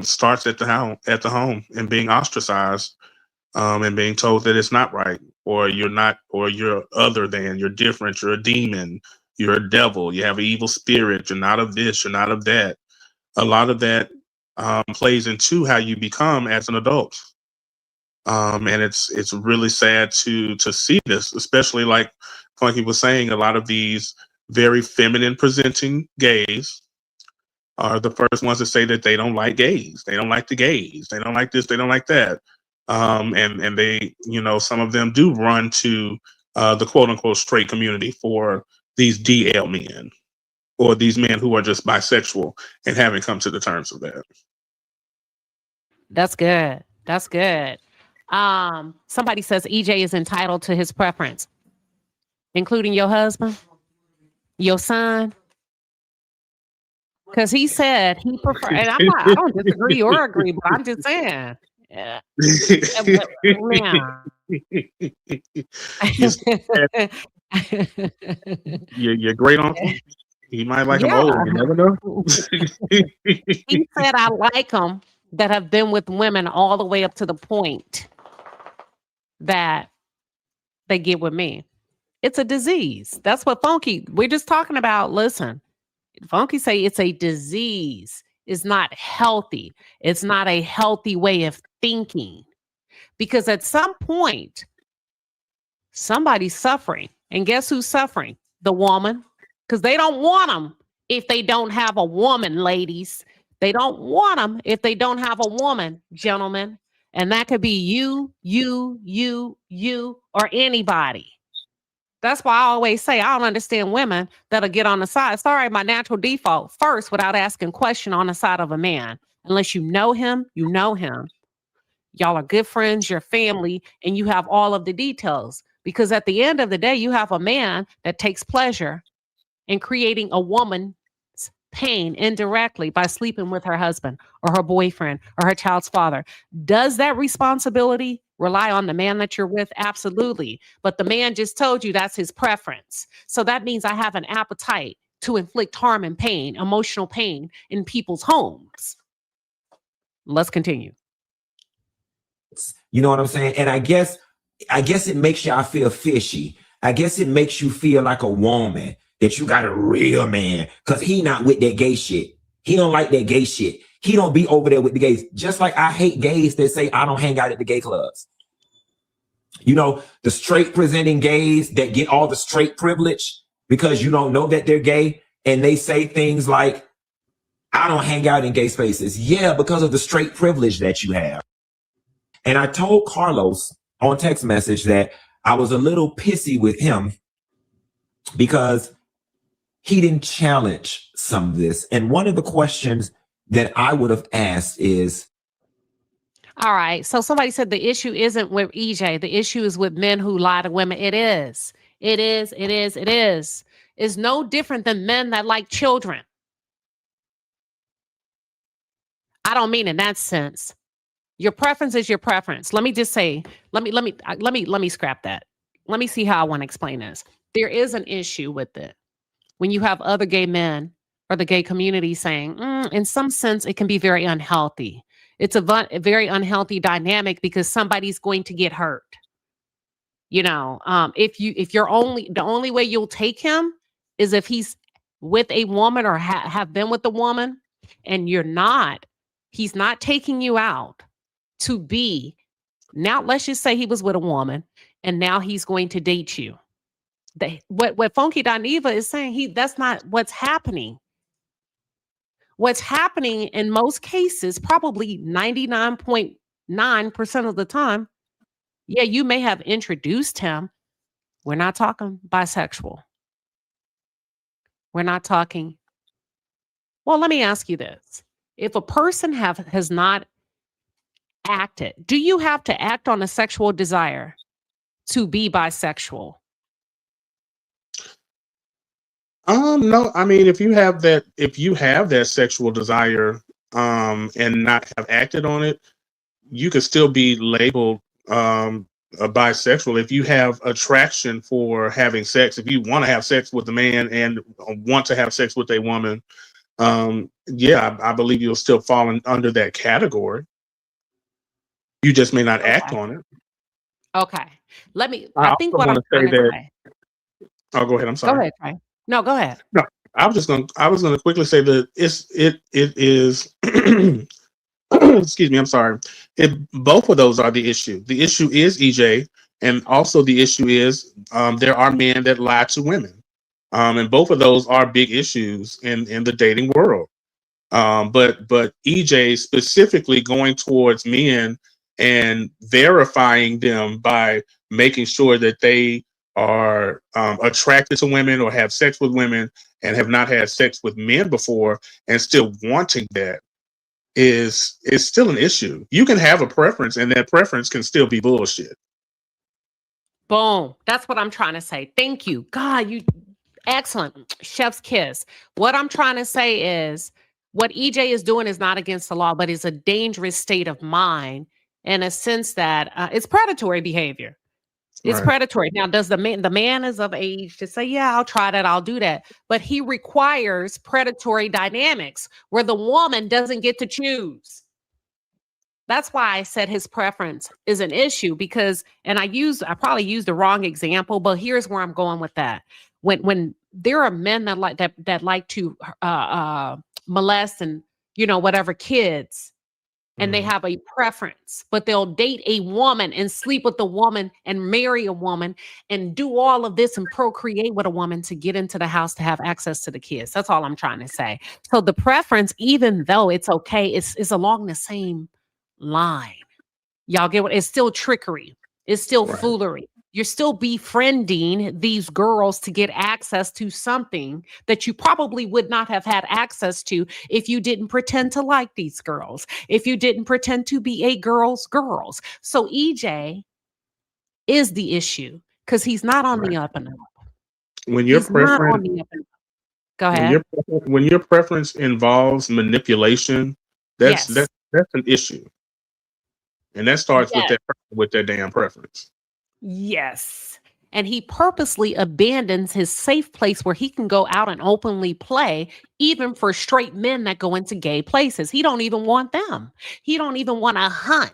starts at the home, and being ostracized, and being told that it's not right, or you're not, or you're other than, you're different, you're a demon. You're a devil. You have an evil spirit. You're not of this. You're not of that. A lot of that plays into how you become as an adult, and it's really sad to see this, especially like Funky was saying. A lot of these very feminine presenting gays are the first ones to say that they don't like gays. They don't like the gays. They don't like this. They don't like that. And they, you know, some of them do run to the quote unquote straight community for these DL men, or these men who are just bisexual and haven't come to the terms of that. That's good. That's good. Somebody says EJ is entitled to his preference, including your husband, your son. Because he said he prefer, and I don't disagree or agree, but I'm just saying. Yeah. Your great uncle, he might like him old. You never know. He said, I like them that have been with women all the way up to the point that they get with me. It's a disease. That's what Funky, we're just talking about. Listen, Funky say it's a disease. It's not healthy. It's not a healthy way of thinking. Because at some point, somebody's suffering. And guess who's suffering? The woman. Because they don't want them if they don't have a woman, ladies. They don't want them if they don't have a woman, gentlemen. And that could be you, or anybody. That's why I always say I don't understand women that'll get on the side. Sorry, my natural default first without asking question on the side of a man. Unless you know him, you know him. Y'all are good friends, your family, and you have all of the details. Because at the end of the day, you have a man that takes pleasure in creating a woman's pain indirectly by sleeping with her husband or her boyfriend or her child's father. Does that responsibility rely on the man that you're with? Absolutely. But the man just told you that's his preference. So that means I have an appetite to inflict harm and pain, emotional pain in people's homes. Let's continue. You know what I'm saying? And I guess it makes y'all feel fishy. I guess it makes you feel like a woman that you got a real man because he not with that gay shit. He don't like that gay shit. He don't be over there with the gays. Just like I hate gays that say I don't hang out at the gay clubs. You know, the straight presenting gays that get all the straight privilege because you don't know that they're gay. And they say things like, I don't hang out in gay spaces. Yeah, because of the straight privilege that you have. And I told Carlos on text message that I was a little pissy with him because he didn't challenge some of this. And one of the questions that I would have asked is, all right. So somebody said the issue isn't with EJ. The issue is with men who lie to women. It is. It is. It is. It is. It's no different than men that like children. I don't mean in that sense. Your preference is your preference. Let me just say, let me scrap that. Let me see how I want to explain this. There is an issue with it. When you have other gay men or the gay community saying, in some sense, it can be very unhealthy. It's a very unhealthy dynamic because somebody's going to get hurt. You know, if you're the only way you'll take him is if he's with a woman or have been with a woman and he's not taking you out to be, now let's just say he was with a woman and now he's going to date you. What Funky Dineva is saying, that's not what's happening. What's happening in most cases, probably 99.9% of the time, yeah, you may have introduced him. We're not talking bisexual. We're not talking. Well, let me ask you this. If a person has not acted, do you have to act on a sexual desire to be bisexual? No, I mean, if you have that sexual desire, and not have acted on it, you could still be labeled, a bisexual. If you have attraction for having sex, if you want to have sex with a man and want to have sex with a woman, yeah, I believe you'll still fall under that category. You just may not act on it. Okay. I think what I'm trying to say. Oh, go ahead. I'm sorry. Go ahead, Trey. No, go ahead. No, I was gonna quickly say that it is excuse me, I'm sorry. Both of those are the issue. The issue is EJ, and also the issue is there are men that lie to women. And both of those are big issues in the dating world. But EJ specifically going towards men and verifying them by making sure that they are attracted to women or have sex with women and have not had sex with men before and still wanting that is still an issue. You can have a preference and that preference can still be bullshit. Boom. That's what I'm trying to say. Thank you. God, you excellent. Chef's kiss. What I'm trying to say is what EJ is doing is not against the law, but it's a dangerous state of mind in a sense that it's predatory behavior. It's predatory. Now, does the man is of age to say, yeah, I'll try that, I'll do that. But he requires predatory dynamics where the woman doesn't get to choose. That's why I said his preference is an issue because, and I probably used the wrong example, but here's where I'm going with that. When there are men that like to molest and, whatever kids, and they have a preference, but they'll date a woman and sleep with the woman and marry a woman and do all of this and procreate with a woman to get into the house to have access to the kids. That's all I'm trying to say. So the preference, even though it's okay, is along the same line. Y'all get what? It's still trickery. It's still foolery. You're still befriending these girls to get access to something that you probably would not have had access to if you didn't pretend to like these girls, if you didn't pretend to be a girl's girls. So EJ is the issue because he's not on the up and up. When your He's not on preference, the up and up. Go ahead. when your preference involves manipulation, that's Yes. that's an issue, and that starts Yes. with that damn preference. Yes. And he purposely abandons his safe place where he can go out and openly play, even for straight men that go into gay places. He don't even want them. He don't even want to hunt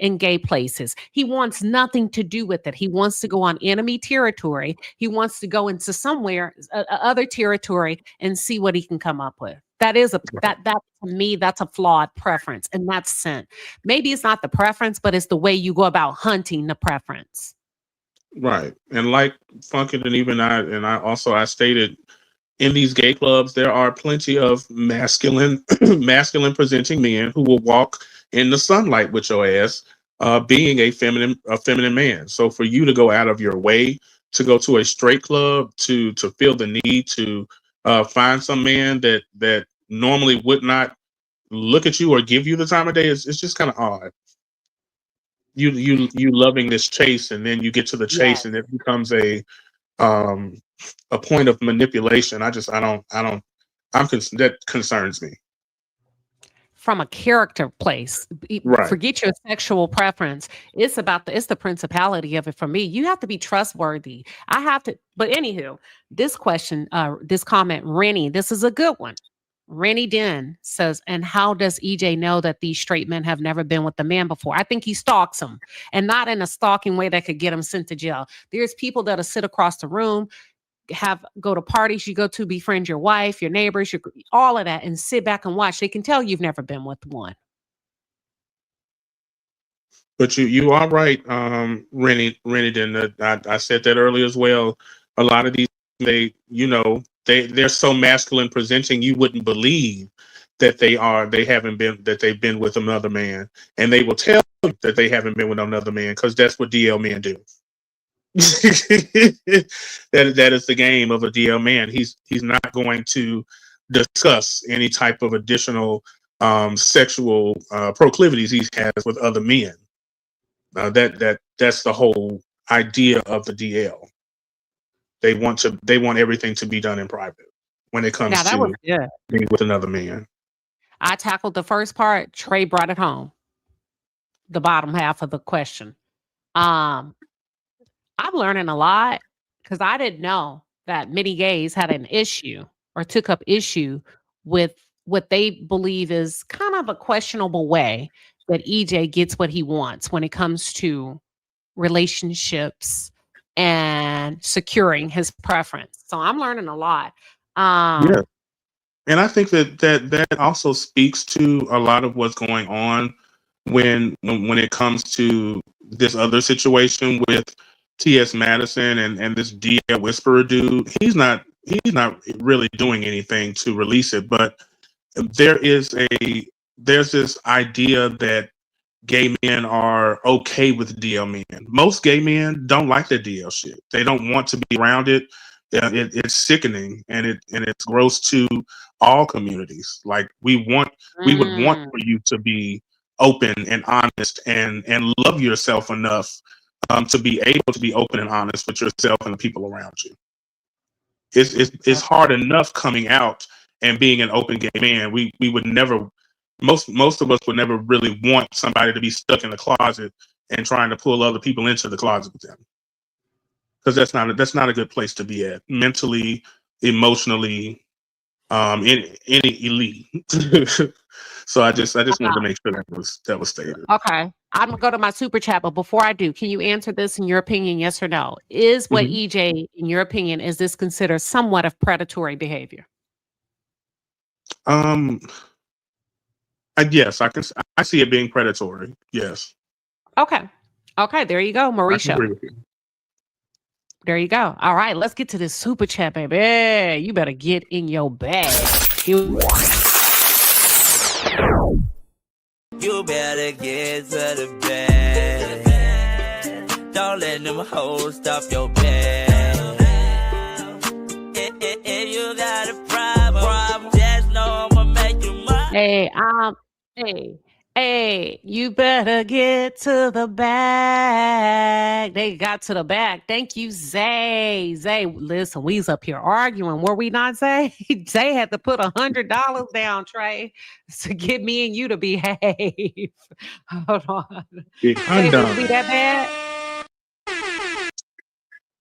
in gay places. He wants nothing to do with it. He wants to go on enemy territory. He wants to go into somewhere, other territory, and see what he can come up with. That is that to me, that's a flawed preference, and that's sin. Maybe it's not the preference, but it's the way you go about hunting the preference. Right. And like Funkin' and even I stated, in these gay clubs, there are plenty of masculine presenting men who will walk in the sunlight with your ass, being a feminine man. So for you to go out of your way to go to a straight club to feel the need to find some man that normally would not look at you or give you the time of day, it's just kind of odd. You loving this chase, and then you get to the chase, and it becomes a point of manipulation. That concerns me. From a character place, Right. Forget your sexual preference. It's the principality of it for me. You have to be trustworthy. I have to. But anywho, this question, this comment, Rennie, this is a good one. Rennie Den says, and how does EJ know that these straight men have never been with the man before? I think he stalks them, and not in a stalking way that could get him sent to jail. There's people that'll sit across the room, go to parties you go to, befriend your wife, your neighbors, all of that, and sit back and watch. They can tell you've never been with one. But you are right, Rennie Den. I said that earlier as well. A lot of these, they're so masculine presenting, you wouldn't believe that they've been with another man, and they will tell you that they haven't been with another man because that's what DL men do. that is the game of a DL man. He's not going to discuss any type of additional sexual proclivities he has with other men. That's the whole idea of the DL. They want everything to be done in private when it comes to being with another man. I tackled the first part. Trey brought it home. The bottom half of the question. I'm learning a lot because I didn't know that many gays had an issue or took up issue with what they believe is kind of a questionable way that EJ gets what he wants when it comes to relationships and securing his preference. So I'm learning a lot. Yeah. And I think that also speaks to a lot of what's going on when it comes to this other situation with T.S. Madison and this DL Whisperer dude. He's not really doing anything to release it, but there's this idea that gay men are okay with DL men. Most gay men don't like the DL shit. They don't want to be around it. It's sickening, and it's gross to all communities. Like we would want for you to be open and honest and love yourself enough to be able to be open and honest with yourself and the people around you. It's hard enough coming out and being an open gay man. We would never. Most of us would never really want somebody to be stuck in the closet and trying to pull other people into the closet with them, because that's not a good place to be at mentally, emotionally, any elite. So I just wanted to make sure that was stated. Okay, I'm gonna go to my super chat, but before I do, can you answer this in your opinion? Yes or no? Is what EJ, in your opinion, is this considered somewhat of predatory behavior? Yes, I see it being predatory. Yes. Okay. There you go, Mauricio. There you go. All right, let's get to this super chat, baby. You better get in your bag. You better get to the bed. Don't don't let them hoes stop your bag. If you got a problem, just know I'ma make you mine. Hey, you better get to the back. They got to the back. Thank you, Zay. Zay, listen, we's up here arguing. Were we not, Zay? Zay had to put $100 down, Trey, to get me and you to behave. Hold on. Big Zay, undone. would it be that bad?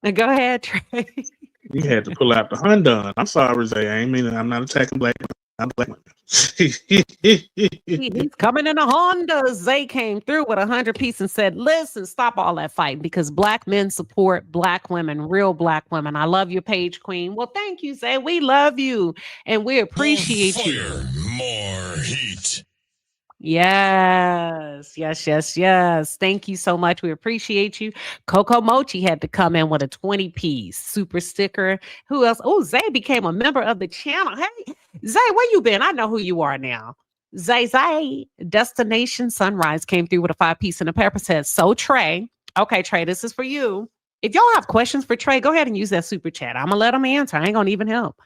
Now go ahead, Trey. You had to pull out the undone. I'm sorry, Zay. I ain't mean I'm not attacking black women. I'm black women. He's coming in a Honda. Zay came through with 100-piece and said, listen, stop all that fighting because black men support black women, real black women. I love your page, Queen. Well, thank you, Zay. We love you and we appreciate you. More heat. Yes. Thank you so much. We appreciate you. Coco Mochi had to come in with a 20-piece super sticker. Who else? Oh, Zay became a member of the channel. Hey, Zay, where you been? I know who you are now. Zay. Destination Sunrise came through with a 5-piece and a pepper says, so Trey. Okay, Trey, this is for you. If y'all have questions for Trey, go ahead and use that super chat. I'm going to let him answer. I ain't going to even help.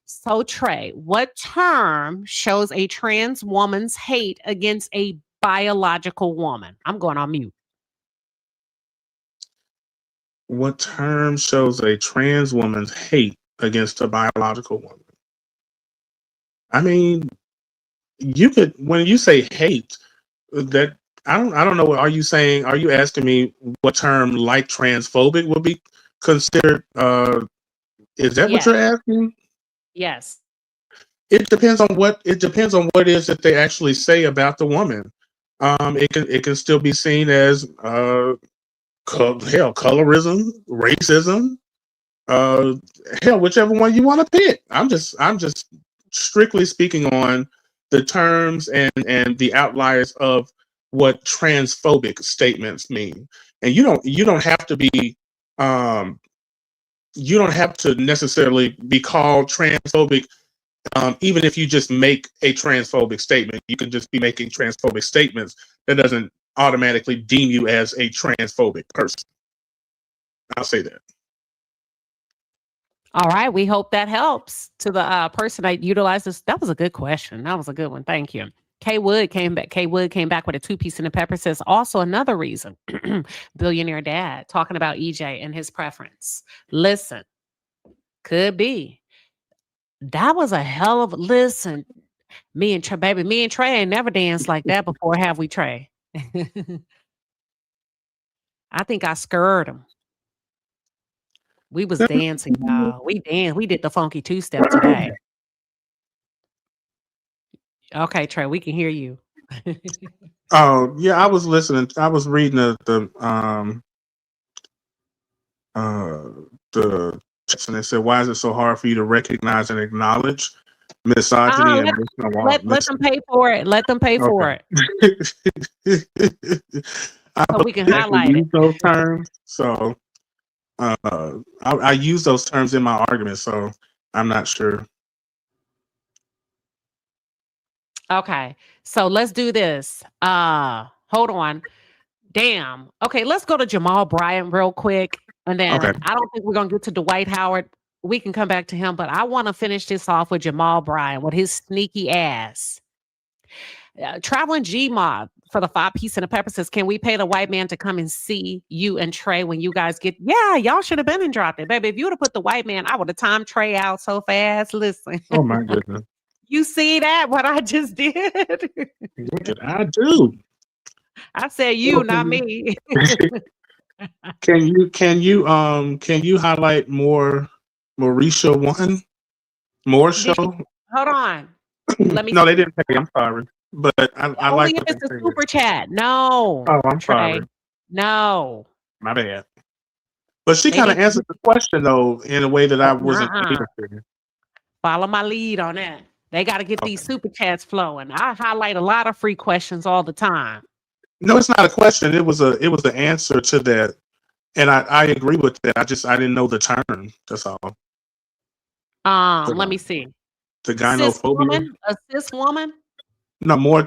So, Trey, what term shows a trans woman's hate against a biological woman? I'm going on mute. What term shows a trans woman's hate against a biological woman? I mean, you could, when you say hate, that I don't know. Are you asking me what term like transphobic would be considered? Is that what you're asking? Yes. It depends on what it is that they actually say about the woman. It can still be seen as colorism, racism, whichever one you want to pick. I'm just strictly speaking on the terms and the outliers of what transphobic statements mean. And you don't have to be you don't have to necessarily be called transphobic. Even if you just make a transphobic statement, you can just be making transphobic statements. That doesn't automatically deem you as a transphobic person. I'll say that. All right. We hope that helps to the person that utilized this. That was a good question. That was a good one. Thank you. K Wood came back with a 2-piece and a pepper says also another reason. Billionaire dad talking about EJ and his preference. Listen, could be. That was a hell of a listen. Me and Trey ain't never danced like that before, have we, Trey? I think I scared him. We was dancing, y'all. We danced. We did the funky 2-step today. Okay, Trey, we can hear you. Oh yeah, I was listening. I was reading the and it said, "Why is it so hard for you to recognize and acknowledge misogyny?" Let them pay for it. Let them pay for it. So we can highlight it. Those terms. So I use those terms in my argument. So I'm not sure. Okay, so let's do this. Hold on. Damn. Okay, let's go to Jamal Bryant real quick. And then I don't think we're going to get to Dwight Howard. We can come back to him, but I want to finish this off with Jamal Bryant with his sneaky ass. Traveling G-Mob for the 5-piece and a pepper says, can we pay the white man to come and see you and Trey when you guys get... Yeah, y'all should have been and dropped it. Baby, if you would have put the white man, I would have timed Trey out so fast. Listen. Oh, my goodness. You see that, what I just did? What did I do? I said you, not me. Can you highlight more Mauricio one? More show? Hold on. Let me No, they didn't pay. I'm sorry. But I like if it's a super chat. No. Oh, I'm sorry. No. My bad. But she kind of answered the question though in a way that I wasn't able to. Follow my lead on that. They got to get these super chats flowing. I highlight a lot of free questions all the time. No, it's not a question. It was the answer to that, and I agree with that. I didn't know the term. That's all. Let me see. The gynophobia. A cis woman. No, more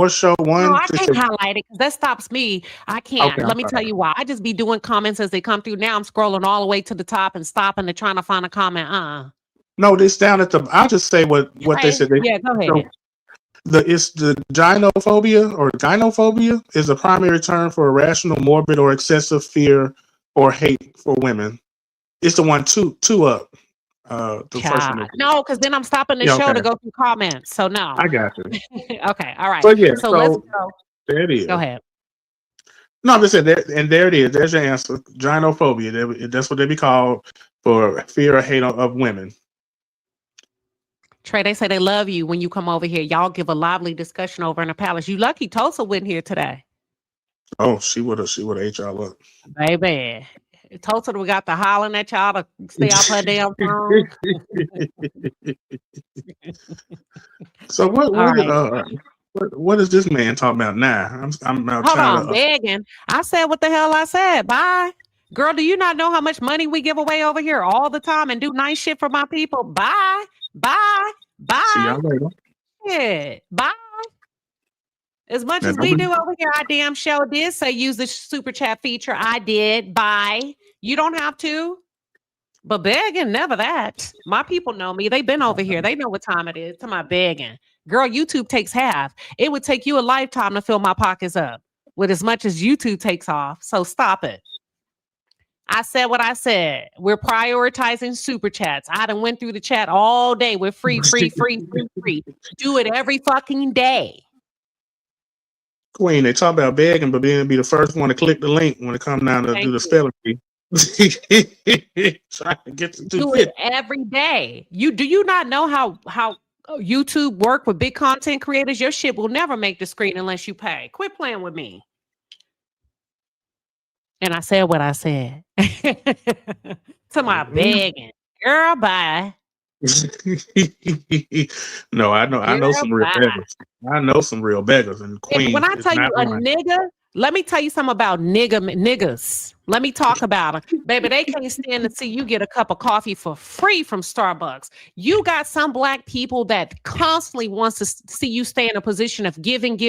show one. No, I can't highlight it because that stops me. I can't. Okay, Let me tell you why. I just be doing comments as they come through. Now I'm scrolling all the way to the top and stopping and trying to find a comment. No, this down at the. I'll just say what they said. Yeah, go ahead. It's the gynophobia is a primary term for irrational, morbid, or excessive fear or hate for women. It's the one two up. The first one. No, because then I'm stopping the show to go through comments. So no. I got you. Okay, all right. But yeah, so let's go. There it is. Go ahead. No, I'm just saying that, and there it is. There's your answer. Gynophobia. That's what they be called for fear or hate of women. Trey, they say they love you when you come over here. Y'all give a lively discussion over in the palace. You lucky Tulsa wasn't here today. Oh, she would have ate y'all up. Baby. Tulsa, we got the hollering at y'all to stay off her damn phone. So what is this man talking about now? I'm now Hold trying on, to begging. I said what the hell I said. Bye. Girl, do you not know how much money we give away over here all the time and do nice shit for my people? Bye. Bye. Bye. See y'all later. Yeah. Bye. As much as we do over here, I damn show did say use the super chat feature. I did. Bye. You don't have to. But begging, never that. My people know me. They've been over here. They know what time it is. To my begging. Girl, YouTube takes half. It would take you a lifetime to fill my pockets up with as much as YouTube takes off. So stop it. I said what I said. We're prioritizing super chats. I done went through the chat all day with free. Do it every fucking day. Queen, they talk about begging, but then be the first one to click the link when it comes down to do the spelling bee. Trying to get to do it every day. Do you not know how YouTube work with big content creators? Your shit will never make the screen unless you pay. Quit playing with me. And I said what I said. To my begging. Girl, bye. No, I know some real beggars. I know some real beggars. And Queen, when I tell you a nigga, let me tell you something about niggas. Let me talk about them. Baby, they can't stand to see you get a cup of coffee for free from Starbucks. You got some black people that constantly wants to see you stay in a position of giving.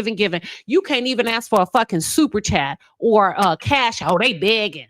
You can't even ask for a fucking super chat or cash. Oh, they begging.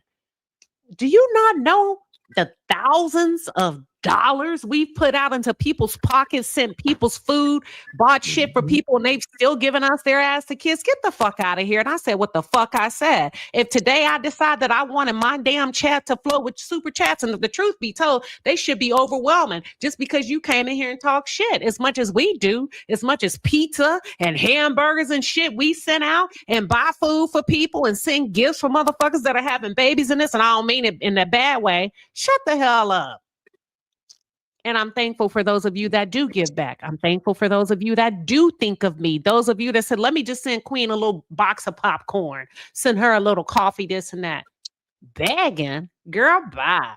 Do you not know the thousands of dollars we've put out into people's pockets, sent people's food, bought shit for people, and they've still given us their ass to kiss? Get the fuck out of here. And I said what the fuck I said. If today I decide that I wanted my damn chat to flow with super chats, and if the truth be told, they should be overwhelming just because you came in here and talk shit as much as we do, as much as pizza and hamburgers and shit we send out and buy food for people and send gifts for motherfuckers that are having babies in this. And I don't mean it in a bad way. Shut the hell up. And I'm thankful for those of you that do give back. I'm thankful for those of you that do think of me. Those of you that said, let me just send Queen a little box of popcorn, send her a little coffee, this and that. Begging? Girl, bye.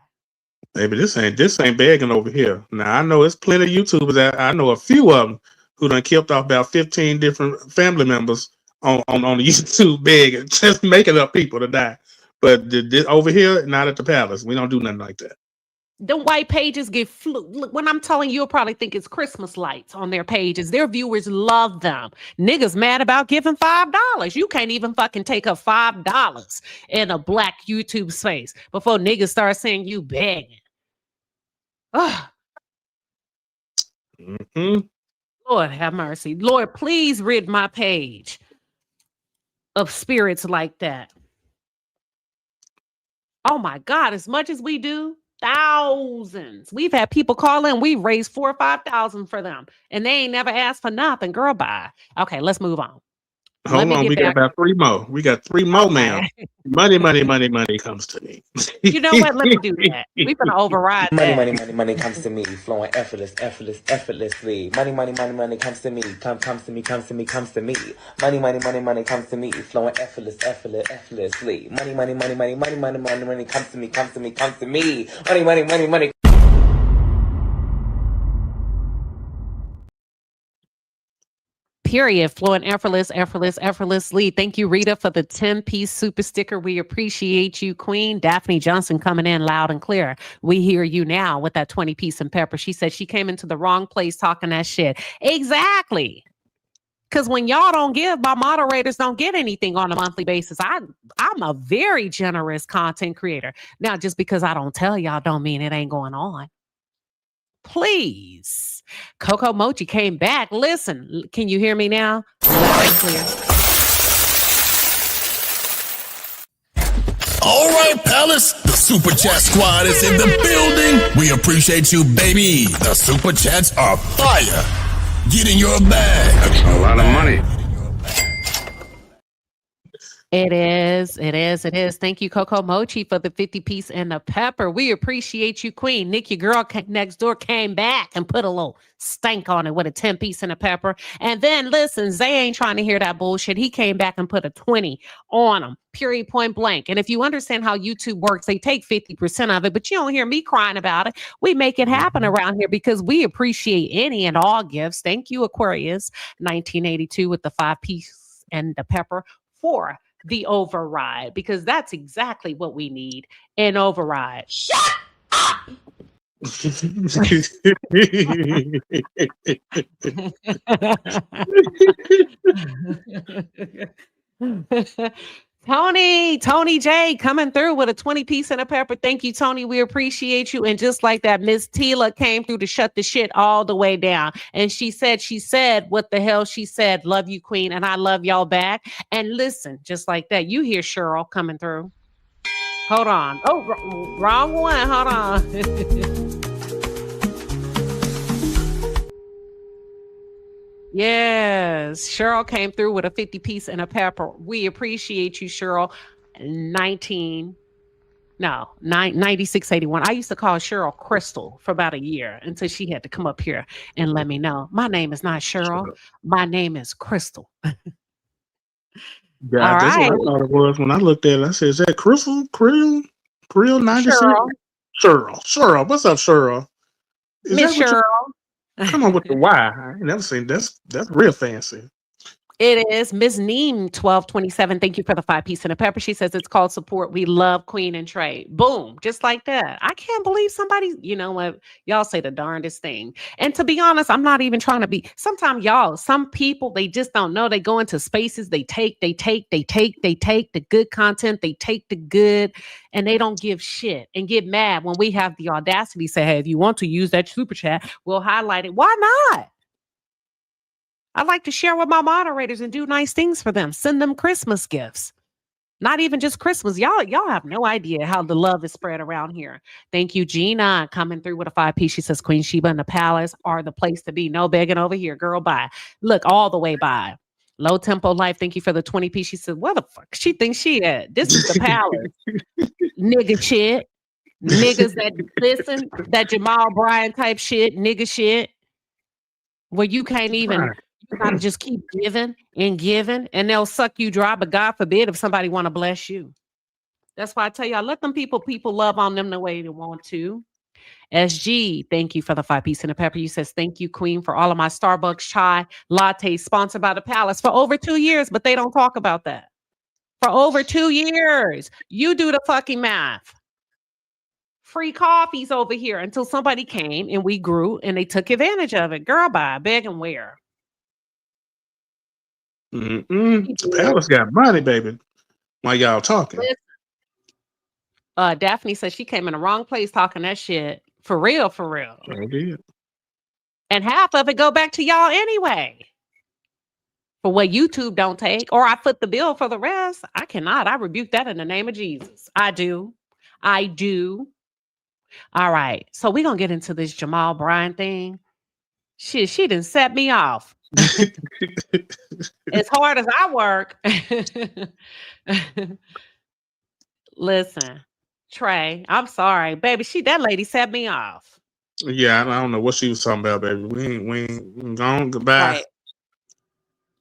Baby, this ain't begging over here. Now, I know it's plenty of YouTubers that I know a few of them who done killed off about 15 different family members on the YouTube begging, just making up people to die. But over here, not at the palace. We don't do nothing like that. The white pages get Look, when I'm telling you, you'll probably think it's Christmas lights on their pages. Their viewers love them. Niggas mad about giving $5. You can't even fucking take up $5 in a black YouTube space before niggas start saying you begging. Ugh. Lord have mercy. Lord, please rid my page of spirits like that. Oh my God, as much as we do, thousands. We've had people call in. We raised $4,000 or $5,000 for them, and they ain't never asked for nothing. Girl, bye. Okay, let's move on. Hold on, we got about 3 more. We got 3 more, ma'am. Money comes to me. You know what? Let me do that. We're gonna override that. Money comes to me, flowing effortlessly. Money comes to me, comes to me. Money comes to me, flowing effortlessly. Money comes to me. Money. Period. Flowing effortlessly. Thank you, Rita, for the 10-piece super sticker. We appreciate you, Queen. Daphne Johnson coming in loud and clear. We hear you now with that 20-piece and pepper. She said she came into the wrong place talking that shit. Exactly. Because when y'all don't give, my moderators don't get anything on a monthly basis. I'm a very generous content creator. Now, just because I don't tell y'all don't mean it ain't going on. Please. Coco Mochi came back. Listen, can you hear me now? Loud and clear. All right, Palace, the Super Chat squad is in the building. We appreciate you, baby. The Super Chats are fire. Get in your bag. That's a lot of money. It is. Thank you, Coco Mochi, for the 50-piece and the pepper. We appreciate you, Queen. Nick, your girl next door, came back and put a little stank on it with a 10-piece and a pepper. And then, listen, Zay ain't trying to hear that bullshit. He came back and put a 20 on him, period, point blank. And if you understand how YouTube works, they take 50% of it, but you don't hear me crying about it. We make it happen around here because we appreciate any and all gifts. Thank you, Aquarius, 1982 with the 5-piece and the pepper for the override, because that's exactly what we need, an override. Shut up! Tony J coming through with a 20-piece and a pepper. Thank you, Tony. We appreciate you. And just like that, Miss Tila came through to shut the shit all the way down. And she said what the hell she said. Love you, Queen. And I love y'all back. And listen, just like that, you hear Cheryl coming through. Hold on. Oh, wrong one. Hold on. Yes, Cheryl came through with a 50-piece and a pepper. We appreciate you, Cheryl. 9681. I used to call Cheryl Crystal for about a year until she had to come up here and let me know. My name is not Cheryl. My name is Crystal. Yeah, all that's right. what I thought it was when I looked at it. I said, "Is that Crystal? Krill 96?" Cheryl. What's up, Cheryl? Miss Cheryl. Come on with the Y. I ain't never seen that's real fancy. It is Miss Neem 1227. Thank you for the 5-piece and a pepper. She says it's called support. We love Queen and Trey. Boom, just like that. I can't believe somebody, you know what? Y'all say the darndest thing. And to be honest, I'm not even trying to be. Sometimes some people, they just don't know. They go into spaces. They take the good content. They take the good, and they don't give shit and get mad when we have the audacity to say, hey, if you want to use that super chat, we'll highlight it. Why not? I like to share with my moderators and do nice things for them. Send them Christmas gifts. Not even just Christmas. Y'all have no idea how the love is spread around here. Thank you, Gina, coming through with a 5-piece. She says Queen Sheba and the Palace are the place to be. No begging over here. Girl, bye. Look, all the way by. Low Tempo Life, thank you for the 20-piece. She said, where the fuck she thinks she at? This is the Palace. Nigga shit. Niggas that listen, that Jamal Bryant type shit, nigga shit. Where you can't even... You gotta just keep giving, and they'll suck you dry. But God forbid if somebody want to bless you. That's why I tell y'all, let them people love on them the way they want to. SG, thank you for the 5-piece and a pepper. You says, thank you, Queen, for all of my Starbucks chai lattes sponsored by the Palace for over 2 years, but they don't talk about that. For over 2 years. You do the fucking math. Free coffees over here until somebody came and we grew and they took advantage of it. Girl, bye, beg and wear. The Palace got money, baby. While y'all talking. Daphne says she came in the wrong place talking that shit. For real. I did. And half of it go back to y'all anyway. For what YouTube don't take, or I foot the bill for the rest. I cannot. I rebuke that in the name of Jesus. I do. All right. So we're going to get into this Jamal Bryant thing. Shit, she done set me off. As hard as I work. Listen, Trey, I'm sorry, baby. That lady set me off. Yeah, I don't know what she was talking about, baby. We ain't gone. Goodbye. Right.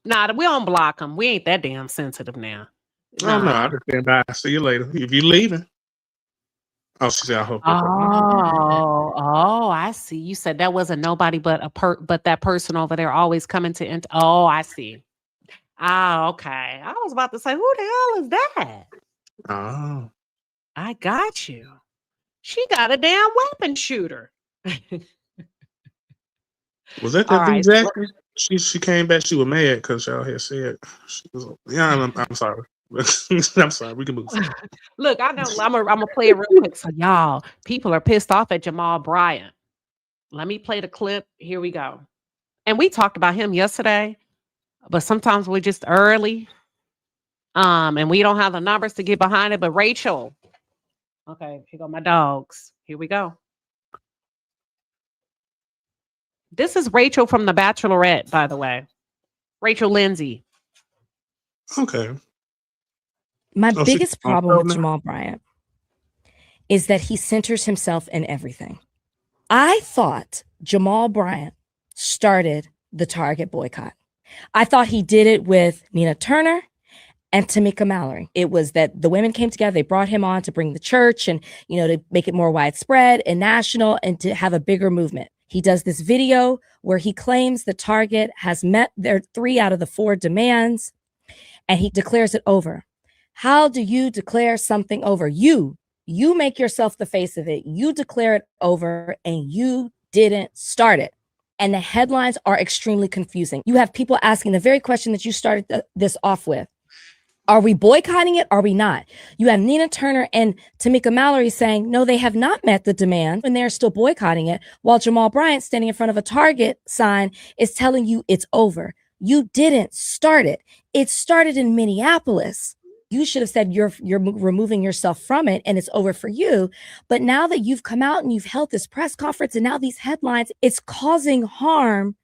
Nah, we don't block them. We ain't that damn sensitive now. Nah. No, I just said bye. See you later. If you leaving. Oh, she said I hope. Oh, I see. You said that wasn't nobody but that person over there always coming to oh, I see. Oh, okay. I was about to say, who the hell is that? Oh. I got you. She got a damn weapon shooter. Was that Jackson? She came back. She was mad because y'all had said she was. Yeah, I'm sorry. I'm sorry. We can move. Look, I know I'm gonna play it real quick. So y'all, people are pissed off at Jamal Bryant. Let me play the clip. Here we go. And we talked about him yesterday, but sometimes we're just early. And we don't have the numbers to get behind it. But Rachel, okay, here go my dogs. Here we go. This is Rachel from The Bachelorette, by the way. Rachel Lindsay. Okay. My biggest problem with Jamal Bryant is that he centers himself in everything. I thought Jamal Bryant started the Target boycott. I thought he did it with Nina Turner and Tamika Mallory. It was that the women came together, they brought him on to bring the church and, you know, to make it more widespread and national and to have a bigger movement. He does this video where he claims the Target has met their 3 out of the 4 demands and he declares it over. How do you declare something over? You make yourself the face of it. You declare it over and you didn't start it. And the headlines are extremely confusing. You have people asking the very question that you started this off with. Are we boycotting it? Are we not? You have Nina Turner and Tamika Mallory saying, no, they have not met the demand and they're still boycotting it. While Jamal Bryant standing in front of a Target sign is telling you it's over. You didn't start it. It started in Minneapolis. You should have said you're removing yourself from it and it's over for you. But now that you've come out and you've held this press conference and now these headlines, it's causing harm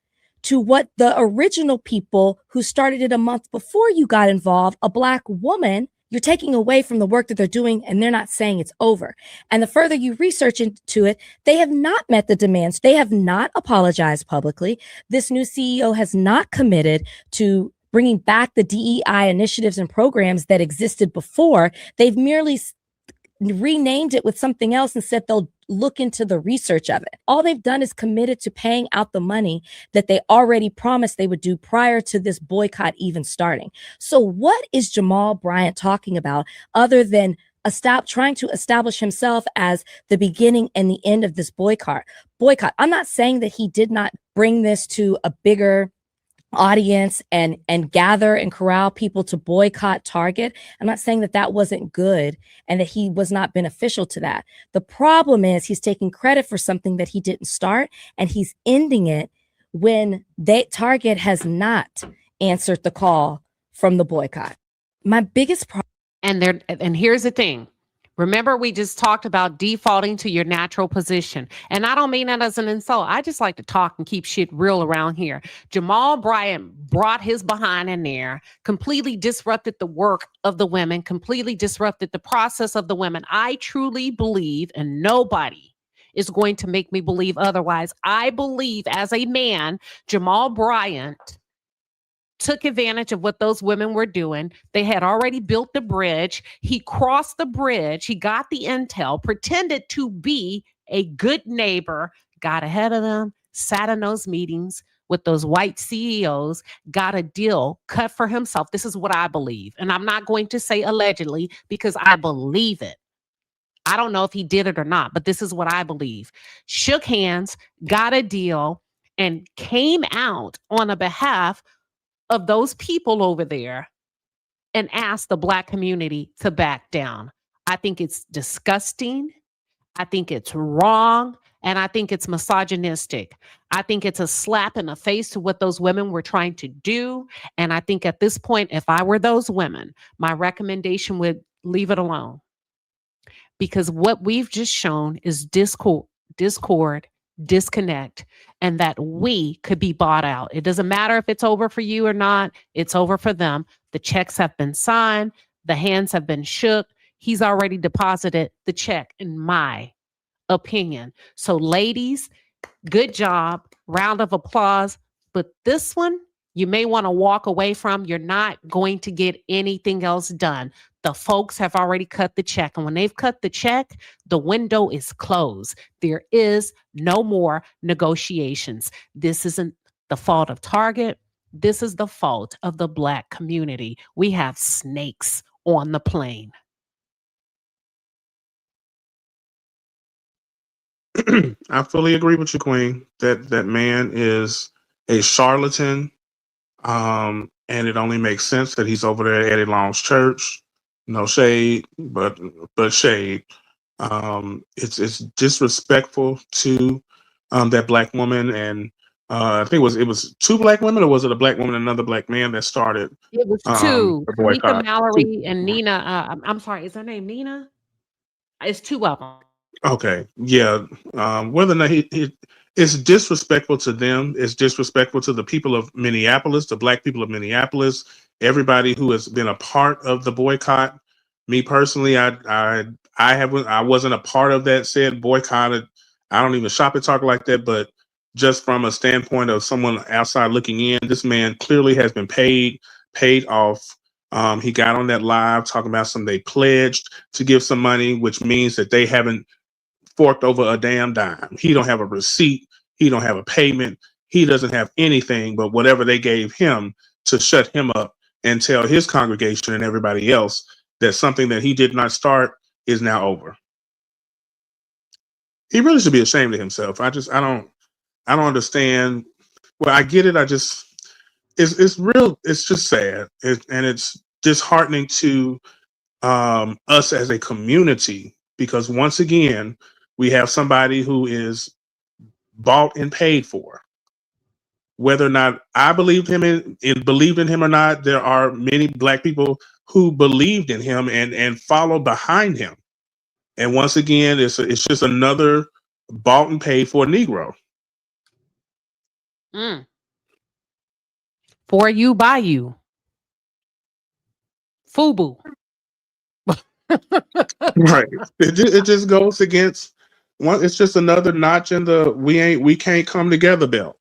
to what the original people who started it a month before you got involved, a Black woman, you're taking away from the work that they're doing and they're not saying it's over. And the further you research into it, they have not met the demands. They have not apologized publicly. This new CEO has not committed to bringing back the DEI initiatives and programs that existed before. They've merely renamed it with something else and said they'll look into the research of it. All they've done is committed to paying out the money that they already promised they would do prior to this boycott even starting. So what is Jamal Bryant talking about other than trying to establish himself as the beginning and the end of this boycott? I'm not saying that he did not bring this to a bigger audience and gather and corral people to boycott Target. I'm not saying that that wasn't good and that he was not beneficial to that. The problem is he's taking credit for something that he didn't start and he's ending it when Target has not answered the call from the boycott. My biggest problem. And here's the thing. Remember, we just talked about defaulting to your natural position. And I don't mean that as an insult. I just like to talk and keep shit real around here. Jamal Bryant brought his behind in there, completely disrupted the work of the women, completely disrupted the process of the women. I truly believe, and nobody is going to make me believe otherwise. I believe as a man, Jamal Bryant took advantage of what those women were doing. They had already built the bridge. He crossed the bridge. He got the intel, pretended to be a good neighbor, got ahead of them, sat in those meetings with those white CEOs, got a deal cut for himself. This is what I believe. And I'm not going to say allegedly because I believe it. I don't know if he did it or not, but this is what I believe. Shook hands, got a deal, and came out on a behalf of those people over there and ask the Black community to back down. I think it's disgusting. I think it's wrong. And I think it's misogynistic. I think it's a slap in the face to what those women were trying to do. And I think at this point, if I were those women, my recommendation would leave it alone. Because what we've just shown is discord, disconnect, and that we could be bought out. It doesn't matter if it's over for you or not. It's over for them. The checks have been signed. The hands have been shook. He's already deposited the check, in my opinion. So ladies, good job. Round of applause. But this one, you may want to walk away from. You're not going to get anything else done. The folks have already cut the check. And when they've cut the check, the window is closed. There is no more negotiations. This isn't the fault of Target. This is the fault of the Black community. We have snakes on the plane. I fully agree with you, Queen. That man is a charlatan. And it only makes sense that he's over there at Eddie Long's church. No shade, but shade. It's disrespectful to that black woman, and I think it was 2 black women, or was it a black woman and another black man that started? It was 2, the Tamika boycott. Mallory and Nina. I'm sorry, is her name Nina? It's 2 of them. Okay, yeah. Whether or not it's disrespectful to them, it's disrespectful to the people of Minneapolis, the black people of Minneapolis, everybody who has been a part of the boycott. Me personally, I wasn't a part of that said boycott. I don't even shop at Target like that, but just from a standpoint of someone outside looking in, this man clearly has been paid off. He got on that live talking about they pledged to give some money, which means that they haven't forked over a damn dime. He don't have a receipt. He don't have a payment. He doesn't have anything but whatever they gave him to shut him up and tell his congregation and everybody else that something that he did not start is now over. He really should be ashamed of himself. I don't understand. Well, I get it. It's real. It's just sad. And it's disheartening to us as a community, because once again, we have somebody who is bought and paid for. Whether or not I believed believed in him or not, there are many black people who believed in him and followed behind him. And once again, it's just another bought and paid for Negro. For you, by you. FUBU. Right. It just goes against one. It's just another notch in the we can't come together belt.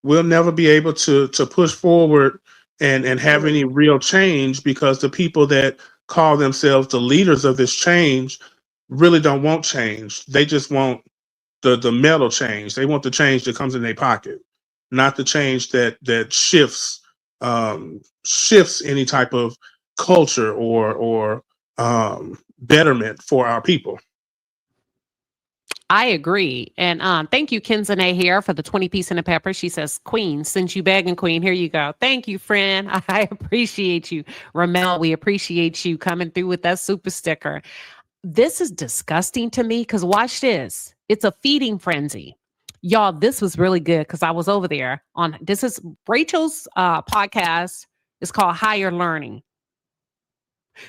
We'll never be able to push forward and have any real change, because the people that call themselves the leaders of this change really don't want change. They just want the metal change. They want the change that comes in their pocket, not the change that shifts any type of culture or betterment for our people. I agree. And thank you, Kenzane here, for the 20-piece and a pepper. She says, Queen, since you begging, Queen, here you go. Thank you, friend. I appreciate you. Ramel, we appreciate you coming through with that super sticker. This is disgusting to me, because watch this. It's a feeding frenzy. Y'all, this was really good, because I was over there on, this is Rachel's podcast. It's called Higher Learning.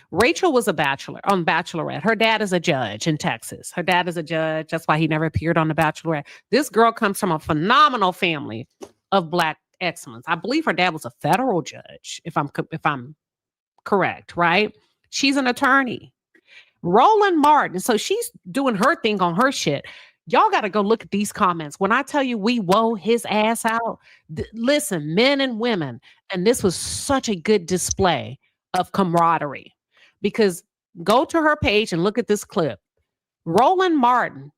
Rachel was a Bachelorette. Her dad is a judge in Texas. Her dad is a judge. That's why he never appeared on the Bachelorette. This girl comes from a phenomenal family of Black excellence. I believe her dad was a federal judge, if I'm correct, right? She's an attorney. Roland Martin. So she's doing her thing on her shit. Y'all got to go look at these comments. When I tell you we woe his ass out, listen, men and women. And this was such a good display of camaraderie, because go to her page and look at this clip. Roland Martin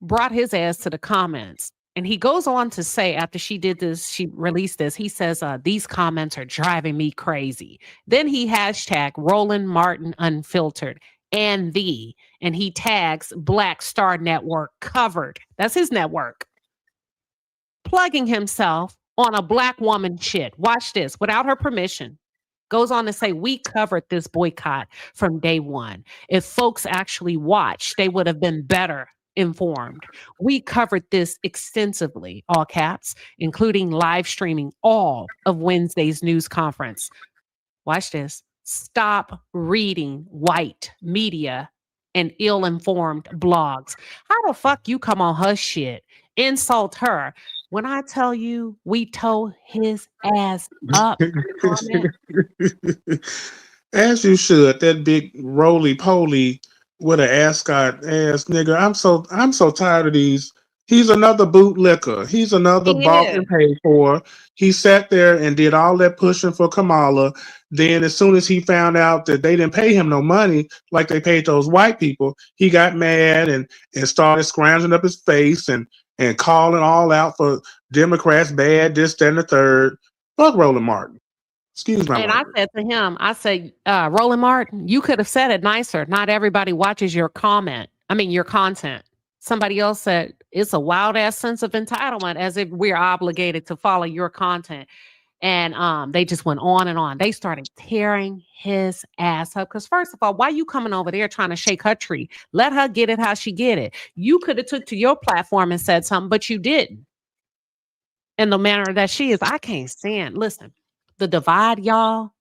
brought his ass to the comments, and he goes on to say, after she did this, she released this, he says, these comments are driving me crazy. Then he hashtag Roland Martin Unfiltered and he tags Black Star Network Covered. That's his network. Plugging himself on a black woman shit. Watch this. Without her permission. Goes on to say, we covered this boycott from day one. If folks actually watched, they would have been better informed. We covered this extensively, all caps, including live streaming all of Wednesday's news conference. Watch this. Stop reading white media and ill-informed blogs. How the fuck you come on her shit, insult her, when I tell you we tow his ass up? As you should. That big roly-poly with an ascot ass nigga. I'm so tired of these. He's another bootlicker. He's another bought and paid for. He sat there and did all that pushing for Kamala. Then as soon as he found out that they didn't pay him no money like they paid those white people, he got mad and started scrounging up his face and calling all out for Democrats bad, this, that, and the third. Fuck Roland Martin. Excuse my And I said to him, Roland Martin, you could have said it nicer. Not everybody watches your content. Somebody else said, It's a wild ass sense of entitlement, as if we're obligated to follow your content. And they just went on and on. They started tearing his ass up. Because first of all, why you coming over there trying to shake her tree? Let her get it how she get it. You could have took to your platform and said something, but you didn't. In the manner that she is, I can't stand. Listen, the divide, y'all,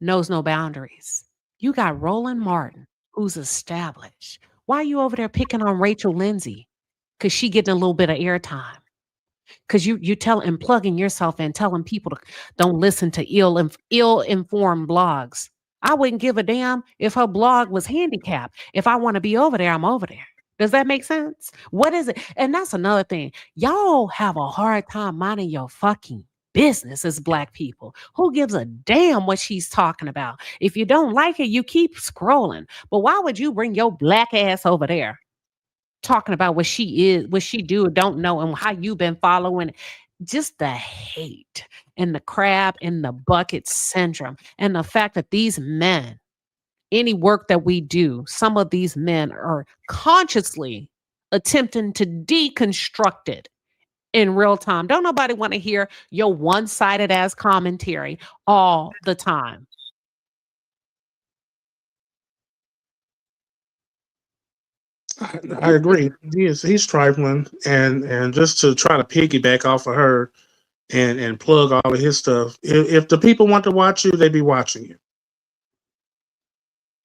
knows no boundaries. You got Roland Martin, who's established. Why are you over there picking on Rachel Lindsay? Because she getting a little bit of airtime. Because you tell and plugging yourself and telling people to don't listen to ill-informed blogs. I wouldn't give a damn if her blog was handicapped. If I want to be over there, I'm over there. Does that make sense? What is it? And that's another thing. Y'all have a hard time minding your fucking business as Black people. Who gives a damn what she's talking about? If you don't like it, you keep scrolling. But why would you bring your Black ass over there talking about what she is, what she do or don't know, and how you've been following? Just the hate and the crab in the bucket syndrome, and the fact that these men, any work that we do, some of these men are consciously attempting to deconstruct it in real time. Don't nobody want to hear your one-sided ass commentary all the time. I agree. He's trifling, and just to try to piggyback off of her and plug all of his stuff. If the people want to watch you, they be watching you.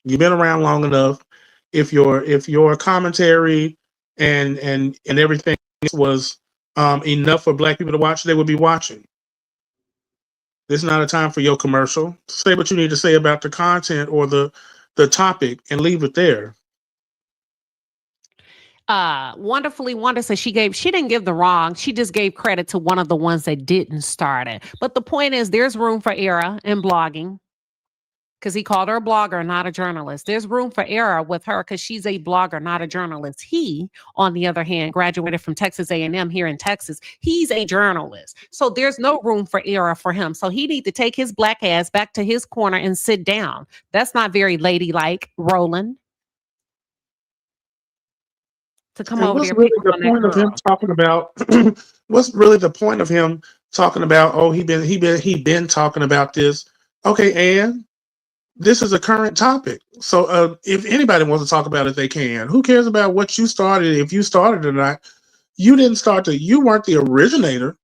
You've been around long enough. If your commentary and everything was enough for Black people to watch, they would be watching. This is not a time for your commercial. Say what you need to say about the content or the topic and leave it there. Wonderfully Wonder says she didn't give the wrong, she just gave credit to one of the ones that didn't start it. But the point is, there's room for error in blogging, because he called her a blogger, not a journalist. There's room for error with her because she's a blogger, not a journalist. He, on the other hand, graduated from Texas A&M here in Texas. He's a journalist. So there's no room for error for him. So he need to take his Black ass back to his corner and sit down. That's not very ladylike, Roland. To come over there. What's really the point of him talking about? What's really the point of him talking about? Oh, he been talking about this. Okay, and this is a current topic. So if anybody wants to talk about it, they can. Who cares about what you started? If you started or not, you didn't start you weren't the originator.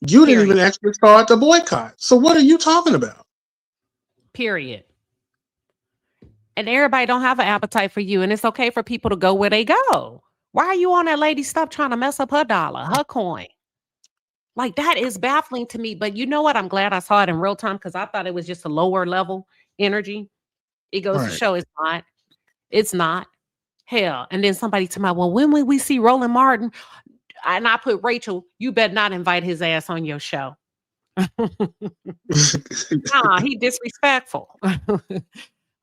You didn't even actually start the boycott. So what are you talking about? Period. And everybody don't have an appetite for you, and it's okay for people to go where they go. Why are you on that lady? Stop trying to mess up her dollar, her coin. Like, that is baffling to me. But you know what? I'm glad I saw it in real time, because I thought it was just a lower level energy. It goes to show it's not. It's not. Hell. And then somebody told me, well, when will we see Roland Martin? And I put, Rachel, you better not invite his ass on your show. Nah, he disrespectful.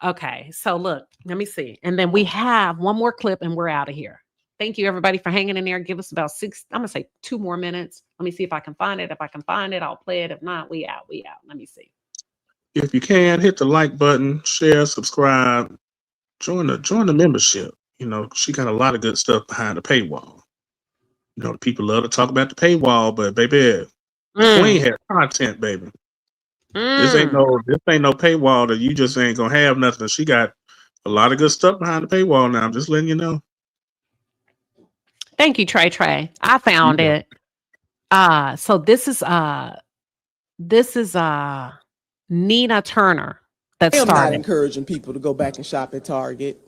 Okay, so look, let me see. And then we have one more clip and we're out of here. Thank you, everybody, for hanging in there. Give us about 2 more minutes. Let me see if I can find it. If I can find it, I'll play it. If not, we out. Let me see. If you can, hit the like button, share, subscribe, join the membership. You know, she got a lot of good stuff behind the paywall. You know, people love to talk about the paywall, but baby, Queen has content, baby. This ain't no paywall that you just ain't gonna have nothing. She got a lot of good stuff behind the paywall now. I'm just letting you know. Thank you, Trey. I found it. So this is Nina Turner. I am not encouraging people to go back and shop at Target.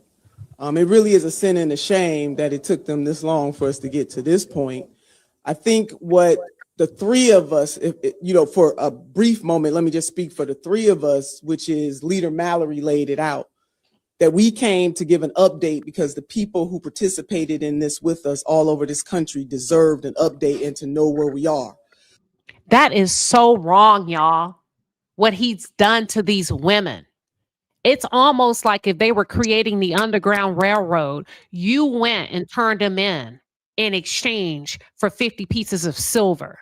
It really is a sin and a shame that it took them this long for us to get to this point. I think what the three of us, for a brief moment, let me just speak for the three of us, which is Leader Mallory laid it out, that we came to give an update because the people who participated in this with us all over this country deserved an update and to know where we are. That is so wrong, y'all. What he's done to these women. It's almost like if they were creating the Underground Railroad, you went and turned them in exchange for 50 pieces of silver.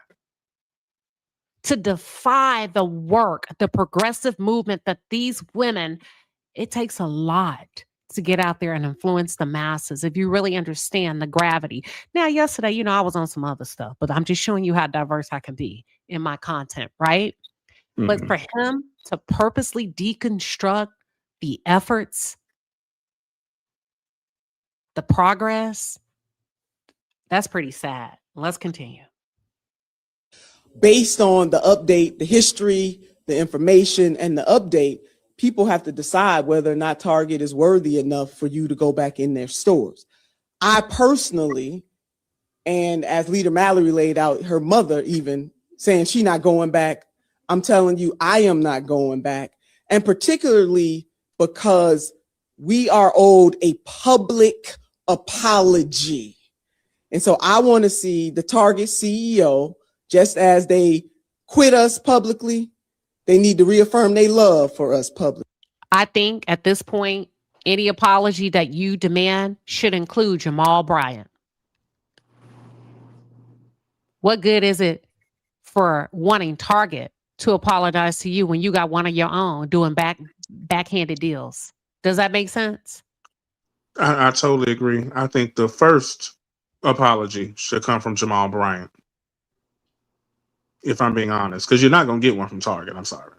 To defy the work, the progressive movement that these women, it takes a lot to get out there and influence the masses, if you really understand the gravity. Now, yesterday, I was on some other stuff, but I'm just showing you how diverse I can be in my content, right? But for him to purposely deconstruct the efforts, the progress, that's pretty sad. Let's continue. Based on the update, the history, the information, and the update, people have to decide whether or not Target is worthy enough for you to go back in their stores. I personally, and as Leader Mallory laid out, her mother even saying she's not going back, I'm telling you, I am not going back. And particularly because we are owed a public apology. And so I want to see the Target CEO, just as they quit us publicly, they need to reaffirm their love for us publicly. I think at this point, any apology that you demand should include Jamal Bryant. What good is it for wanting Target to apologize to you when you got one of your own doing backhanded deals? Does that make sense? I totally agree. I think the first apology should come from Jamal Bryant, if I'm being honest, because you're not going to get one from Target. I'm sorry.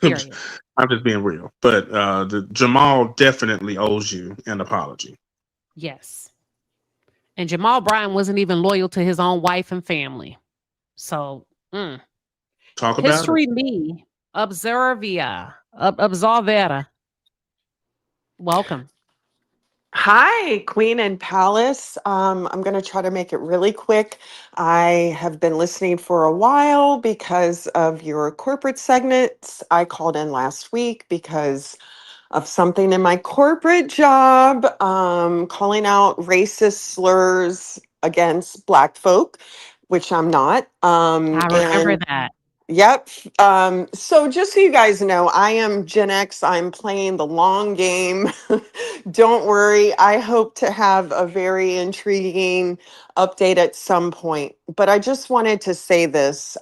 I'm just being real. But the Jamal definitely owes you an apology. Yes. And Jamal Bryant wasn't even loyal to his own wife and family. So, talk about history it. me, absolvera. Welcome. Hi, Queen and Palace. I'm going to try to make it really quick. I have been listening for a while because of your corporate segments. I called in last week because of something in my corporate job, calling out racist slurs against Black folk, which I'm not. I remember that. Yep. So just so you guys know, I am Gen X. I'm playing the long game. Don't worry. I hope to have a very intriguing update at some point. But I just wanted to say this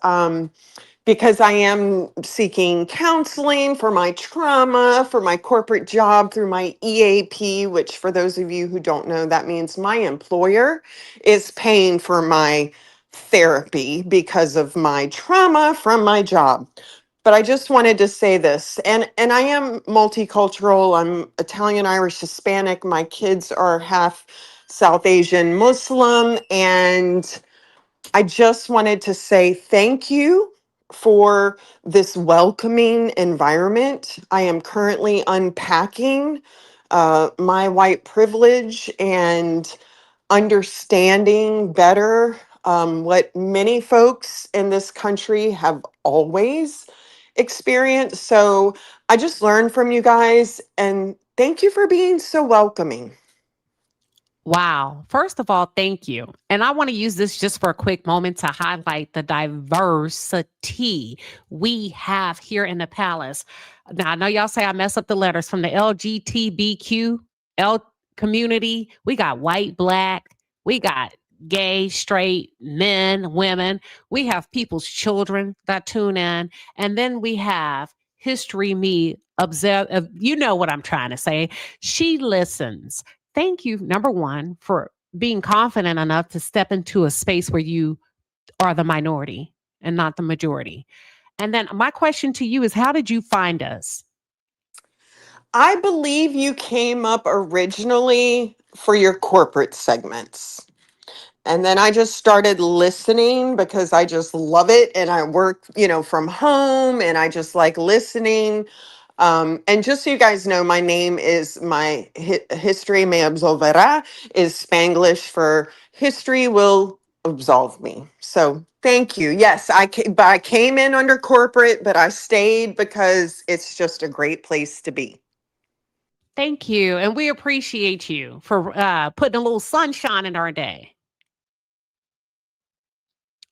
because I am seeking counseling for my trauma, for my corporate job through my EAP, which for those of you who don't know, that means my employer is paying for my therapy because of my trauma from my job. But I just wanted to say this, and I am multicultural. I'm Italian, Irish, Hispanic. My kids are half South Asian Muslim, and I just wanted to say thank you for this welcoming environment. I am currently unpacking my white privilege and understanding better what many folks in this country have always experienced. So I just learned from you guys, and thank you for being so welcoming. Wow. First of all, thank you. And I want to use this just for a quick moment to highlight the diversity we have here in the palace. Now, I know y'all say I mess up the letters from the LGBTQ community. We got white, Black, we got gay, straight, men, women. We have people's children that tune in. And then we have History Me, observe. You know what I'm trying to say. She listens. Thank you, number one, for being confident enough to step into a space where you are the minority and not the majority. And then my question to you is, how did you find us? I believe you came up originally for your corporate segments. And then I just started listening because I just love it. And I work, from home, and I just like listening. And just so you guys know, my name is my history me absolverá is Spanglish for history will absolve me. So thank you. Yes, I came in under corporate, but I stayed because it's just a great place to be. Thank you. And we appreciate you for putting a little sunshine in our day.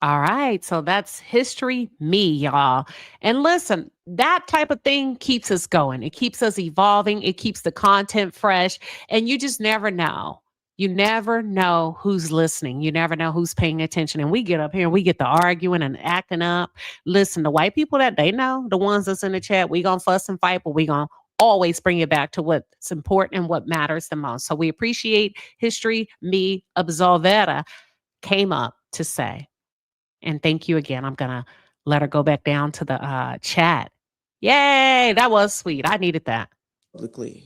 All right. So that's History Me, y'all. And listen, that type of thing keeps us going. It keeps us evolving. It keeps the content fresh. And you just never know. You never know who's listening. You never know who's paying attention. And we get up here and we get to arguing and acting up. Listen, the white people that they know, the ones that's in the chat, we gonna fuss and fight, but we gonna always bring it back to what's important and what matters the most. So we appreciate history. Me, Absolvera, came up to say, and thank you again. I'm going to let her go back down to the chat. Yay, that was sweet. I needed that. Publicly.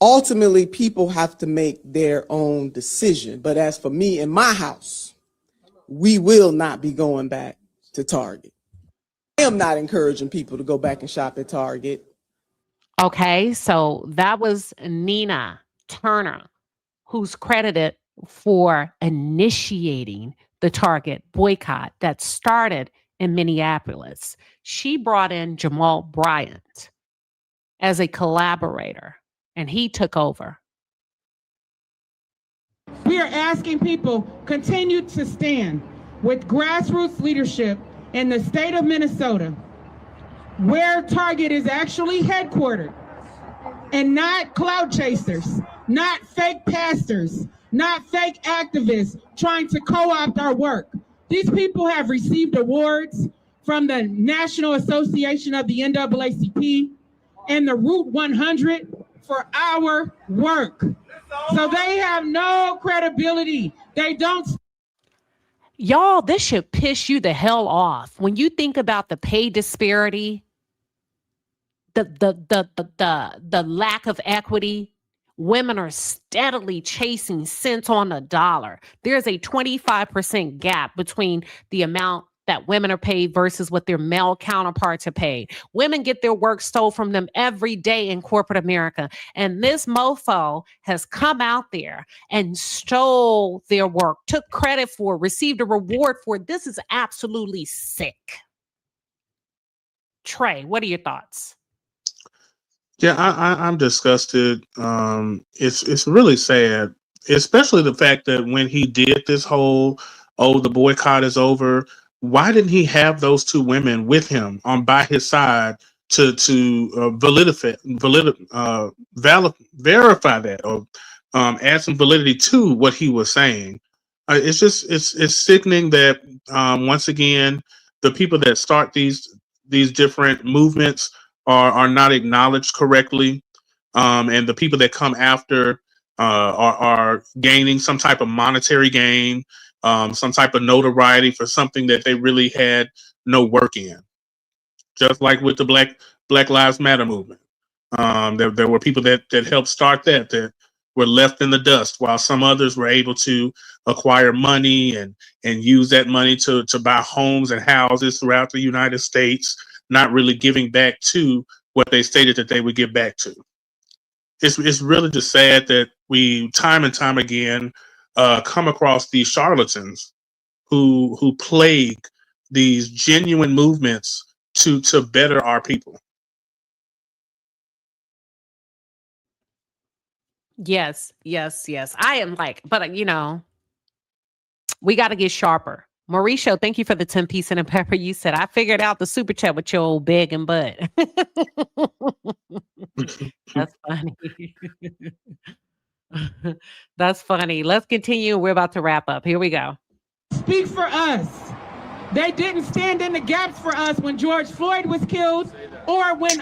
Ultimately, people have to make their own decision. But as for me in my house, we will not be going back to Target. I am not encouraging people to go back and shop at Target. Okay, so that was Nina Turner, who's credited for initiating the Target boycott that started in Minneapolis. She brought in Jamal Bryant as a collaborator, and he took over. We are asking people continue to stand with grassroots leadership in the state of Minnesota, where Target is actually headquartered, and not cloud chasers, not fake pastors, not fake activists trying to co-opt our work. These people have received awards from the National Association of the NAACP and the Route 100 for our work. So they have no credibility. They don't. Y'all, this should piss you the hell off. When you think about the pay disparity, the lack of equity, women are steadily chasing cents on the dollar. There's a 25% gap between the amount that women are paid versus what their male counterparts are paid. Women get their work stole from them every day in corporate America. And this mofo has come out there and stole their work, took credit for, received a reward for. This is absolutely sick. Trey, what are your thoughts? Yeah, I'm disgusted. It's really sad, especially the fact that when he did this whole, the boycott is over, why didn't he have those two women with him by his side to verify that, or add some validity to what he was saying? It's sickening that once again the people that start these different movements are not acknowledged correctly, and the people that come after are gaining some type of monetary gain, some type of notoriety for something that they really had no work in. Just like with the Black Lives Matter movement, there were people that helped start that were left in the dust, while some others were able to acquire money and use that money to buy homes and houses throughout the United States, not really giving back to what they stated that they would give back to. It's really just sad that we time and time again come across these charlatans who plague these genuine movements to better our people. Yes. I am but we got to get sharper. Mauricio, thank you for the 10-piece and a pepper. You said, I figured out the super chat with your old begging butt. That's funny. That's funny. Let's continue. We're about to wrap up. Here we go. Speak for us. They didn't stand in the gaps for us when George Floyd was killed or when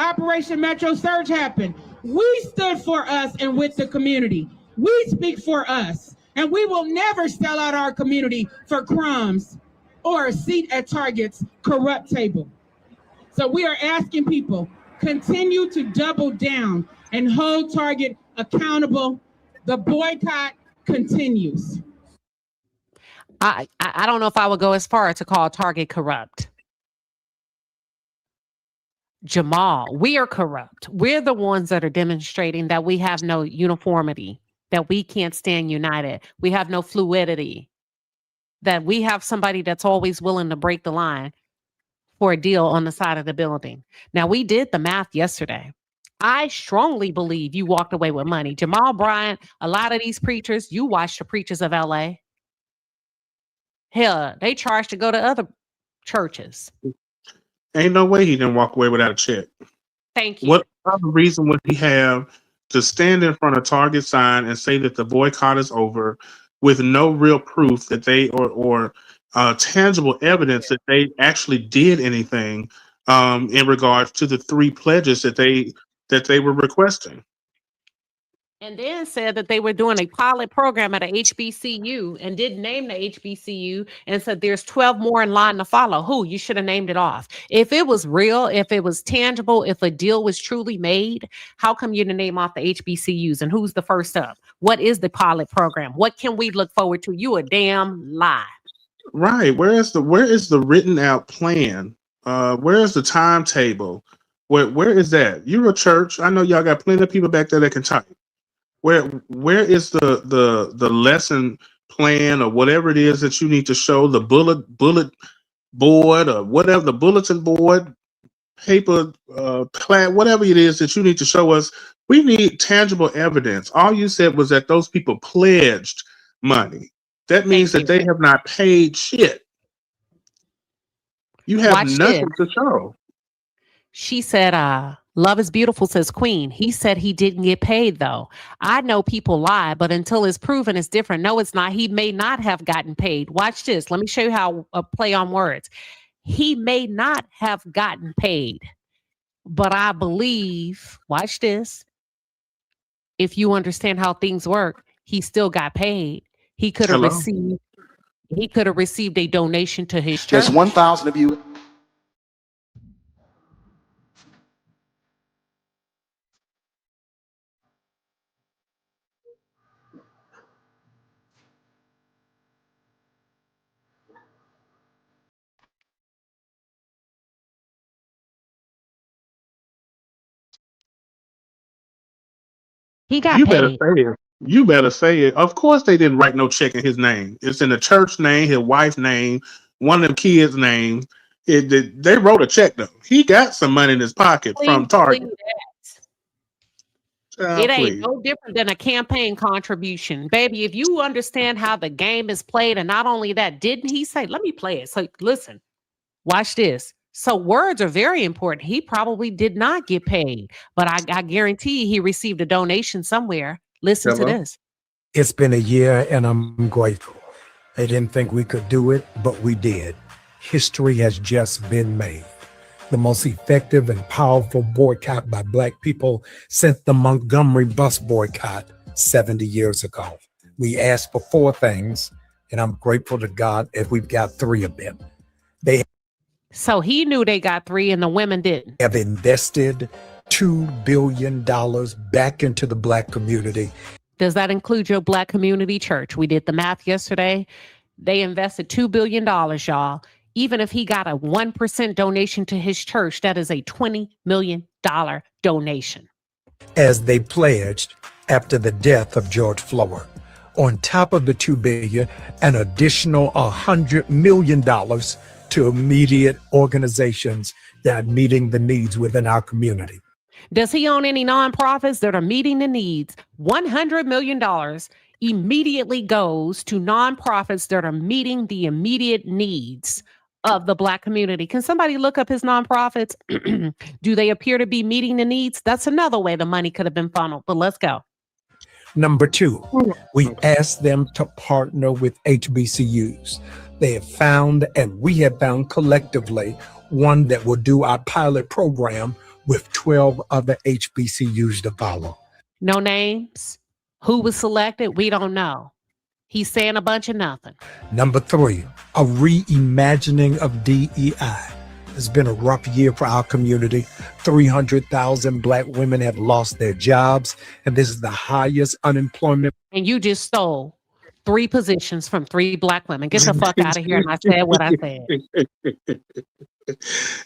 Operation Metro Surge happened. We stood for us and with the community. We speak for us. And we will never sell out our community for crumbs or a seat at Target's corrupt table. So we are asking people, continue to double down and hold Target accountable. The boycott continues. I don't know if I would go as far as to call Target corrupt. Jamal, we are corrupt. We're the ones that are demonstrating that we have no uniformity, that we can't stand united. We have no fluidity, that we have somebody that's always willing to break the line for a deal on the side of the building. Now, we did the math yesterday. I strongly believe you walked away with money. Jamal Bryant, a lot of these preachers, you watch the preachers of LA. Hell, they charge to go to other churches. Ain't no way he didn't walk away without a check. Thank you. What other reason would he have to stand in front of Target sign and say that the boycott is over with no real proof that they or tangible evidence that they actually did anything in regards to the 3 pledges that they that they were requesting. And then said that they were doing a pilot program at a HBCU and didn't name the HBCU and said there's 12 more in line to follow. Who? You should have named it off. If it was real, if it was tangible, if a deal was truly made, how come you didn't name off the HBCUs? And who's the first up? What is the pilot program? What can we look forward to? You a damn lie. Right. Where is the written out plan? Where is the timetable? Where is that? You're a church. I know y'all got plenty of people back there that can type. Where is the lesson plan or whatever it is that you need to show, the bullet board or whatever, the bulletin board, paper, plan, whatever it is that you need to show us? We need tangible evidence. All you said was that those people pledged money. That means that they have not paid shit. You have nothing to show. She said, love is beautiful, says Queen. He said he didn't get paid, though. I know people lie, but until it's proven, it's different. No, it's not. He may not have gotten paid. Watch this. Let me show you how a play on words. He may not have gotten paid, but I believe, watch this. If you understand how things work, he still got paid. He could have received a donation to his church. There's 1,000 of you. He got You paid. better say it. You better say it. Of course they didn't write no check in his name. It's in the church name, his wife's name, one of them kids' name. They wrote a check though. He got some money in his pocket from Target. It ain't no different than a campaign contribution. Baby, if you understand how the game is played, and not only that, didn't he say, let me play it. So listen, watch this. So words are very important. He probably did not get paid, but I guarantee he received a donation somewhere. Listen to this. It's been a year and I'm grateful. They didn't think we could do it, but we did. History has just been made. The most effective and powerful boycott by Black people since the Montgomery bus boycott 70 years ago. We asked for 4 things, and I'm grateful to God that we've got 3 of them. So he knew they got 3 and the women didn't. Have invested $2 billion back into the Black community. Does that include your Black community church? We did the math yesterday. They invested $2 billion, y'all. Even if he got a 1% donation to his church, that is a $20 million donation. As they pledged after the death of George Floyd. On top of the $2 billion, an additional $100 million to immediate organizations that are meeting the needs within our community. Does he own any nonprofits that are meeting the needs? $100 million immediately goes to nonprofits that are meeting the immediate needs of the Black community. Can somebody look up his nonprofits? Do they appear to be meeting the needs? That's another way the money could have been funneled, but let's go. Number 2, we asked them to partner with HBCUs. They have found, and we have found collectively, one that will do our pilot program with 12 other HBCUs to follow. No names. Who was selected? We don't know. He's saying a bunch of nothing. Number 3, a reimagining of DEI. It's been a rough year for our community. 300,000 Black women have lost their jobs, and this is the highest unemployment. And you just stole 3 positions from 3 Black women. Get the fuck out of here. And I said what I said.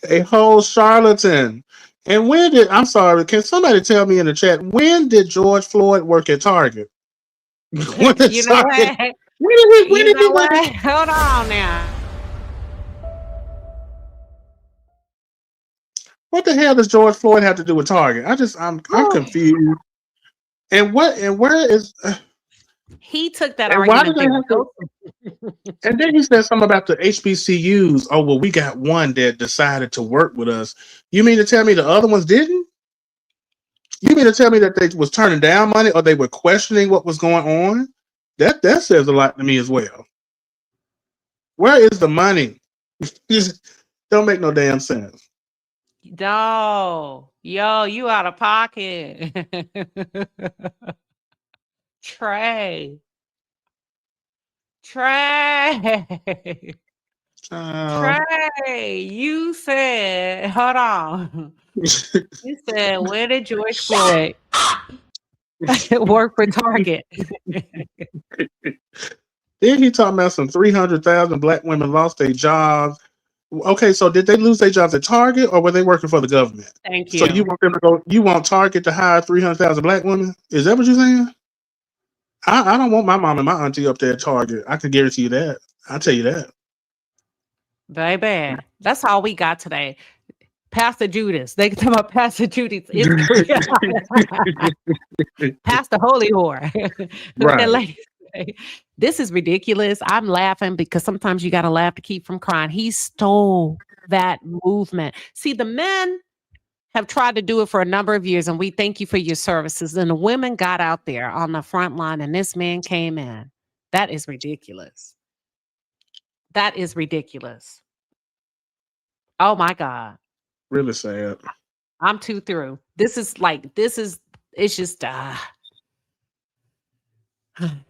A whole charlatan. And I'm sorry, can somebody tell me in the chat, when did George Floyd work at Target? You know what? When did he work? Hold on now. What the hell does George Floyd have to do with Target? I'm confused. And where is he took that and argument. Why did they have to, and then he said something about the HBCUs. Oh, well, we got one that decided to work with us. You mean to tell me the other ones didn't? You mean to tell me that they was turning down money or they were questioning what was going on? That says a lot to me as well. Where is the money? Don't make no damn sense. No, yo, you out of pocket. Trey. Trey, you said, hold on. You said, where did George Floyd work for Target? Then he talking about some 300,000 black women lost their jobs. Okay, so did they lose their jobs at Target or were they working for the government? Thank So you want them to go? You want Target to hire 300,000 black women? Is that what you're saying? I don't want my mom and my auntie up there at Target. I can guarantee you that. I'll tell you that. Baby, that's all we got today. Pastor Judas. They can talk about Pastor Judas. Pastor Holy Whore. What that lady say? This is ridiculous. I'm laughing because sometimes you got to laugh to keep from crying. He stole that movement. See, the men have tried to do it for a number of years, and we thank you for your services. And the women got out there on the front line, and this man came in. That is ridiculous. That is ridiculous. Oh my God. Really sad. I'm too through. It's just,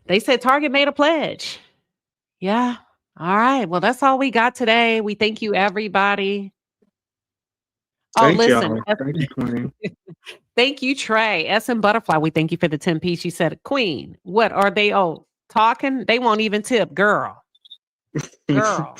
they said Target made a pledge. Yeah. All right. Well, that's all we got today. We thank you, everybody. Thank y'all. Thank you, Queen. Thank you, Trey. S&M Butterfly, we thank you for the 10-piece. She said, Queen, what are they talking? They won't even tip. Girl. Oh,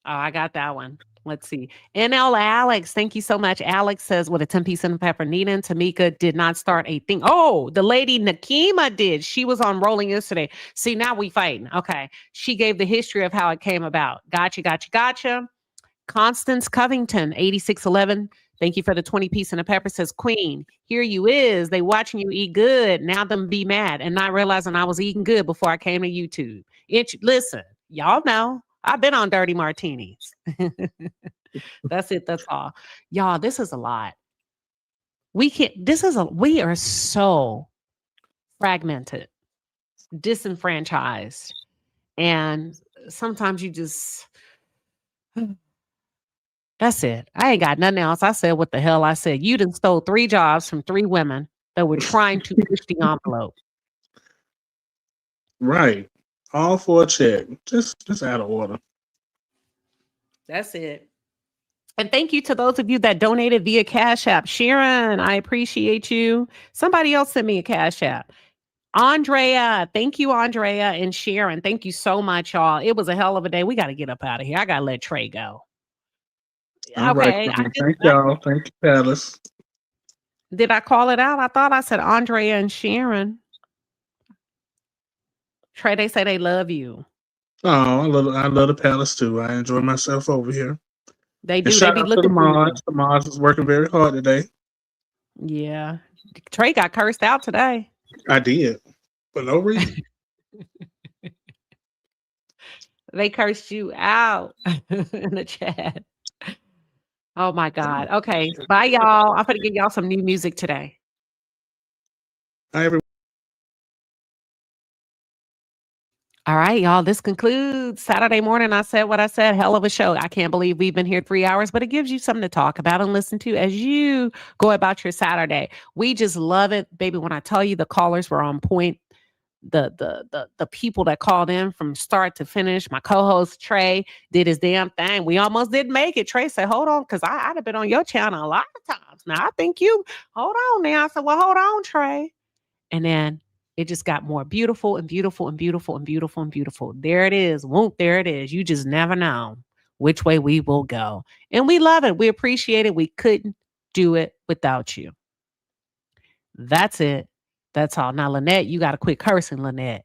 I got that one. Let's see. NL Alex, thank you so much. Alex says, with a 10-piece and pepper, Nina and Tamika did not start a thing. Oh, the lady Nakima did. She was on Rolling yesterday. See, now we fighting. Okay. She gave the history of how it came about. Gotcha. Constance Covington, 8611. Thank you for the 20-piece and a pepper. Says, Queen, here you is. They watching you eat good. Now them be mad and not realizing I was eating good before I came to YouTube. Listen, y'all know. I've been on Dirty Martinis. That's it. That's all. Y'all, this is a lot. We are so fragmented, disenfranchised. And sometimes you just, that's it. I ain't got nothing else. I said what the hell I said. You done stole 3 jobs from 3 women that were trying to push the envelope. Right. All for a check. Just out of order. That's it. And thank you to those of you that donated via Cash App. Sharon, I appreciate you. Somebody else sent me a Cash App. Andrea, thank you, Andrea and Sharon. Thank you so much, y'all. It was a hell of a day. We got to get up out of here. I got to let Trey go. All okay. Right, thank y'all. Thank you, Palace. Did I call it out? I thought I said Andrea and Sharon. Trey, they say they love you. Oh, I love the Palace too. I enjoy myself over here. They do. And shout out to the mods. The mods is working very hard today. Yeah. Trey got cursed out today. I did. For no reason. They cursed you out in the chat. Oh my God. Okay. Bye, y'all. I'm going to give y'all some new music today. Hi, everyone. All right, y'all. This concludes Saturday morning. I said what I said. Hell of a show. I can't believe we've been here 3 hours, but it gives you something to talk about and listen to as you go about your Saturday. We just love it, baby. When I tell you the callers were on point, the people that called in from start to finish. My co-host Trey did his damn thing. We almost didn't make it. Trey said, "Hold on, because I'd have been on your channel a lot of times. Now I think you hold on." Now I said, "Well, hold on, Trey," and then it just got more beautiful and beautiful and beautiful and beautiful and beautiful. There it is. Whoop, there it is. You just never know which way we will go. And we love it. We appreciate it. We couldn't do it without you. That's it. That's all. Now, Lynette, you got to quit cursing, Lynette.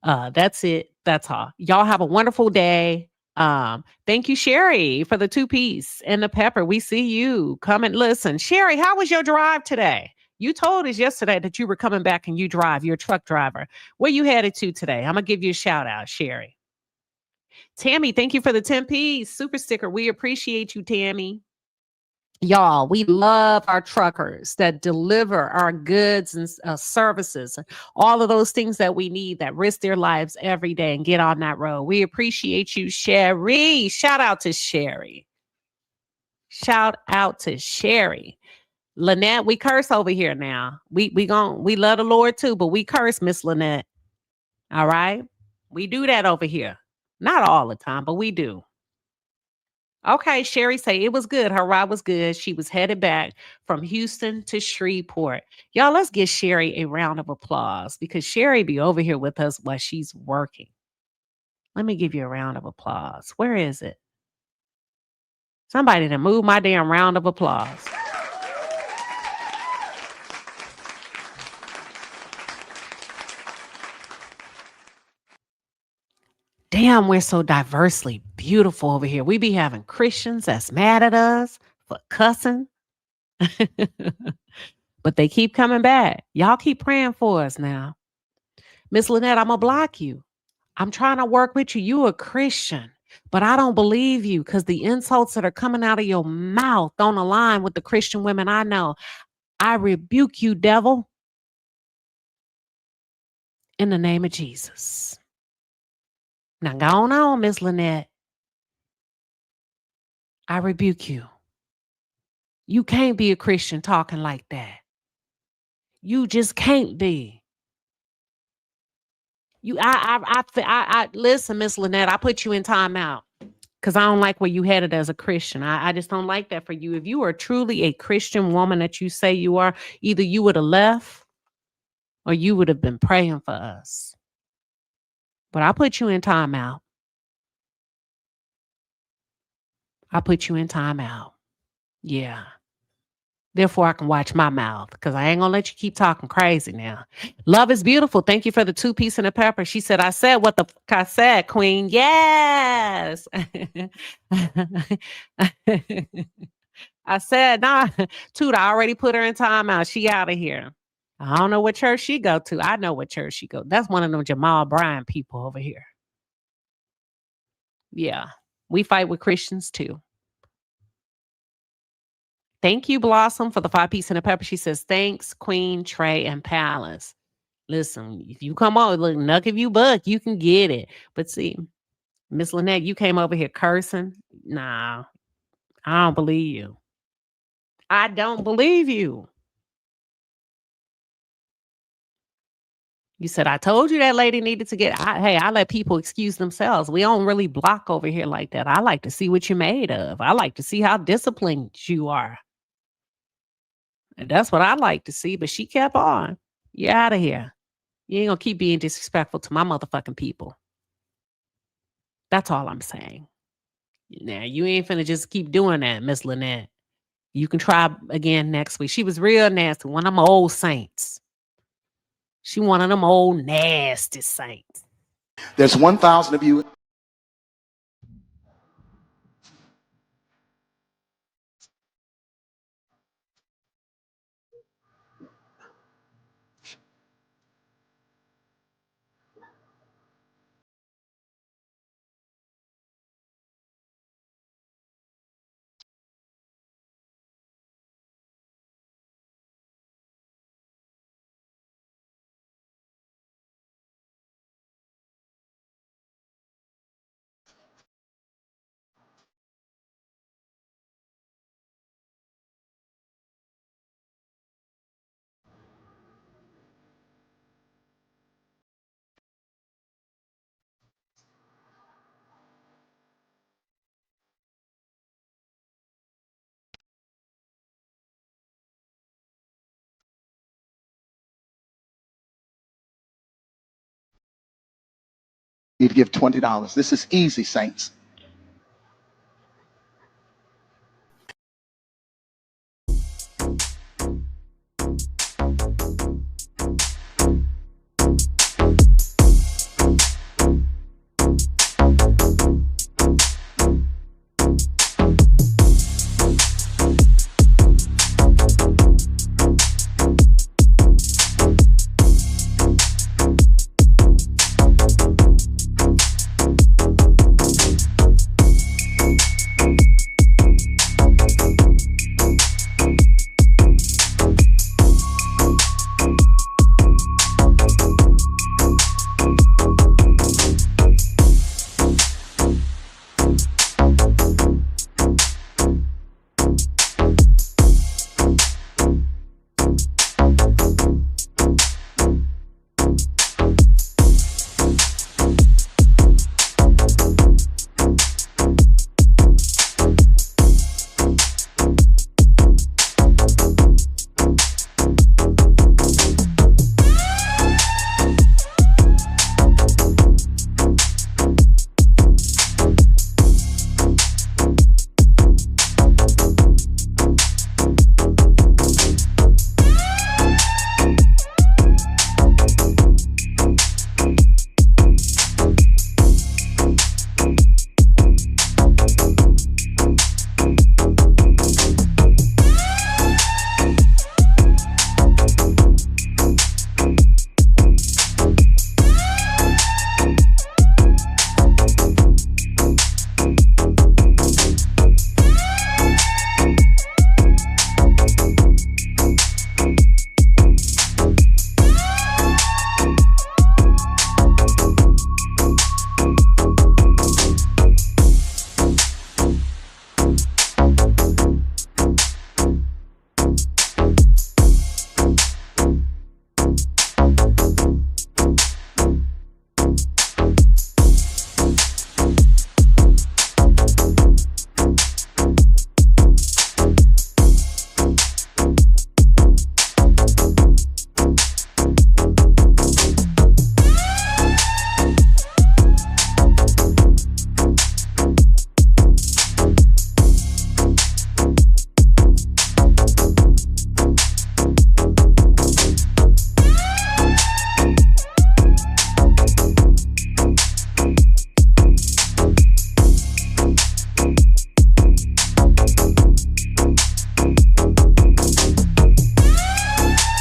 That's it. That's all. Y'all have a wonderful day. Thank you, Sherry, for the 2-piece and the pepper. We see you. Come and listen. Sherry, how was your drive today? You told us yesterday that you were coming back and you drive. You're a truck driver. Where you headed to today? I'm going to give you a shout out, Sherry. Tammy, thank you for the 10-piece super sticker. We appreciate you, Tammy. Y'all, we love our truckers that deliver our goods and services, all of those things that we need that risk their lives every day and get on that road. We appreciate you, Sherry. Shout out to Sherry. Shout out to Sherry. Lynette, we curse over here now. We love the Lord too, but we curse, Miss Lynette. All right? We do that over here. Not all the time, but we do. Okay, Sherry say it was good. Her ride was good. She was headed back from Houston to Shreveport. Y'all, let's give Sherry a round of applause because Sherry be over here with us while she's working. Let me give you a round of applause. Where is it? Somebody to move my damn round of applause. Damn, we're so diversely beautiful over here. We be having Christians that's mad at us for cussing. But they keep coming back. Y'all keep praying for us now. Miss Lynette, I'm going to block you. I'm trying to work with you. You a Christian, but I don't believe you because the insults that are coming out of your mouth don't align with the Christian women I know. I rebuke you, devil, in the name of Jesus. Now go on, Miss Lynette. I rebuke you. You can't be a Christian talking like that. You just can't be. Listen, Miss Lynette, I put you in timeout because I don't like where you headed as a Christian. I just don't like that for you. If you are truly a Christian woman that you say you are, either you would have left or you would have been praying for us. But I put you in timeout. I put you in timeout. Yeah. Therefore, I can watch my mouth because I ain't going to let you keep talking crazy now. Love is beautiful. Thank you for the 2-piece and a pepper. She said, I said what the fuck I said, Queen. Yes. I said, nah, Toot, I already put her in timeout. She out of here. I don't know what church she go to. I know what church she go. That's one of them Jamal Bryant people over here. Yeah. We fight with Christians too. Thank you, Blossom, for the 5-piece and a pepper. She says, thanks, Queen, Trey, and Palace. Listen, if you come on, look, nuck if you buck, you can get it. But see, Miss Lynette, you came over here cursing. Nah, I don't believe you. I don't believe you. You said, I told you that lady needed to get, I let people excuse themselves. We don't really block over here like that. I like to see what you're made of. I like to see how disciplined you are. And that's what I like to see, but she kept on. You're out of here. You ain't gonna keep being disrespectful to my motherfucking people. That's all I'm saying. Now, you ain't finna just keep doing that, Miss Lynette. You can try again next week. She was real nasty. One of them old saints. She one of them old nasty saints. There's 1,000 of you. You'd give $20. This is easy, saints.